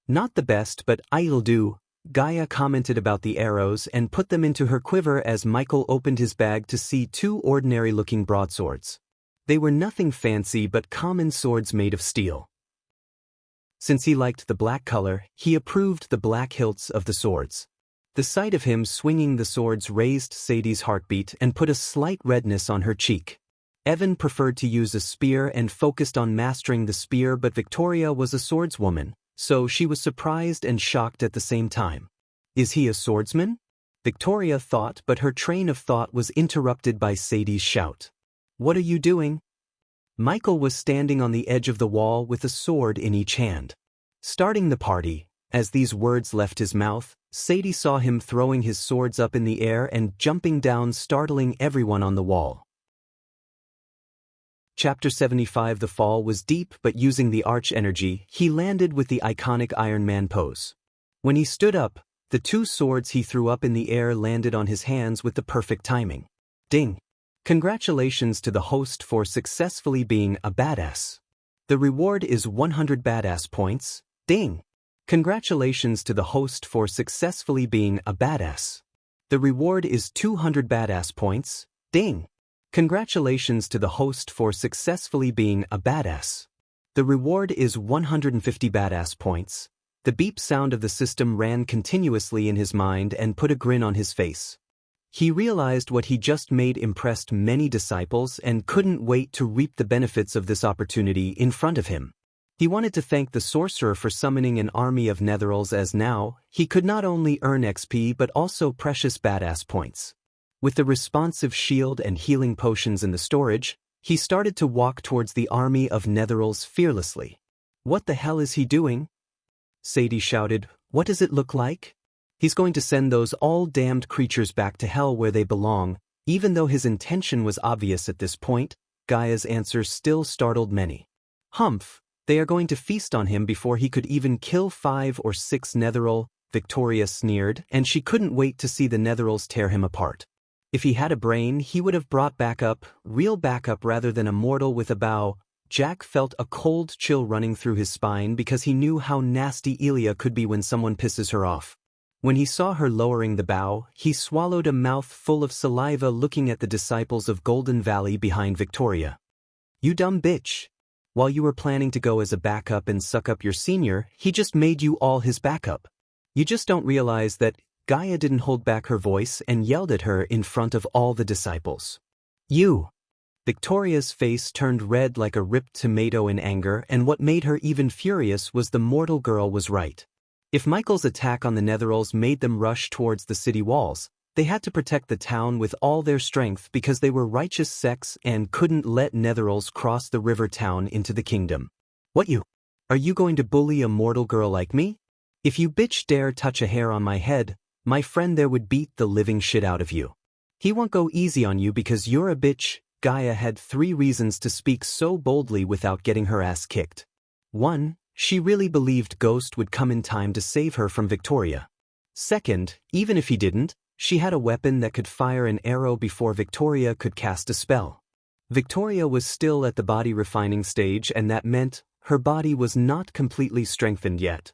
Not the best, but I'll do. Gaia commented about the arrows and put them into her quiver as Michael opened his bag to see 2 ordinary-looking broadswords. They were nothing fancy but common swords made of steel. Since he liked the black color, he approved the black hilts of the swords. The sight of him swinging the swords raised Sadie's heartbeat and put a slight redness on her cheek. Evan preferred to use a spear and focused on mastering the spear, but Victoria was a swordswoman, so she was surprised and shocked at the same time. Is he a swordsman? Victoria thought, but her train of thought was interrupted by Sadie's shout. What are you doing? Michael was standing on the edge of the wall with a sword in each hand. Starting the party, As these words left his mouth, Sadie saw him throwing his swords up in the air and jumping down, startling everyone on the wall. Chapter 75. The fall was deep, but using the arch energy, he landed with the iconic Iron Man pose. When he stood up, the two swords he threw up in the air landed on his hands with the perfect timing. Ding! Congratulations to the host for successfully being a badass. The reward is 100 badass points. Ding! Congratulations to the host for successfully being a badass. The reward is 200 badass points. Ding! Congratulations to the host for successfully being a badass. The reward is 150 badass points. The beep sound of the system ran continuously in his mind and put a grin on his face. He realized what he just made impressed many disciples and couldn't wait to reap the benefits of this opportunity in front of him. He wanted to thank the sorcerer for summoning an army of netherils, as now he could not only earn XP but also precious badass points. With the responsive shield and healing potions in the storage, he started to walk towards the army of netherils fearlessly. What the hell is he doing? Sadie shouted, "What does it look like?" He's going to send those all-damned creatures back to hell where they belong. Even though his intention was obvious at this point, Gaia's answer still startled many. Humph, they are going to feast on him before he could even kill 5 or 6 netheril, Victoria sneered, and she couldn't wait to see the netherils tear him apart. If he had a brain, he would have brought backup, real backup rather than a mortal with a bow. Jack felt a cold chill running through his spine because he knew how nasty Elia could be when someone pisses her off. When he saw her lowering the bow, he swallowed a mouthful of saliva looking at the disciples of Golden Valley behind Victoria. You dumb bitch. While you were planning to go as a backup and suck up your senior, he just made you all his backup. You just don't realize that. Gaia didn't hold back her voice and yelled at her in front of all the disciples. You! Victoria's face turned red like a ripped tomato in anger, and what made her even furious was the mortal girl was right. If Michael's attack on the netherils made them rush towards the city walls, they had to protect the town with all their strength because they were righteous sects and couldn't let netherils cross the river town into the kingdom. What you? Are you going to bully a mortal girl like me? If you bitch dare touch a hair on my head, my friend there would beat the living shit out of you. He won't go easy on you because you're a bitch. Gaia had 3 reasons to speak so boldly without getting her ass kicked. 1. She really believed Ghost would come in time to save her from Victoria. 2nd, even if he didn't, she had a weapon that could fire an arrow before Victoria could cast a spell. Victoria was still at the body refining stage, and that meant her body was not completely strengthened yet.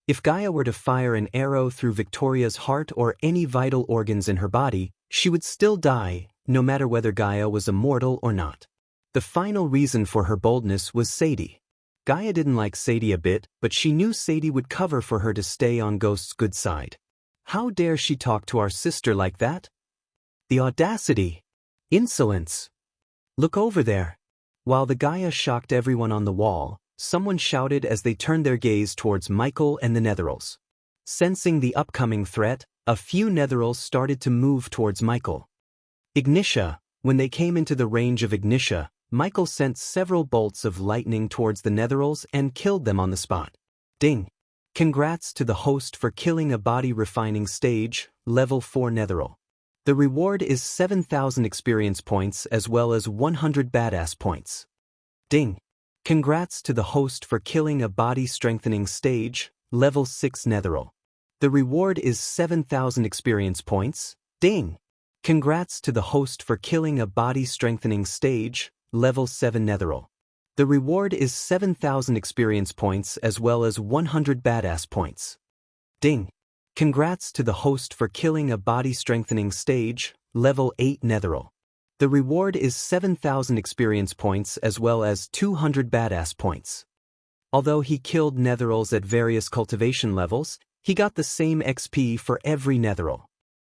If Gaia were to fire an arrow through Victoria's heart or any vital organs in her body, she would still die, no matter whether Gaia was a mortal or not. The final reason for her boldness was Sadie. Gaia didn't like Sadie a bit, but she knew Sadie would cover for her to stay on Ghost's good side. How dare she talk to our sister like that? The audacity! Insolence! Look over there! While the Gaia shocked everyone on the wall, someone shouted as they turned their gaze towards Michael and the netherils. Sensing the upcoming threat, a few netherils started to move towards Michael. Xianxia. When they came into the range of Xianxia, Michael sent several bolts of lightning towards the netherils and killed them on the spot. Ding! Congrats to the host for killing a body refining stage, level 4 netheril. The reward is 7,000 experience points as well as 100 badass points. Ding! Congrats to the host for killing a body strengthening stage, level 6 netheril. The reward is 7,000 experience points. Ding! Congrats to the host for killing a body strengthening stage, level 7 netheril. The reward is 7,000 experience points as well as 100 badass points. Ding! Congrats to the host for killing a body strengthening stage, level 8 netheril. The reward is 7,000 experience points as well as 200 badass points. Although he killed netherils at various cultivation levels, he got the same XP for every netheril.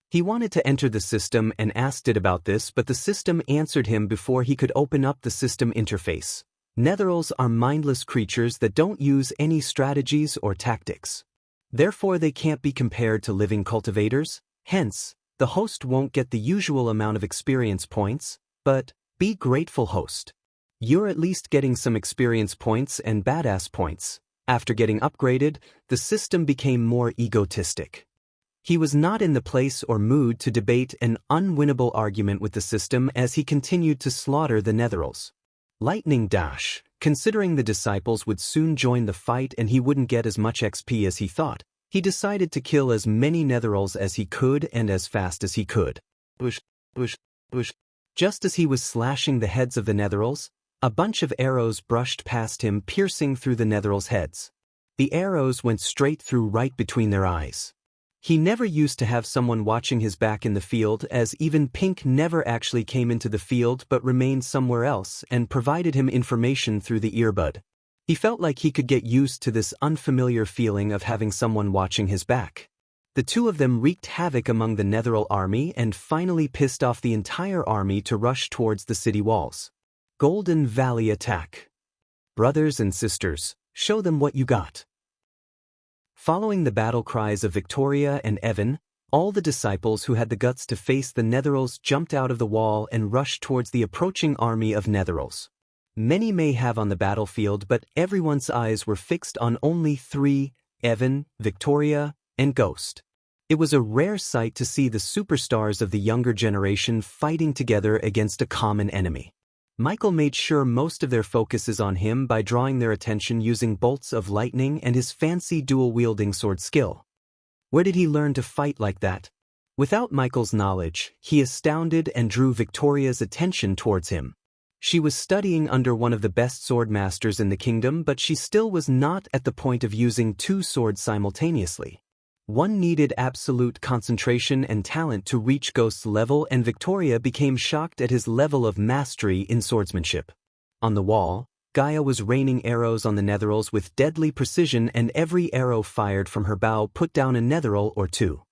He wanted to enter the system and asked it about this, but the system answered him before he could open up the system interface. Netherils are mindless creatures that don't use any strategies or tactics. Therefore they can't be compared to living cultivators, hence, the host won't get the usual amount of experience points, but be grateful, host. You're at least getting some experience points and badass points. After getting upgraded, the system became more egotistic. He was not in the place or mood to debate an unwinnable argument with the system as he continued to slaughter the Netherals. Lightning Dash. Considering the disciples would soon join the fight and he wouldn't get as much XP as he thought, he decided to kill as many Netherals as he could and as fast as he could. Bush, bush, bush. Just as he was slashing the heads of the Netherals, a bunch of arrows brushed past him, piercing through the Netherals' heads. The arrows went straight through right between their eyes. He never used to have someone watching his back in the field, as even Pink never actually came into the field but remained somewhere else and provided him information through the earbud. He felt like he could get used to this unfamiliar feeling of having someone watching his back. The two of them wreaked havoc among the Netheral army and finally pissed off the entire army to rush towards the city walls. Golden Valley attack. Brothers and sisters, show them what you got. Following the battle cries of Victoria and Evan, all the disciples who had the guts to face the Netherals jumped out of the wall and rushed towards the approaching army of Netherals. Many may have on the battlefield, but everyone's eyes were fixed on only three: Evan, Victoria, and Ghost. It was a rare sight to see the superstars of the younger generation fighting together against a common enemy. Michael made sure most of their focus is on him by drawing their attention using bolts of lightning and his fancy dual-wielding sword skill. Where did he learn to fight like that? Without Michael's knowledge, he astounded and drew Victoria's attention towards him. She was studying under one of the best sword masters in the kingdom, but she still was not at the point of using two swords simultaneously. One needed absolute concentration and talent to reach Ghost's level, and Victoria became shocked at his level of mastery in swordsmanship. On the wall, Gaia was raining arrows on the Netherals with deadly precision, and every arrow fired from her bow put down a Netheral or two.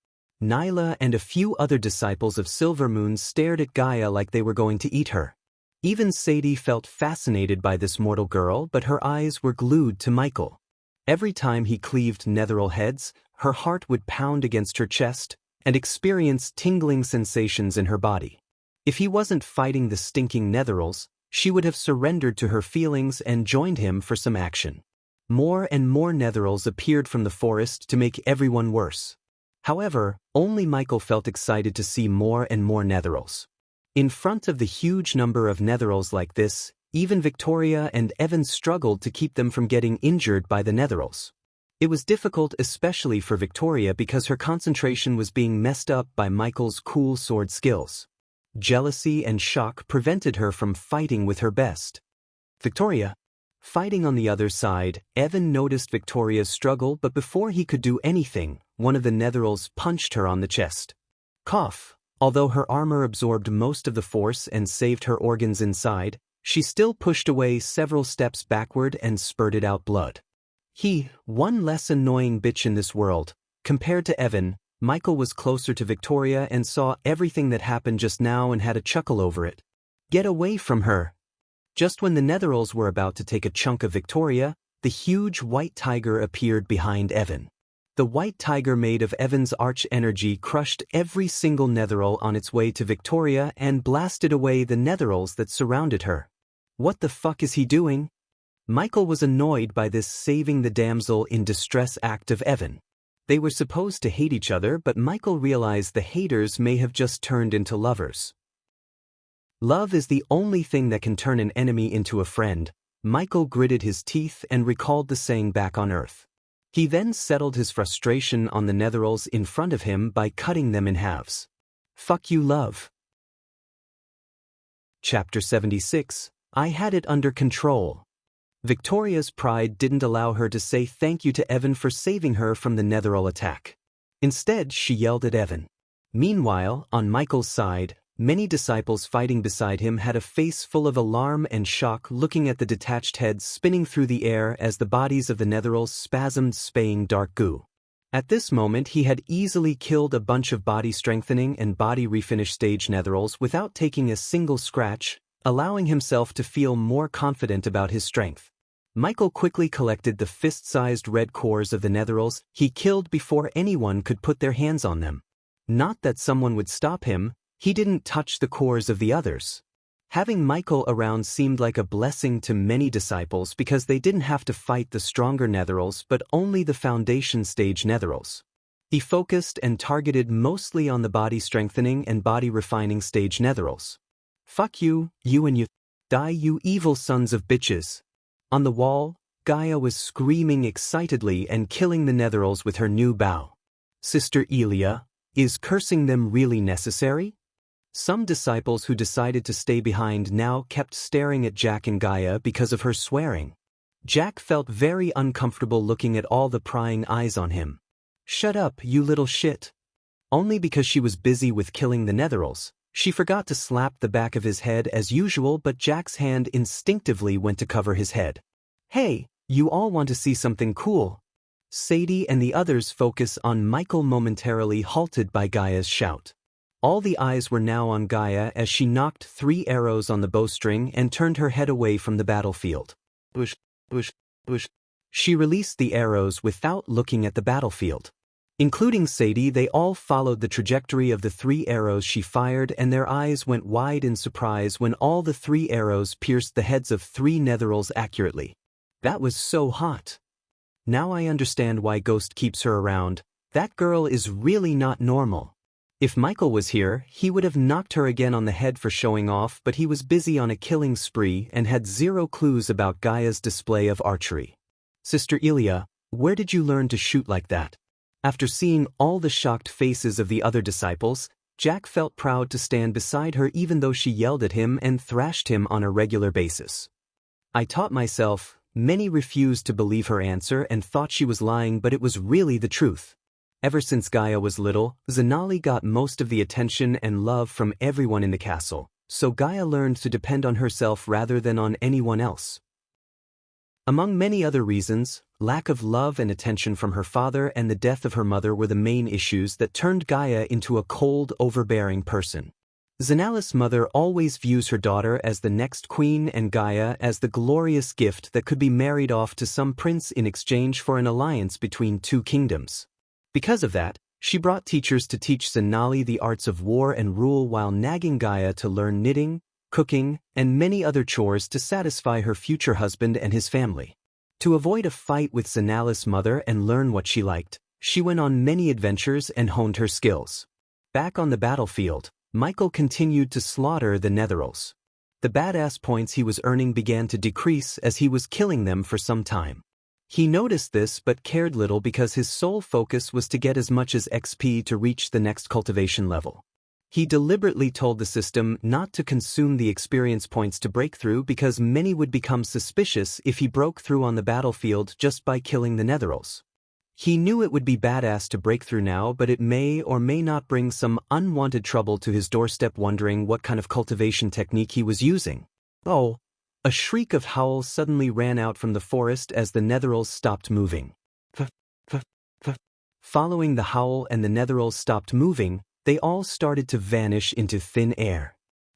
Nyla and a few other disciples of Silvermoon stared at Gaia like they were going to eat her. Even Sadie felt fascinated by this mortal girl, but her eyes were glued to Michael. Every time he cleaved Netheral heads, her heart would pound against her chest and experience tingling sensations in her body. If he wasn't fighting the stinking Netherals, she would have surrendered to her feelings and joined him for some action. More and more Netherals appeared from the forest to make everyone worse. However, only Michael felt excited to see more and more Netherals. In front of the huge number of Netherals like this, even Victoria and Evan struggled to keep them from getting injured by the Netherals. It was difficult, especially for Victoria, because her concentration was being messed up by Michael's cool sword skills. Jealousy and shock prevented her from fighting with her best. Victoria. Fighting on the other side, Evan noticed Victoria's struggle, but before he could do anything, one of the Netherals punched her on the chest. Cough. Although her armor absorbed most of the force and saved her organs inside, she still pushed away several steps backward and spurted out blood. One less annoying bitch in this world. Compared to Evan, Michael was closer to Victoria and saw everything that happened just now and had a chuckle over it. Get away from her. Just when the Netherals were about to take a chunk of Victoria, the huge white tiger appeared behind Evan. The white tiger, made of Evan's arch energy, crushed every single Netheral on its way to Victoria and blasted away the Netherals that surrounded her. What the fuck is he doing? Michael was annoyed by this saving the damsel in distress act of Evan. They were supposed to hate each other, but Michael realized the haters may have just turned into lovers. Love is the only thing that can turn an enemy into a friend. Michael gritted his teeth and recalled the saying back on Earth. He then settled his frustration on the Netherals in front of him by cutting them in halves. Fuck you, love. Chapter 76. I had it under control. Victoria's pride didn't allow her to say thank you to Evan for saving her from the Netheral attack. Instead, she yelled at Evan. Meanwhile, on Michael's side, many disciples fighting beside him had a face full of alarm and shock, looking at the detached heads spinning through the air as the bodies of the Netherals spasmed, spaying dark goo. At this moment, he had easily killed a bunch of body strengthening and body refinish stage Netherals without taking a single scratch, allowing himself to feel more confident about his strength. Michael quickly collected the fist-sized red cores of the Netherals he killed before anyone could put their hands on them. Not that someone would stop him, he didn't touch the cores of the others. Having Michael around seemed like a blessing to many disciples because they didn't have to fight the stronger Netherals but only the foundation stage Netherals. He focused and targeted mostly on the body strengthening and body refining stage Netherals. "Fuck you, you and you. Die, you evil sons of bitches." On the wall, Gaia was screaming excitedly and killing the Netherals with her new bow. "Sister Elia, is cursing them really necessary?" Some disciples who decided to stay behind now kept staring at Jack and Gaia because of her swearing. Jack felt very uncomfortable looking at all the prying eyes on him. "Shut up, you little shit." Only because she was busy with killing the Netherals, she forgot to slap the back of his head as usual, but Jack's hand instinctively went to cover his head. "Hey, you all want to see something cool?" Sadie and the others focus on Michael, momentarily halted by Gaia's shout. All the eyes were now on Gaia as she knocked 3 arrows on the bowstring and turned her head away from the battlefield. Bush, bush, bush. She released the arrows without looking at the battlefield. Including Sadie, they all followed the trajectory of the 3 arrows she fired, and their eyes went wide in surprise when all the 3 arrows pierced the heads of 3 Netherals accurately. That was so hot. Now I understand why Ghost keeps her around. That girl is really not normal. If Michael was here, he would have knocked her again on the head for showing off, but he was busy on a killing spree and had 0 clues about Gaia's display of archery. "Sister Elia, where did you learn to shoot like that?" After seeing all the shocked faces of the other disciples, Jack felt proud to stand beside her even though she yelled at him and thrashed him on a regular basis. "I taught myself." Many refused to believe her answer and thought she was lying, but it was really the truth. Ever since Gaia was little, Zanali got most of the attention and love from everyone in the castle, so Gaia learned to depend on herself rather than on anyone else. Among many other reasons, lack of love and attention from her father and the death of her mother were the main issues that turned Gaia into a cold, overbearing person. Zanali's mother always views her daughter as the next queen and Gaia as the glorious gift that could be married off to some prince in exchange for an alliance between 2 kingdoms. Because of that, she brought teachers to teach Zanali the arts of war and rule while nagging Gaia to learn knitting, cooking, and many other chores to satisfy her future husband and his family. To avoid a fight with Zanali's mother and learn what she liked, she went on many adventures and honed her skills. Back on the battlefield, Michael continued to slaughter the Netherals. The badass points he was earning began to decrease as he was killing them for some time. He noticed this but cared little because his sole focus was to get as much as XP to reach the next cultivation level. He deliberately told the system not to consume the experience points to break through because many would become suspicious if he broke through on the battlefield just by killing the Netherals. He knew it would be badass to break through now, but it may or may not bring some unwanted trouble to his doorstep, wondering what kind of cultivation technique he was using. Oh! A shriek of howls suddenly ran out from the forest as the Netherals stopped moving. Following the howl and the Netherals stopped moving, they all started to vanish into thin air.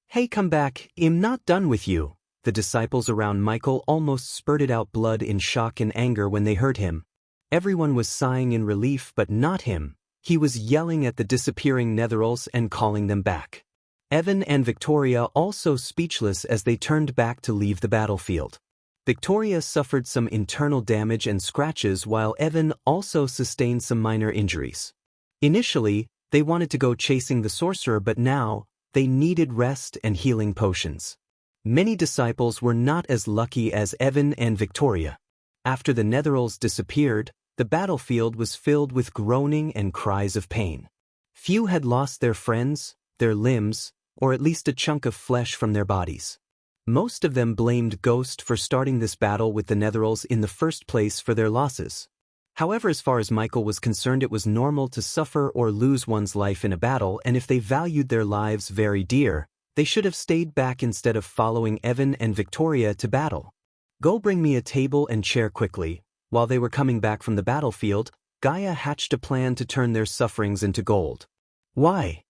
"Hey, come back, I'm not done with you." The disciples around Michael almost spurted out blood in shock and anger when they heard him. Everyone was sighing in relief, but not him. He was yelling at the disappearing Netherals and calling them back. Evan and Victoria also speechless as they turned back to leave the battlefield. Victoria suffered some internal damage and scratches while Evan also sustained some minor injuries. Initially, they wanted to go chasing the sorcerer, but now, they needed rest and healing potions. Many disciples were not as lucky as Evan and Victoria. After the Netherals disappeared, the battlefield was filled with groaning and cries of pain. Few had lost their friends, their limbs, or at least a chunk of flesh from their bodies. Most of them blamed Ghost for starting this battle with the Netherals in the first place for their losses. However, as far as Michael was concerned, it was normal to suffer or lose one's life in a battle, and if they valued their lives very dear, they should have stayed back instead of following Evan and Victoria to battle. "Go bring me a table and chair quickly." While they were coming back from the battlefield, Gaia hatched a plan to turn their sufferings into gold. Why?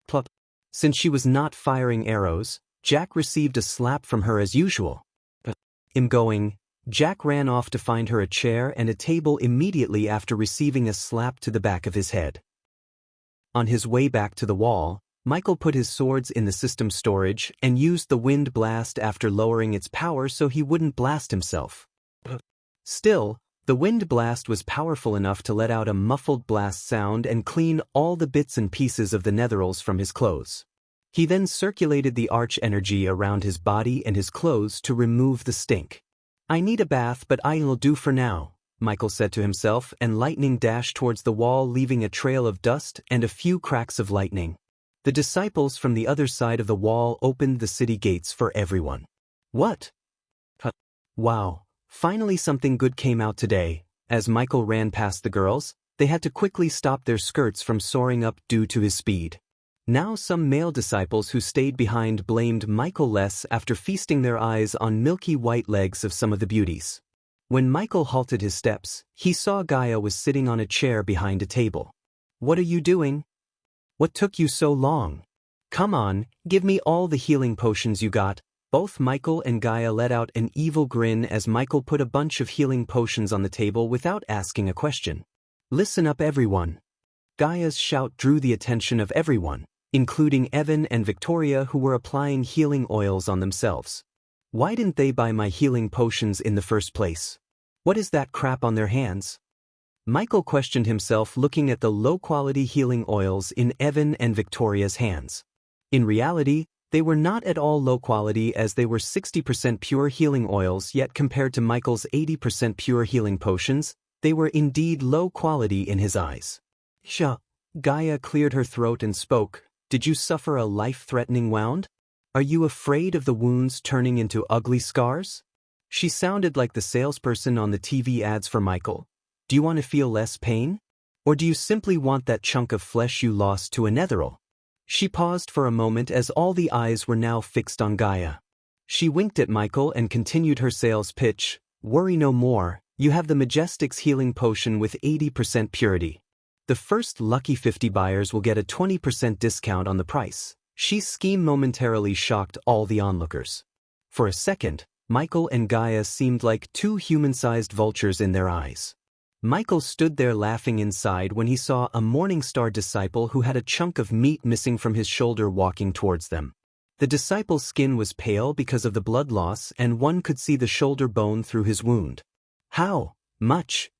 Plop. Since she was not firing arrows, Jack received a slap from her as usual. Him going, Jack ran off to find her a chair and a table immediately after receiving a slap to the back of his head. On his way back to the wall, Michael put his swords in the system storage and used the wind blast after lowering its power so he wouldn't blast himself. Still, the wind blast was powerful enough to let out a muffled blast sound and clean all the bits and pieces of the netherals from his clothes. He then circulated the arch energy around his body and his clothes to remove the stink. "I need a bath, but I'll do for now," Michael said to himself, and lightning dashed towards the wall, leaving a trail of dust and a few cracks of lightning. The disciples from the other side of the wall opened the city gates for everyone. "What? Wow, finally something good came out today." As Michael ran past the girls, they had to quickly stop their skirts from soaring up due to his speed. Now some male disciples who stayed behind blamed Michael less after feasting their eyes on milky white legs of some of the beauties. When Michael halted his steps, he saw Gaia was sitting on a chair behind a table. "What are you doing? What took you so long? Come on, give me all the healing potions you got." Both Michael and Gaia let out an evil grin as Michael put a bunch of healing potions on the table without asking a question. "Listen up, everyone." Gaia's shout drew the attention of everyone, including Evan and Victoria, who were applying healing oils on themselves. Why didn't they buy my healing potions in the first place? What is that crap on their hands? Michael questioned himself, looking at the low-quality healing oils in Evan and Victoria's hands. In reality, they were not at all low quality, as they were 60% pure healing oils, yet compared to Michael's 80% pure healing potions, they were indeed low quality in his eyes. Gaia cleared her throat and spoke. "Did you suffer a life-threatening wound? Are you afraid of the wounds turning into ugly scars?" She sounded like the salesperson on the TV ads for Michael. "Do you want to feel less pain? Or do you simply want that chunk of flesh you lost to a netheral?" She paused for a moment as all the eyes were now fixed on Gaia. She winked at Michael and continued her sales pitch. "Worry no more, you have the Majestic's healing potion with 80% purity. The first lucky 50 buyers will get a 20% discount on the price." She's scheme momentarily shocked all the onlookers. For a second, Michael and Gaia seemed like two human-sized vultures in their eyes. Michael stood there laughing inside when he saw a Morningstar disciple who had a chunk of meat missing from his shoulder walking towards them. The disciple's skin was pale because of the blood loss, and one could see the shoulder bone through his wound. "How much?"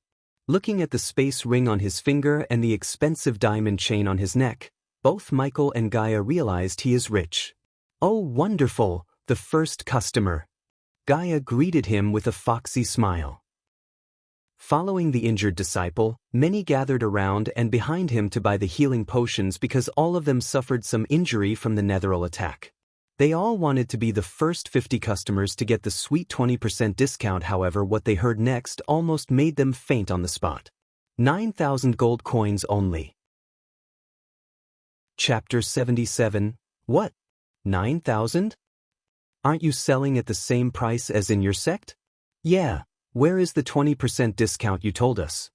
Looking at the space ring on his finger and the expensive diamond chain on his neck, both Michael and Gaia realized he is rich. "Oh, wonderful, the first customer." Gaia greeted him with a foxy smile. Following the injured disciple, many gathered around and behind him to buy the healing potions because all of them suffered some injury from the netheral attack. They all wanted to be the first 50 customers to get the sweet 20% discount. However, what they heard next almost made them faint on the spot. 9,000 gold coins only. Chapter 77. What? 9,000? Aren't you selling at the same price as in your sect? Yeah. Where is the 20% discount you told us?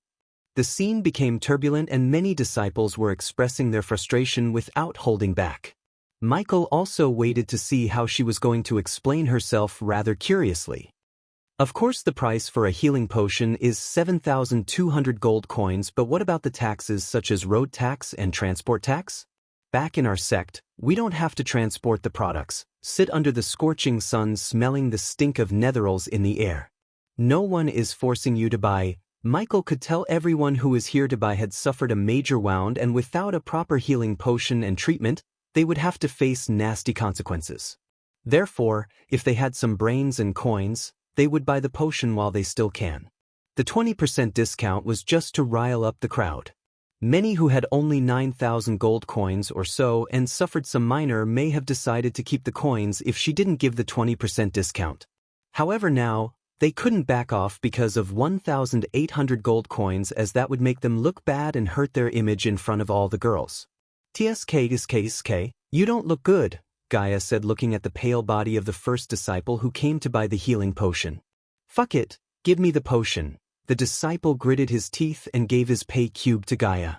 The scene became turbulent and many disciples were expressing their frustration without holding back. Michael also waited to see how she was going to explain herself rather curiously. Of course, the price for a healing potion is 7,200 gold coins, but what about the taxes such as road tax and transport tax? Back in our sect, we don't have to transport the products, sit under the scorching sun smelling the stink of netherals in the air. No one is forcing you to buy. Michael could tell everyone who is here to buy had suffered a major wound, and without a proper healing potion and treatment, they would have to face nasty consequences. Therefore, if they had some brains and coins, they would buy the potion while they still can. The 20% discount was just to rile up the crowd. Many who had only 9,000 gold coins or so and suffered some minor may have decided to keep the coins if she didn't give the 20% discount. However, now, they couldn't back off because of 1,800 gold coins, as that would make them look bad and hurt their image in front of all the girls. "TSK, you don't look good," Gaia said, looking at the pale body of the first disciple who came to buy the healing potion. "Fuck it, give me the potion." The disciple gritted his teeth and gave his pay cube to Gaia.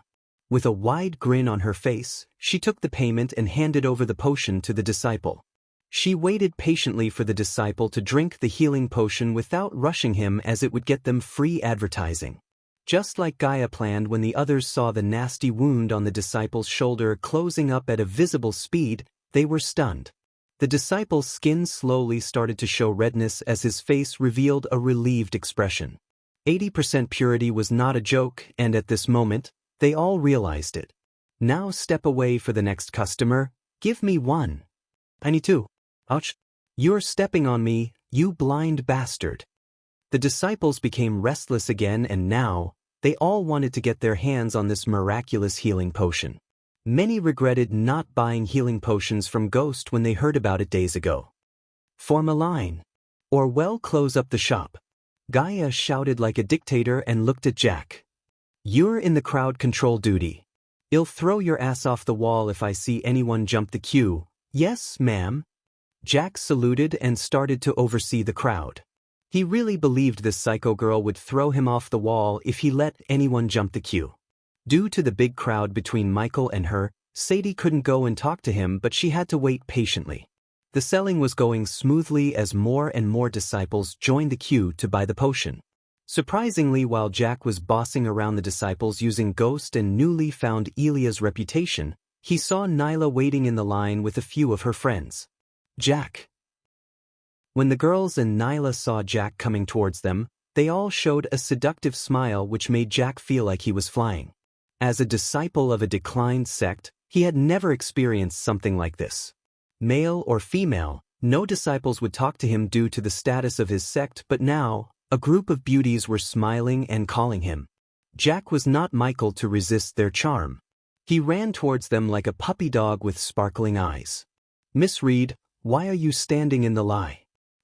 With a wide grin on her face, she took the payment and handed over the potion to the disciple. She waited patiently for the disciple to drink the healing potion without rushing him, as it would get them free advertising. Just like Gaia planned when the others saw the nasty wound on the disciple's shoulder closing up at a visible speed, they were stunned. The disciple's skin slowly started to show redness as his face revealed a relieved expression. 80% purity was not a joke, and at this moment, they all realized it. Now step away for the next customer. Give me one. I need two. Ouch. You're stepping on me, you blind bastard. The disciples became restless again, and now, they all wanted to get their hands on this miraculous healing potion. Many regretted not buying healing potions from Ghost when they heard about it days ago. Form a line. Or well, close up the shop. Gaia shouted like a dictator and looked at Jack. You're in the crowd control duty. I'll throw your ass off the wall if I see anyone jump the queue. Yes, ma'am. Jack saluted and started to oversee the crowd. He really believed this psycho girl would throw him off the wall if he let anyone jump the queue. Due to the big crowd between Michael and her, Sadie couldn't go and talk to him, but she had to wait patiently. The selling was going smoothly as more and more disciples joined the queue to buy the potion. Surprisingly, while Jack was bossing around the disciples using Ghost and newly found Elia's reputation, he saw Nyla waiting in the line with a few of her friends. Jack. When the girls and Nyla saw Jack coming towards them, they all showed a seductive smile which made Jack feel like he was flying. As a disciple of a declined sect, he had never experienced something like this. Male or female, no disciples would talk to him due to the status of his sect, but now, a group of beauties were smiling and calling him. Jack was not Michael to resist their charm. He ran towards them like a puppy dog with sparkling eyes. Miss Reed, why are you standing in the line?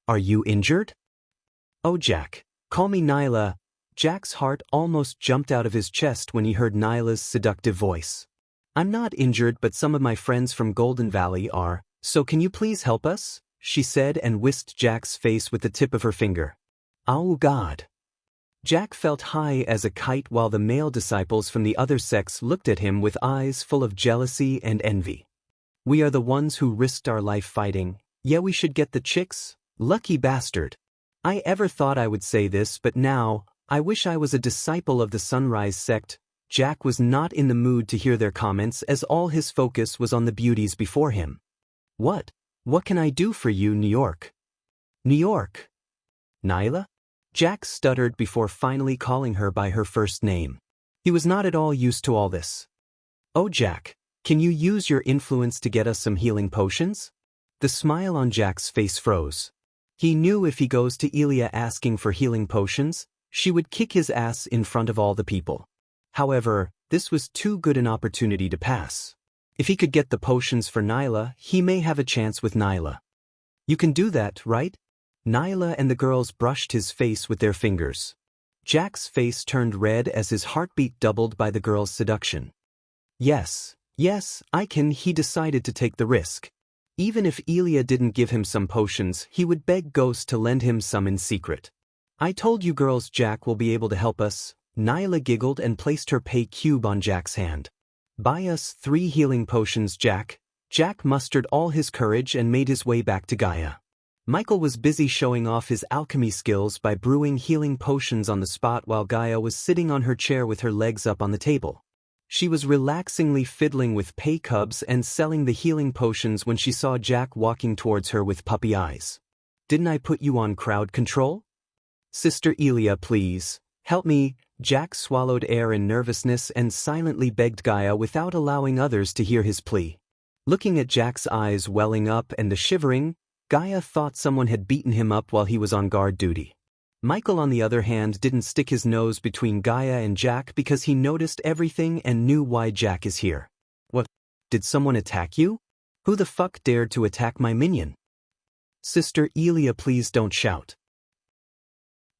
Are you injured? Oh, Jack, call me Nyla. Jack's heart almost jumped out of his chest when he heard Nyla's seductive voice. I'm not injured, but some of my friends from Golden Valley are, so can you please help us? She said and whisked Jack's face with the tip of her finger. Oh God. Jack felt high as a kite while the male disciples from the other sects looked at him with eyes full of jealousy and envy. We are the ones who risked our life fighting. Yeah, we should get the chicks? Lucky bastard. I ever thought I would say this, but now, I wish I was a disciple of the Sunrise sect. Jack was not in the mood to hear their comments as all his focus was on the beauties before him. What can I do for you, New York? New York? Nyla? Jack stuttered before finally calling her by her first name. He was not at all used to all this. Oh, Jack, can you use your influence to get us some healing potions? The smile on Jack's face froze. He knew if he goes to Elia asking for healing potions, she would kick his ass in front of all the people. However, this was too good an opportunity to pass. If he could get the potions for Nyla, he may have a chance with Nyla. You can do that, right? Nyla and the girls brushed his face with their fingers. Jack's face turned red as his heartbeat doubled by the girl's seduction. Yes, I can. He decided to take the risk. Even if Elia didn't give him some potions, he would beg Ghost to lend him some in secret. I told you girls Jack will be able to help us. Nyla giggled and placed her pay cube on Jack's hand. Buy us 3 healing potions, Jack. Jack mustered all his courage and made his way back to Gaia. Michael was busy showing off his alchemy skills by brewing healing potions on the spot while Gaia was sitting on her chair with her legs up on the table. She was relaxingly fiddling with pay cubs and selling the healing potions when she saw Jack walking towards her with puppy eyes. Didn't I put you on crowd control? Sister Elia, please, help me. Jack swallowed air in nervousness and silently begged Gaia without allowing others to hear his plea. Looking at Jack's eyes welling up and the shivering, Gaia thought someone had beaten him up while he was on guard duty. Michael, on the other hand, didn't stick his nose between Gaia and Jack because he noticed everything and knew why Jack is here. What? Did someone attack you? Who the fuck dared to attack my minion? Sister Elia, please don't shout.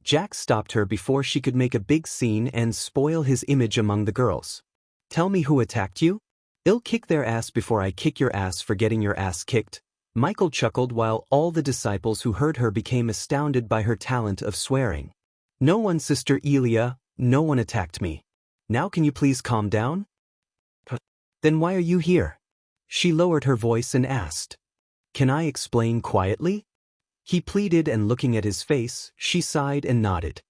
Jack stopped her before she could make a big scene and spoil his image among the girls. Tell me who attacked you? I'll kick their ass before I kick your ass for getting your ass kicked. Michael chuckled while all the disciples who heard her became astounded by her talent of swearing. No one, Sister Elia, no one attacked me. Now can you please calm down? Then why are you here? She lowered her voice and asked. Can I explain quietly? He pleaded, and looking at his face, she sighed and nodded.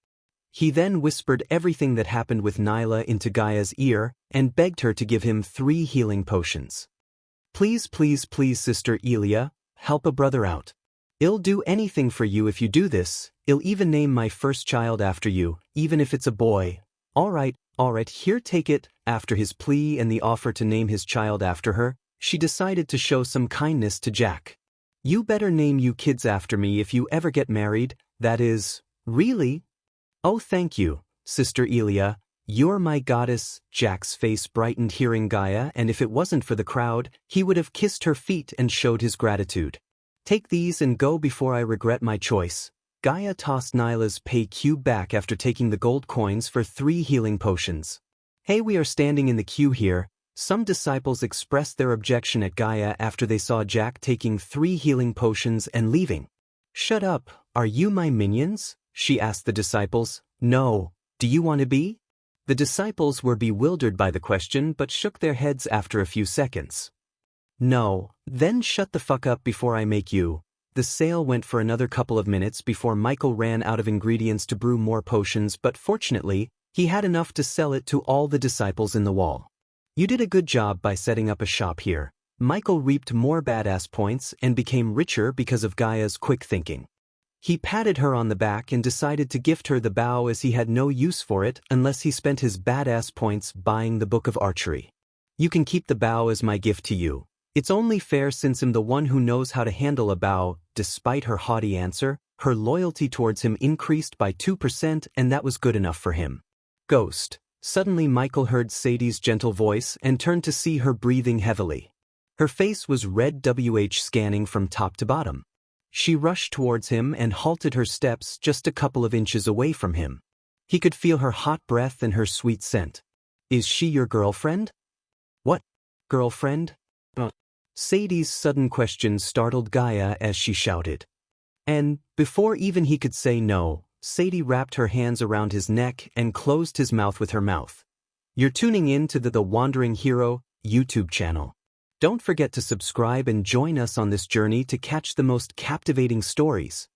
He then whispered everything that happened with Nyla into Gaia's ear and begged her to give him 3 healing potions. Please, please, please, Sister Elia, help a brother out. I'll do anything for you if you do this. I'll even name my first child after you, even if it's a boy. All right, here, take it. After his plea and the offer to name his child after her, she decided to show some kindness to Jack. You better name you kids after me if you ever get married, that is, really? Oh, thank you, Sister Elia. You're my goddess. Jack's face brightened hearing Gaia, and if it wasn't for the crowd, he would have kissed her feet and showed his gratitude. Take these and go before I regret my choice. Gaia tossed Nyla's pay cube back after taking the gold coins for 3 healing potions. Hey, we are standing in the queue here. Some disciples expressed their objection at Gaia after they saw Jack taking 3 healing potions and leaving. Shut up, are you my minions? She asked the disciples. No, do you want to be? The disciples were bewildered by the question but shook their heads after a few seconds. No, then shut the fuck up before I make you. The sale went for another couple of minutes before Michael ran out of ingredients to brew more potions, but fortunately, he had enough to sell it to all the disciples in the wall. You did a good job by setting up a shop here. Michael reaped more badass points and became richer because of Gaia's quick thinking. He patted her on the back and decided to gift her the bow as he had no use for it unless he spent his badass points buying the book of archery. You can keep the bow as my gift to you. It's only fair since I'm the one who knows how to handle a bow. Despite her haughty answer, her loyalty towards him increased by 2% and that was good enough for him. Ghost. Suddenly Michael heard Sadie's gentle voice and turned to see her breathing heavily. Her face was red scanning from top to bottom. She rushed towards him and halted her steps just a couple of inches away from him. He could feel her hot breath and her sweet scent. Is she your girlfriend? What? Girlfriend? Sadie's sudden question startled Gaia as she shouted. And, before even he could say no, Sadie wrapped her hands around his neck and closed his mouth with her mouth. You're tuning in to the Wandering Hero YouTube channel. Don't forget to subscribe and join us on this journey to catch the most captivating stories.